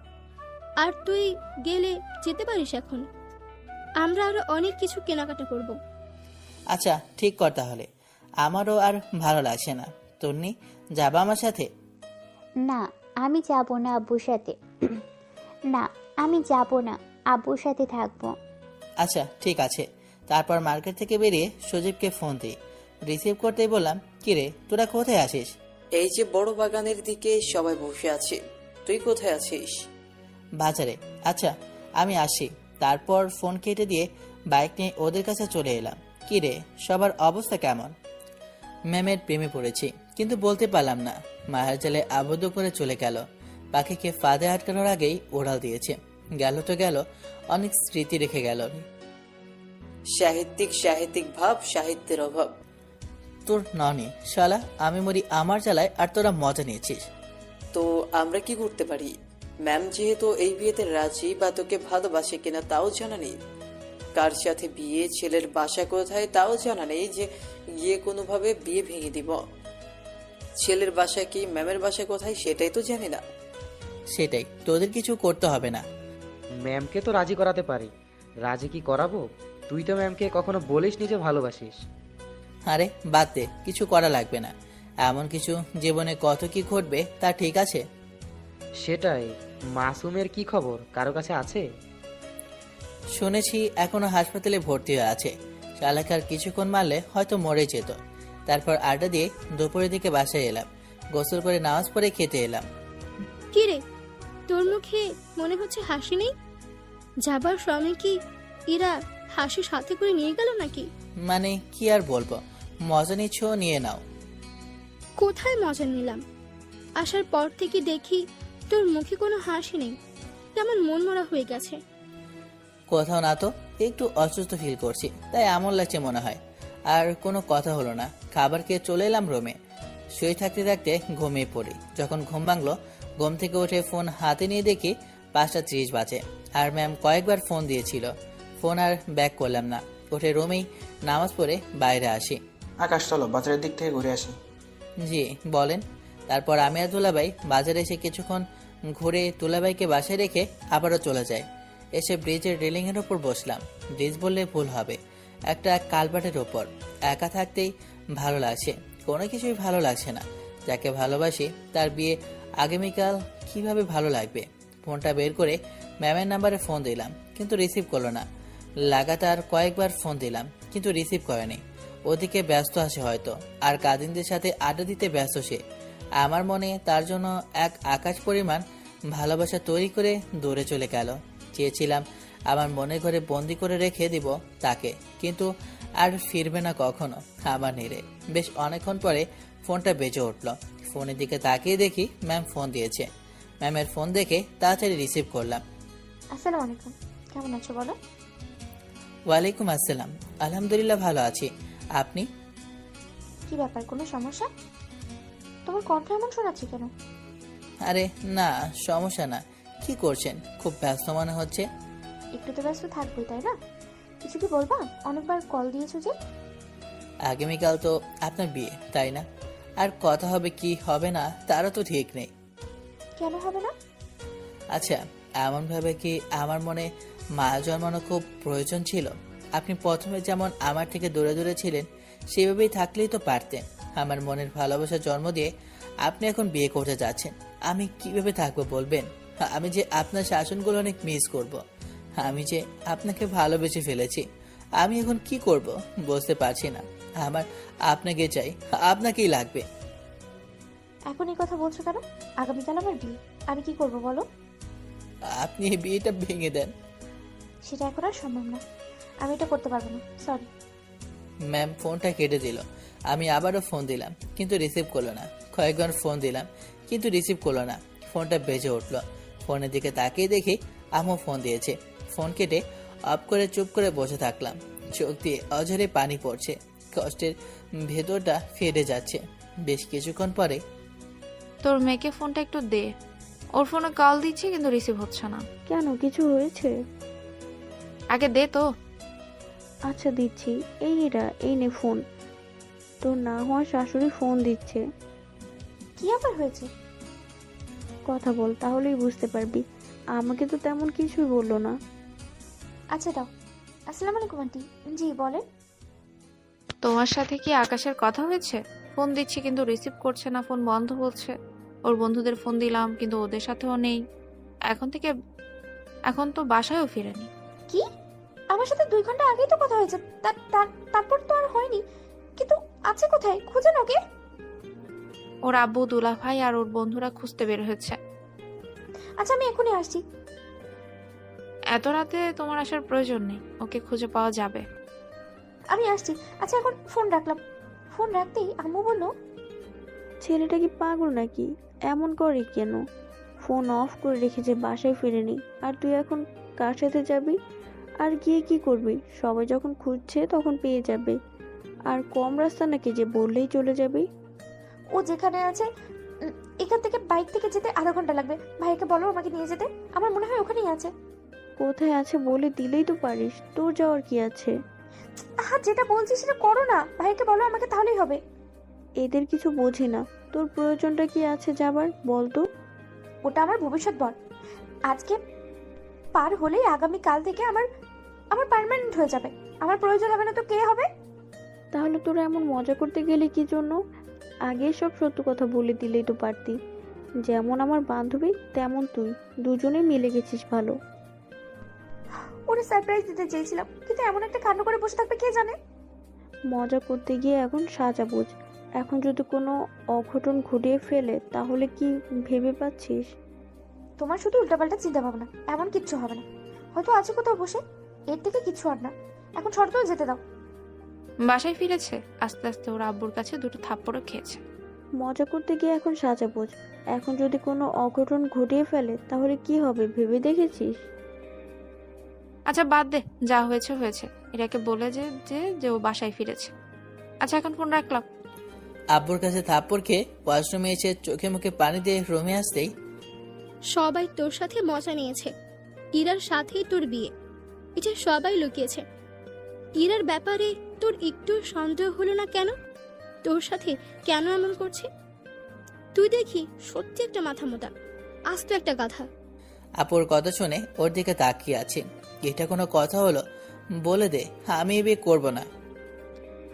আর তুই গেলে যেতে পারিস এখন। আমরা আরো অনেক কিছু কেনাকাটা করব। আচ্ছা ঠিক কর তাহলে। আমারও আর ভালো লাগছে না। তন্নি যাবা আমার সাথে? না আমি যাব না আব্বুর সাথে। না আমি যাব না, আব্বুর সাথে থাকবো। আচ্ছা ঠিক আছে। তারপর মার্কেট থেকে বেরিয়ে সজীবকে ফোন দিই। রিসিভ করতেই বললাম, কিরে তোরা কোথায় আছিস? এই যে বড় বাগানের দিকে সবাই বসে আছে, তুই কোথায় আছিস? বাজারে। আচ্ছা আমি আসি। তারপর ফোন কেটে দিয়ে বাইক নিয়ে ওদের কাছে চলে এলাম। কিরে সবার অবস্থা কেমন? ম্যামের প্রেমে পড়েছি, কিন্তু বলতে পারলাম না। মায়ের জালে আবদ্ধ করে চলে গেল। পাখিকে ফাঁদে আটকানোর আগেই ওড়াল দিয়েছে। গেল তো গেল, অনেক স্মৃতি রেখে গেল। সাহিত্যিক ভাব, সাহিত্যের অভাব। তোর ননি শালা, আমি মরি আমার জ্বালায় আর তোরা মজা নিয়েছিস। তো আমরা কি করতে পারি? ম্যাম যেহেতু এই বিয়েতে রাজি বা তোকে ভালোবাসে কিনা তাও জানা নেই, কার সাথে বিয়ে, ছেলের বাসা কোথায় তাও জানা নেই, যে গিয়ে কোনোভাবে বিয়ে ভেঙে দিব। ছেলের বাসা কি, ম্যামের বাসা কোথায় সেটাই তো জানি না। সেটাই, তোদের কিছু করতে হবে না। ম্যামকে তো রাজি করাতে পারি। রাজি কি করাবো? তুই তো ম্যামকে কখনো বলিস নি যে ভালোবাসিস। আরে বাদ দে, কিছু করা লাগবে না। এমন কিছু জীবনে কত কি ঘটবে তা ঠিক আছে। সেটাই। মাসুমের কি খবর, কারো কাছে আছে? শুনেছি এখনো হাসপাতালে ভর্তি হয়ে আছে। শালাকার কিছুক্ষণ মারলে হয়তো মরে যেত। তারপর আড্ডা দিয়ে দুপুরের দিকে বাসায় এলাম। গোসল করে নামাজ পড়ে খেতে এলাম। কি রে, তোর মুখে মনে হচ্ছে হাসি নেই? যাবার সময় কি এরা হাসি সাথে করে নিয়ে গেল নাকি? মানে কি আর বলবো, মজা নিচ্ছ নিয়ে নাও। কোথায় মজা নিলাম? আসার পর থেকে দেখি তোর মুখে কোনো হাসি নেই, কেমন মন মরা হয়ে গেছে। কোথাও না তো, একটু অসুস্থ ফিল করছি তাই এমন লাগছে মনে হয়। আর কোনো কথা হলো না। খাবার খেয়ে চলে এলাম রুমে। শুয়ে থাকতে থাকতে ঘুমিয়ে পড়ি। যখন ঘুম ভাঙলো, ঘুম থেকে উঠে ফোন হাতে নিয়ে দেখি 5:30 বাজে। আর ম্যাম কয়েকবার ফোন দিয়েছিল, ফোন আর ব্যাক করলাম না। উঠে রুমেই নামাজ পড়ে বাইরে আসি। আকাশ চলো বাজারের দিক থেকে ঘুরে আসি। জি বলেন। তারপর আমি আর দুলাভাই বাজারে এসে কিছুক্ষণ ঘুরে দুলাভাইকে বাসায় রেখে আবারও চলে যাই। এসে ব্রিজের রেলিংয়ের ওপর বসলাম। ব্রিজ বললে ভুল হবে, একটা কালভার্টের ওপর। একা থাকতেই ভালো লাগছে, কোনো কিছুই ভালো লাগছে না। যাকে ভালোবাসি তার বিয়ে আগামীকাল, কিভাবে ভালো লাগবে? ফোনটা বের করে ম্যামের নাম্বারে ফোন দিলাম, কিন্তু রিসিভ করলো না। লাগাতার কয়েকবার ফোন দিলাম, কিন্তু রিসিভ করেনি। ওদিকে ব্যস্ত আছে হয়তো, আর কাজিনদের সাথে আড্ডা দিতে ব্যস্ত সে। আমার মনে তার জন্য এক আকাশ পরিমাণ ভালোবাসা তৈরি করে দূরে চলে গেল। চেয়েছিলাম আমার মনের ঘরে বন্দি করে রেখে দিব তাকে, কিন্তু আর ফিরবে না কখনো আমার নিরে। বেশ অনেকক্ষণ পরে ফোনটা বেজে উঠল। ফোনের দিকে তাকিয়ে দেখি ম্যাম ফোন দিয়েছে। ম্যামের ফোন দেখে তাড়াতাড়ি রিসিভ করলাম। আসসালামু আলাইকুম, কেমন আছো বলো? ওয়ালাইকুম আসসালাম, আলহামদুলিল্লাহ ভালো আছি। আপনি? কি ব্যাপার, কোনো সমস্যা? তোমার কণ্ঠ এমন শোনাচ্ছে কেন? আরে না, সমস্যা না। কি করছেন? খুব ব্যস্ত মনে হচ্ছে। একটু তো ব্যস্ত থাকবোই, তাই না? কিছু কি বলবা? অনেকবার কল দিয়েছো যে। আগামীকাল তো আপনার বিয়ে, তাই না? আর কথা হবে কি হবে না তারও তো ঠিক নেই। কেন হবে না? আচ্ছা, এমন ভাবে কি আমার মনে মা জন্মানো খুব প্রয়োজন ছিল? আপনি প্রথমে যেমন আমার থেকে দূরে দূরে ছিলেন, সেভাবেই থাকলেই তো পারতেন। আমার মনের ভালোবাসা জন্ম দিয়ে আপনি এখন বিয়ে করতে যাচ্ছেন। আমি কিভাবে থাকবো বলবেন? আমি যে আপনার শাসনগুলো অনেক মিস করব। আমি যে আপনাকে ভালোবেসে ফেলেছি। আমি এখন কি করব বুঝতে পারছি না। আমার আপনাকে চাই, আপনাকেই লাগবে। এখন এই কথা বলছো কেন? আগামীকাল আমার বিয়ে, আমি কি করব বলো? আপনি এই বিয়েটা ভেঙে দেন। সেটা এখন আর সম্ভব না, আমি এটা করতে পারবো না, সরি। ম্যাম ফোনটা কেটে দিল। আমি আবারও ফোন দিলাম, কিন্তু রিসিভ করলো না। কয়েকবার ফোন দিলাম, কিন্তু রিসিভ করলো না। ফোনটা বেজে উঠলো। ফোনের দিকে তাকিয়ে দেখি আম্মু ফোন দিয়েছে। ফোন কেটে অফ করে চুপ করে বসে থাকলাম। চোখ দিয়ে অঝরে পানি পড়ছে, কষ্টের ভেতরটা ফেটে যাচ্ছে। বেশ কিছুক্ষণ পরে, তোর মেয়েকে ফোনটা একটু দে, ওর ফোনে কল দিচ্ছি কিন্তু রিসিভ হচ্ছে না। কেন, কিছু হয়েছে? আগে দে তো। আচ্ছা দিচ্ছি, এই নে ফোন। তোর না হওয়া শাশুড়ি ফোন দিচ্ছে। কি আবার হয়েছে? কথা বল, তাহলেই বুঝতে পারবি। আমাকে তো তেমন কিছুই বললো না। আচ্ছা দাও। আসসালামু আলাইকুম আন্টি। জি বলেন। তোমার সাথে কি আকাশের কথা হয়েছে? ফোন দিচ্ছি কিন্তু রিসিভ করছে না, ফোন বন্ধ বলছে। ওর বন্ধুদের ফোন দিলাম কিন্তু ওদের সাথেও নেই। এখন তো বাসায়ও ফিরেনি। কি? আমার সাথে 2 ঘন্টা আগেই তো কথা হয়েছে, তারপর তো আর হয়নি। কিন্তু আছে কোথায়? খুঁজেন ওকে। ওর আব্বু, দুলাভাই আর ওর বন্ধুরা খুঁজতে বের হয়েছে। আচ্ছা আমি এখনই আসছি। এত রাতে তোমার আসার প্রয়োজন নেই, ওকে খুঁজে পাওয়া যাবে। আমি আসছি। আচ্ছা এখন ফোন রাখলাম। ফোন রাখতেই আম্মু বলল, ছেলেটা কি পাগল নাকি? এমন করে কেন? ফোন অফ করে রেখেছে, বাসায় ফিরেনি। আর তুই এখন কার সাথে যাবি? আর গিয়ে কি করবি? সবাই যখন খুঁজছে তখন পেয়ে যাবে। আর কম রাস্তা নাকি যে বললেই চলে যাবি? ও যেখানে আছে এখান থেকে বাইক থেকে যেতে আধা ঘন্টা লাগবে। ভাইকে বলো আমাকে নিয়ে যেতে। আমার মনে হয় ওখানেই আছে। কোথায় আছে বলে দিলেই তো পারিস, তোর যাওয়ার কি আছে? হ্যাঁ যেটা বলছি সেটা করো না। ভাইকে বলো আমাকে, তাহলেই হবে। এদের কিছু বোঝে না। তোর প্রয়োজনটা কি আছে যাবার, বল তো? ওটা আমার ভবিষ্যৎ বর। আজকে পার হলেই আগামী কাল থেকে আমার পার্মানেন্ট হয়ে যাবে। আমার প্রয়োজন হবে না তো কে হবে? তাহলে তোরা এমন মজা করতে গেলে কি জন্য? আগে সব সত্য কথা বলে দিলেই তো পারতি। যেমন আমার বান্ধবী তেমন তুই, দুজনেই মিলে গেছিস ভালো। ওরে সারপ্রাইজ দিতে চেয়েছিলাম, কিন্তু এমন একটা কাণ্ড করে বসে থাকবে কে জানে। মজা করতে গিয়ে এখন সাজা বুঝ। এখন যদি কোনো অঘটন ঘটিয়ে ফেলে তাহলে কি ভেবে পাচ্ছিস? তোমার শুধু উল্টাপাল্টা চিন্তা ভাবনা, এমন কিচ্ছু হবে না। হয়তো আছে কোথাও বসে, এর থেকে কিছু আর না। এখন শর্তেও যেতে দাও। বাসায় ফিরেছে, আস্তে আস্তে ওর আব্বুর কাছে 2টো থাপ্পড়ও খেয়েছে। মজা করতে গিয়ে এখন সাজা বোঝ। এখন যদি কোনো অঘটন ঘটিয়ে ফেলে তাহলে কি হবে ভেবে দেখেছিস? আচ্ছা বাদ দে, যা হয়েছে হয়েছে। এটাকে বলে যে ও বাসায় ফিরেছে। আচ্ছা এখন ফোন রাখলাম। আব্বুর কাছে থাপ্পড় খেয়ে ওয়াশরুমে এসে চোখে মুখে পানি দিয়ে রুমে আসতেই, সবাই তোর সাথে মজা নিয়েছে। ইরার সাথেই তোর বিয়ে, এটা সবাই লুকিয়েছে। ইরার ব্যাপারে তোর একটু সন্দেহ হলো না কেন? তোর সাথে কেন এমন করছে? তুই দেখি সত্যি একটা মাথা মোটা, আস্ত একটা গাধা। আপুর কথা শুনে ওর দিকে তাকিয়ে আছে। এটা কোনো কথা হলো? বলে দে, আমি এ বিয়ে করবো না।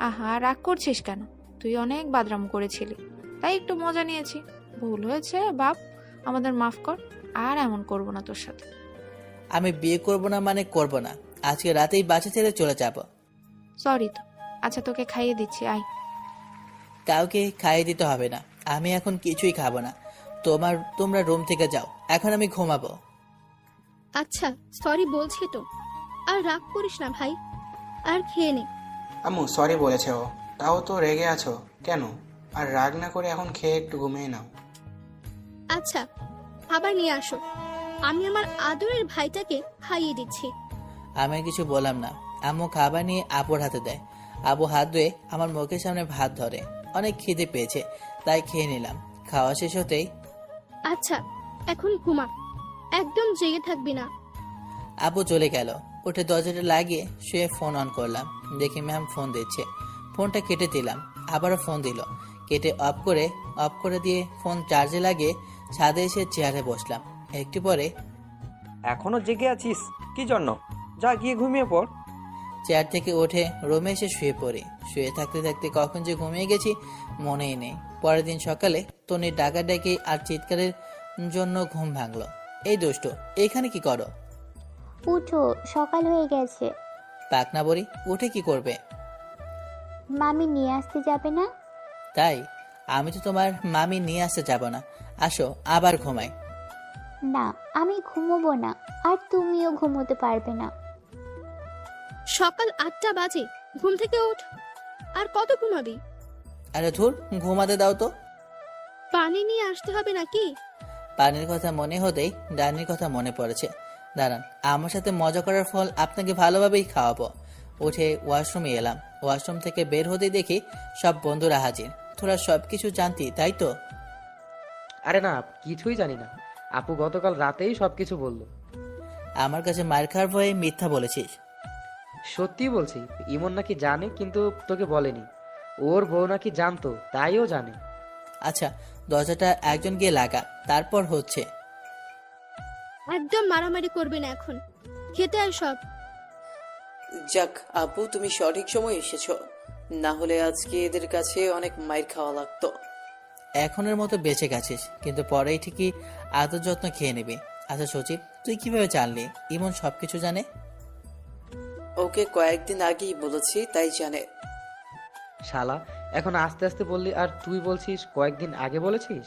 আহা, রাগ করছিস কেন? তুই অনেক বাদরাম করেছিলি, তাই একটু মজা নিয়েছি। ভুল হয়েছে বাপ, আমাদের মাফ কর। আর এমন করব না তোর সাথে। আমি বিয়ে করবো না মানে করবো না। আজকে রাতেই বাসা ছেড়ে চলে যাব। সরি তো। আচ্ছা, তোকে খাইয়ে দিচ্ছি, আয়। কাউকে খাইয়ে দিতে হবে না, আমি এখন কিছুই খাবো না। তোমরা রুম থেকে যাও, এখন আমি ঘুমাবো। আচ্ছা সরি বলছি তো, আর রাগ করিস না ভাই, আর খেয়ে নে। আম্মু সরি বলেছে ও, তাও তো রেগে আছো কেন? আর রাগ না করে এখন খেয়ে একটু ঘুমিয়ে নাও। আচ্ছা আবার নিয়ে আসো, আমি আমার আদরের ভাইটাকে খাইয়ে দিচ্ছি। আমি কিছু বললাম না। আম্মু খাবার নিয়ে আপুর হাতে দেয়। আবু হাত ধুয়ে আমার মুখের সামনে ভাত ধরে। অনেক খিদে পেয়েছে, তাই খেয়ে নিলাম। খাওয়া শেষ হতেই আচ্ছা এখন ঘুমা, একদম জেগে থাকবি না। আপু চলে গেল। উঠে দরজাটা লাগিয়ে শুয়ে ফোন অন করলাম। দেখি ম্যাম ফোন দিচ্ছে। ফোনটা কেটে দিলাম। আবারও ফোন দিল। কেটে অফ করে দিয়ে ফোন চার্জে লাগিয়ে ছাদে এসে চেয়ারে বসলাম। একটু পরে এখনো জেগে আছিস কি জন্য? যা গিয়ে ঘুমিয়ে পড়। চেয়ার থেকে উঠে রুমে এসে শুয়ে পড়ি। শুয়ে থাকতে থাকতে কখন যে ঘুমিয়ে গেছি মনেই নেই। পরের দিন সকালে তনির ডাকাডাকি আর চিৎকারের জন্য ঘুম ভাঙলো। এই দুষ্ট, এখানে কি করো? উঠো, সকাল হয়ে গেছে। পাকনা বড়ি, উঠে কি করবে? মামি নিয়ে আসতে যাবে না? তাই? আমি তো তোমার মামি নিয়ে আসতে যাব না। আসো আবার ঘুমাই। না, আমি ঘুমোবো না, আর তুমিও ঘুমোতে পারবে না। সকাল 8টা বাজে, ঘুম থেকে ওঠ। আর কত ঘুমাবি? আরে ধুর, ঘুমাতে দাও তো। পানি নিয়ে আসতে হবে নাকি? পানির কথা মনে হতেই ডানির কথা মনে পড়েছে। দাঁড়ান, আমার সাথে মজা করার ফল আপনাকে ভালোভাবেই খাওয়াবো। উঠে ওয়াশরুমে এলাম। ওয়াশরুম থেকে বের হতে দেখি সব বন্ধুরা হাজির। তোরা সবকিছু জানতি তাই তো? আরে না, কিছুই জানি না। আপু গতকাল রাতেই সবকিছু বললো। আমার কাছে মার খাওয়ার ভয়ে মিথ্যা বলেছিস? সত্যি বলছি, ইমন নাকি জানে কিন্তু তোকে বলেনি। ওর বউ নাকি জানতো, তাইও জানে। আচ্ছা, দরজাটা একজন গিয়ে লাগা, তারপর হচ্ছে। একদম মারামারি করবি না এখন, খেতে আয় সব। যাক আপু, তুমি সঠিক সময় এসেছো, না হলে আজকে এদের কাছে অনেক মাইর খাওয়া লাগতো। এখনের মতো বেঁচে গেছিস, কিন্তু পরেই ঠিকই আদর যত্ন খেয়ে নিবি। আচ্ছা সচিব, তুই কিভাবে জানলি ইমন সবকিছু জানে? ওকে কয়েকদিন আগেই বলেছি, তাই জানে। শালা, এখন আস্তে আস্তে বললি আর তুই বলছিস কয়েকদিন আগে বলেছিস।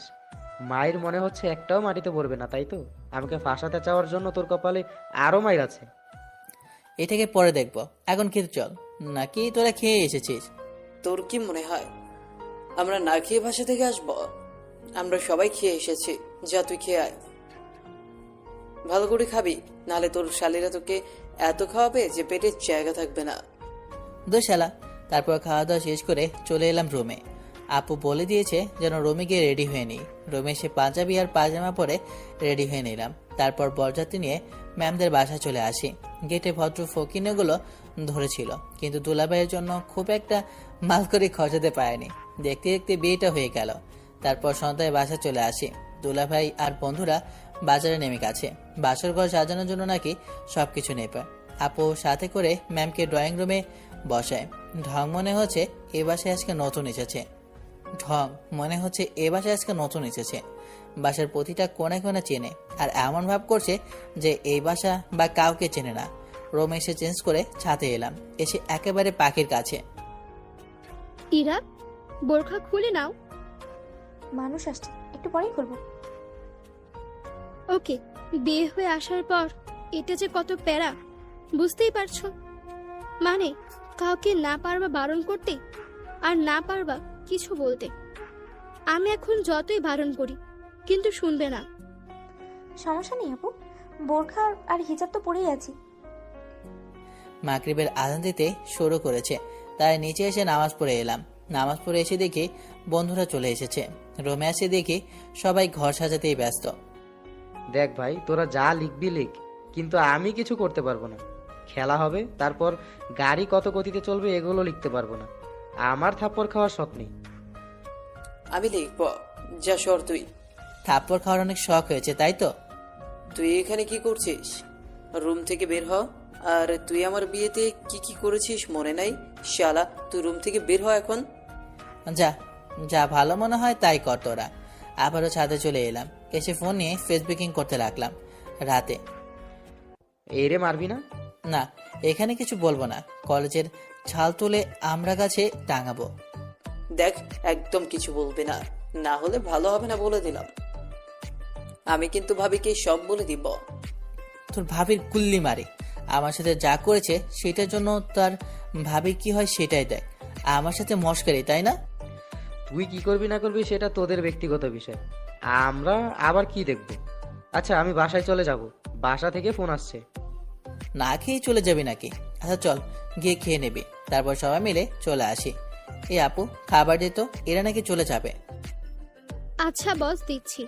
মায়ের মনে হচ্ছে একটাও মাটিতে পড়বে না, তাই তো? আমাকে ফাঁসাতে চাওয়ার জন্য তোর কপালে আরো মায়ের আছে। এটাকে পরে দেখবো, এখন খেতে চল। নাকি তোরা খেয়ে এসেছিস? তোর কি মনে হয় আমরা না খেয়ে বাসা থেকে আসবো? আমরা সবাই খেয়ে এসেছি, যা তুই খেয়ে আয়। ভালো করে খাবি, নাহলে তোর শালীরা তোকে এত খাওয়াবে যে পেটে জায়গা থাকবে না। দোশালা। তারপর খাওয়া দাওয়া শেষ করে চলে এলাম রুমে। আপু বলে দিয়েছে যেন রুমে গিয়ে রেডি হয়ে নিই। রুমে এসে পাঞ্জাবি আর পায়জামা পরে রেডি হয়ে নিলাম। তারপর বরযাত্রী নিয়ে ম্যামদের বাসায় চলে আসি। গেটে ভদ্র ফকিনেগুলো ধরেছিল, কিন্তু দুলাভাইয়ের জন্য খুব একটা মাল করে খরচাতে পারেনি। দেখতে দেখতে বিয়েটা হয়ে গেল। তারপর সন্ধ্যায় বাসা চলে আসি। দুলাভাই আর বন্ধুরা বাজারে নেমে গেছে। বাসর ঘর সাজানোর জন্য নাকি সবকিছু নেবে। আপু সাথে করে ম্যামকে ড্রয়িং রুমে বসায়। ঢং মনে হচ্ছে এ বাসায় আজকে নতুন এসেছে। বাসার প্রতিটা কোণে কোণে চেনে, আর এমন ভাব করছে যে এই বাসা বা কাউকে চেনে না। রুম এসে চেঞ্জ করে ছাদে এলাম। এসে একেবারে পাখির কাছে। ইরা, বোরখা খুলে নাও। মানুষ আসছে, একটু পরেই খুলবো। ওকে, বিয়ে হয়ে আসার পর এটা যে কত প্যারা, বুঝতেই পারছো? মানে কাউকে না পারবা বারণ করতে, আর না পারবা কিছু বলতে। আমি এখন যতই বারণ করি কিন্তু শুনবে না। সমস্যা নেই আপু, বোরখা আর হিজাব তো পরেই আছি। মাগরিবের আজান দিতে শুরু করেছে, তাই নিচে এসে নামাজ পড়ে এলাম। নামাজ পড়ে এসে দেখি বন্ধুরা চলে এসেছে। রুমে এসে দেখি সবাই ঘর সাজাতেই ব্যস্ত। দেখ ভাই, তোরা যা লিখবি লিখ, কিন্তু আমি কিছু করতে পারবো না। খেলা হবে, তারপর গাড়ি কত গতিতে চলবে এগুলো লিখতে পারবো না। আমার থাপ্পড় খাওয়ার শখ নেই। আমি লিখব। যা সর তুই। থাপ্পড় খাওয়ার অনেক শখ হয়েছে তাই তো? তুই এখানে কি করছিস? রুম থেকে বের হ। আর তুই আমার বিয়েতে কি কি করেছিস মনে নাই? শালা, তুই রুম থেকে বের হ এখন। যা যা ভালো মনে হয় তাই কর তোরা। আবারও ছাদে চলে এলাম, এসে ফোন নিয়ে ফেসবুকিং করতে লাগলাম। রাতে এই রে, মারবি না? না, এখানে কিছু বলবো না। কলেজের ছাল তুলে আমরা গাছে টাঙাবো। দেখ, একদম কিছু বলবি না, না হলে ভালো হবে না বলে দিলাম। আমি কিন্তু ভাবিকে সব বলে দিব। তোর ভাবির গুল্লি মারে। আমার সাথে যা করেছে সেটার জন্য তার ভাবির কি হয় সেটাই দেয়। আমার সাথে মস্কারি, তাই না? তুই কি করবি না করবি সেটা তোদের ব্যক্তিগত বিষয়, আমরা আবার কি দেখব। আচ্ছা, আমি বাসায় চলে যাব, বাসা থেকে ফোন আসছে। না খেয়ে চলে যাবি নাকি? আচ্ছা চল, গিয়ে খেয়ে নেবি, তারপর সবাই মিলে চলে আসি। এই আপু, খাবার দিত, এরা নাকি চলে যাবে। আচ্ছা বস, দিচ্ছি।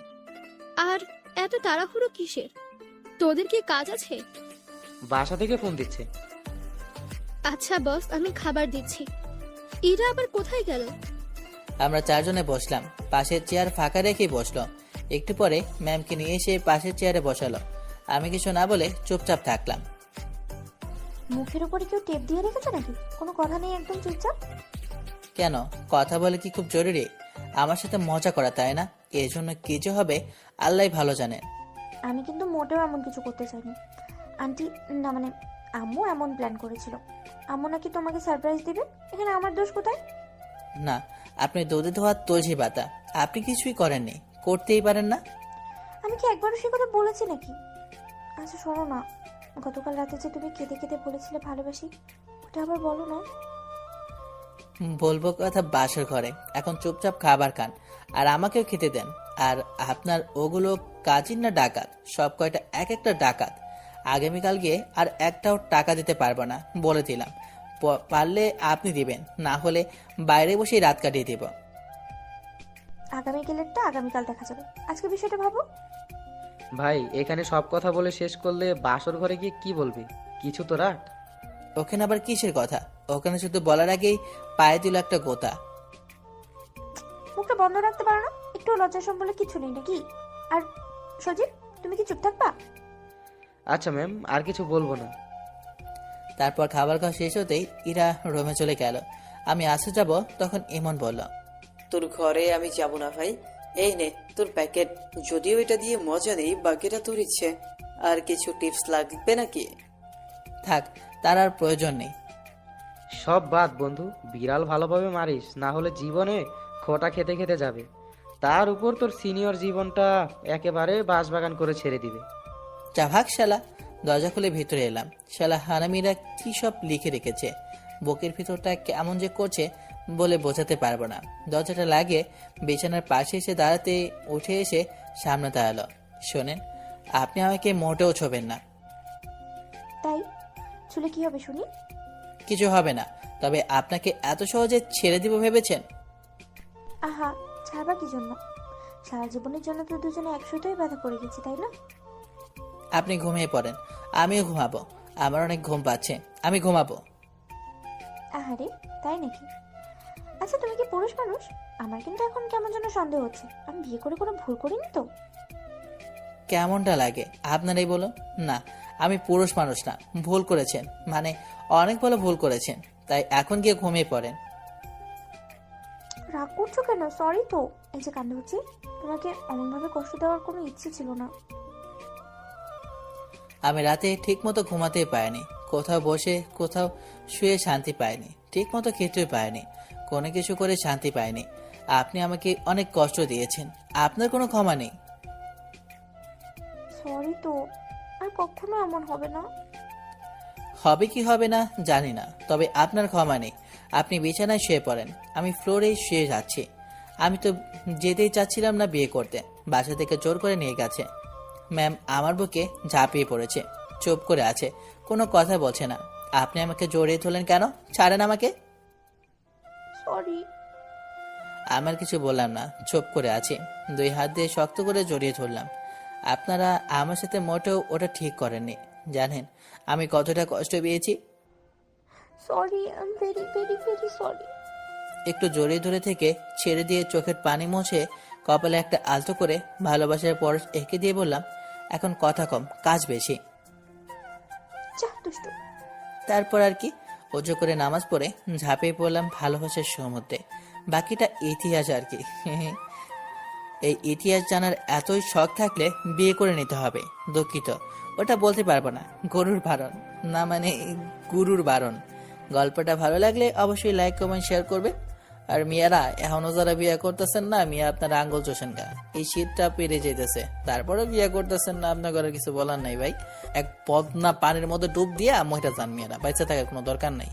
আর এত তাড়াহুড়ো কিসের? তোদের কি কাজ আছে? বাসা থেকে ফোন দিচ্ছে। আচ্ছা বস, আমি খাবার দিচ্ছি। এরা আবার কোথায় গেল? আমরা চারজনে বসলাম, পাশের চেয়ার ফাঁকা রেখেই বসলো। একটু পরে ম্যামকে নিয়ে এসে পাশের চেয়ারে বসালো। আমি কিছু না বলে চুপচাপ থাকলাম। মুখের উপরে কেউ টেপ দিয়ে রেখেছে নাকি? কোনো কথা নেই, একদম চুপচাপ। কেন, কথা বলে কি খুব জরুরি? আমার সাথে মজা করা, তাই না? এর জন্য কি যে হবে আল্লাহ ভালো জানেন। আমি কিন্তু মোটেও এমন কিছু করতে চাইনি আন্টি। না মানে আম্মু এমন প্ল্যান করেছিল। আম্মু নাকি তোমাকে সারপ্রাইজ দিবে। এখানে আমার দোষ কোথায়? না, আপনি দুধে ধোয়া তুলসী পাতা, আপনি কিছুই করেননি, করতেই পারেন না। আমি কি একবারও সে কথা বলেছি নাকি? আচ্ছা শোনো না, গতকাল রাতে যে তুমি কেঁদে কেঁদে বলেছিলে ভালোবাসি, ওটা আবার বলো না। বলবো কথা বাসর ঘরে। এখন চুপচাপ খাবার খান আর আমাকেও খেতে দেন। আর আপনার ওগুলো কাজিন না ডাকাত? সব কয়টা এক একটা ডাকাত। আগামীকাল গিয়ে আর একটাও টাকা দিতে পারবো না বলে দিলাম। পারলে আপনি দিবেন, না হলে বাইরে বসেই রাত কাটিয়ে দিব। আগামীকালেরটা আগামীকাল দেখা যাবে, আজকে বিষয়টা ভাবো। ভাই, এখানে সব কথা বলে শেষ করলে বাসর ঘরে গিয়ে কি বলবি? কিছু তো রাখ। ওখানে আবার কিসের কথা? ওখানে শুধু বলার আগেই পায়ে দিল একটা গোতা। মুখটা বন্ধ রাখতে পারো না? একটু লজ্জা সম্বলে কিছু নেই নাকি? আর সজীব, তুমি কি চুপ থাকবা? আচ্ছা ম্যাম, আর কিছু বলবো না। তারপর খাবার খাওয়া শেষ হতেই ইরা রুমে চলে গেল। আমি আসতে যাব, তখন ইমন বলল, তোর ঘরে আমি যাব না ভাই। এই নে তোর প্যাকেট, যদিও এটা দিয়ে মজা নেই, বাকিটা তোর ইচ্ছে। আর কিছু টিপস লাগবে নাকি? থাক, তার আর প্রয়োজন নেই। সব বাদ বন্ধু, বিড়াল ভালোভাবে মারিস, না হলে জীবনে খোটা খেতে খেতে যাবে। তার উপর তোর সিনিয়র জীবনটা একেবারে বাঁশবাগান করে ছেড়ে দিবে। যা ভাগ শালা। দরজা খুলে ভিতরে এলাম। শালা হারামিরা কি সব লিখে রেখেছে, বুকের ভিতরটা কেমন যে করছে বলে বোঝাতে পারবো না। দরজাটা লাগিয়ে বিছানার পাশে এসে দাঁড়াতে উঠে এসে সামনে দাঁড়ালো। শোনেন, আপনি আমাকে মোটেও ছোবেন না। তাই চুলে কি হবে শুনি? কিছু হবে না, তবে আপনাকে এত সহজে ছেড়ে দিব ভেবেছেন? আহা, ছাড়বা কি জন্য? সারা জীবনের জন্য তো দুজনে একসাথেই বাধা পড়ে গেছি, তাই না? আপনি ঘুমিয়ে পড়েন, আমিও ঘুমাবো। আমার অনেক ঘুম পাচ্ছে, আমি ঘুমাবো। আহারে, তাই নাকি? আচ্ছা তুমি কি পুরুষ মানুষ? আমার কিন্তু এখন কেমন যেন সন্দেহ হচ্ছে। আমি বিয়ে করে কোনো ভুল করিনি তো? কেমনটা লাগে আপনারাই বলুন না। আমি পুরুষ মানুষ না, ভুল করেছেন, মানে অনেক বড় ভুল করেছেন। তাই এখন গিয়ে ঘুমিয়ে পড়েন। রাগ করছো কেন? সরি তো। এই যে কান্দ হচ্ছে, তোমাকে অমনভাবে কষ্ট দেওয়ার কোনো ইচ্ছে ছিল না। আমি রাতে ঠিক মতো ঘুমাতেই পাইনি, কোথাও বসে কোথাও শুয়ে শান্তি পাইনি, ঠিক মতো খেতেই পাইনি, কোনো কিছু করে শান্তি পাইনি। আপনি আমাকে অনেক কষ্ট দিয়েছেন, আপনার কোনো ক্ষমা নেই। সরি তো, আর কখনো এমন হবে না। হবে কি হবে না জানি না, তবে আপনার ক্ষমা নেই। আপনি বিছানায় শুয়ে পড়েন, আমি ফ্লোরে শুয়ে যাচ্ছি। আমি তো যেতেই চাচ্ছিলাম না বিয়ে করতে, বাসা থেকে জোর করে নিয়ে গেছে। ম্যাম আমার বুকে ঝাঁপিয়ে পড়েছে, চুপ করে আছে, কোনো কথা বলছে না। আপনি আমাকে জড়িয়ে ধরলেন কেন? ছাড়েন আমাকে। সরি। আমার কিছু বললাম না, চুপ করে আছি। দুই হাত দিয়ে শক্ত করে জড়িয়ে ধরলাম। আপনারা আমার সাথে মোটেও ওটা ঠিক করেননি। জানেন আমি কতটা কষ্ট পেয়েছি? Sorry, I am very very very sorry. একটু জড়িয়ে ধরে থেকে ছেড়ে দিয়ে চোখের পানি মুছে কপালে একটা আলতো করে ভালোবাসার পরশ এঁকে দিয়ে বললাম, এখন কথা কম, কাজ বেশি। যা দুষ্টু। তারপর আর কি, অজু করে নামাজ পড়ে ঝাঁপিয়ে পড়লাম ভালোবাসার সমুদ্রে। বাকিটা ইতিহাস আর কি। এই ইতিহাস জানার এতই শখ থাকলে বিয়ে করে নিতে হবে। দুঃখিত, ওটা বলতে পারবো না, গরুর বারণ, না মানে গুরুর বারণ। গল্পটা ভালো লাগলে অবশ্যই লাইক কমেন্ট শেয়ার করবে। আর মিয়ারা এখনো যারা বিয়ে করতেছেন না, মিয়া আপনারা আঙ্গুল চোষেন গা, এই শীতটা পেরে যেতেছে, তারপরে বিয়ে করতেছেন না, আপনার ঘরে কিছু বলার নাই ভাই। এক পদ্মা পানির মধ্যে ডুব দিয়া মহিটা যান মিয়ারা, বাইচা থাকার কোনো দরকার নাই।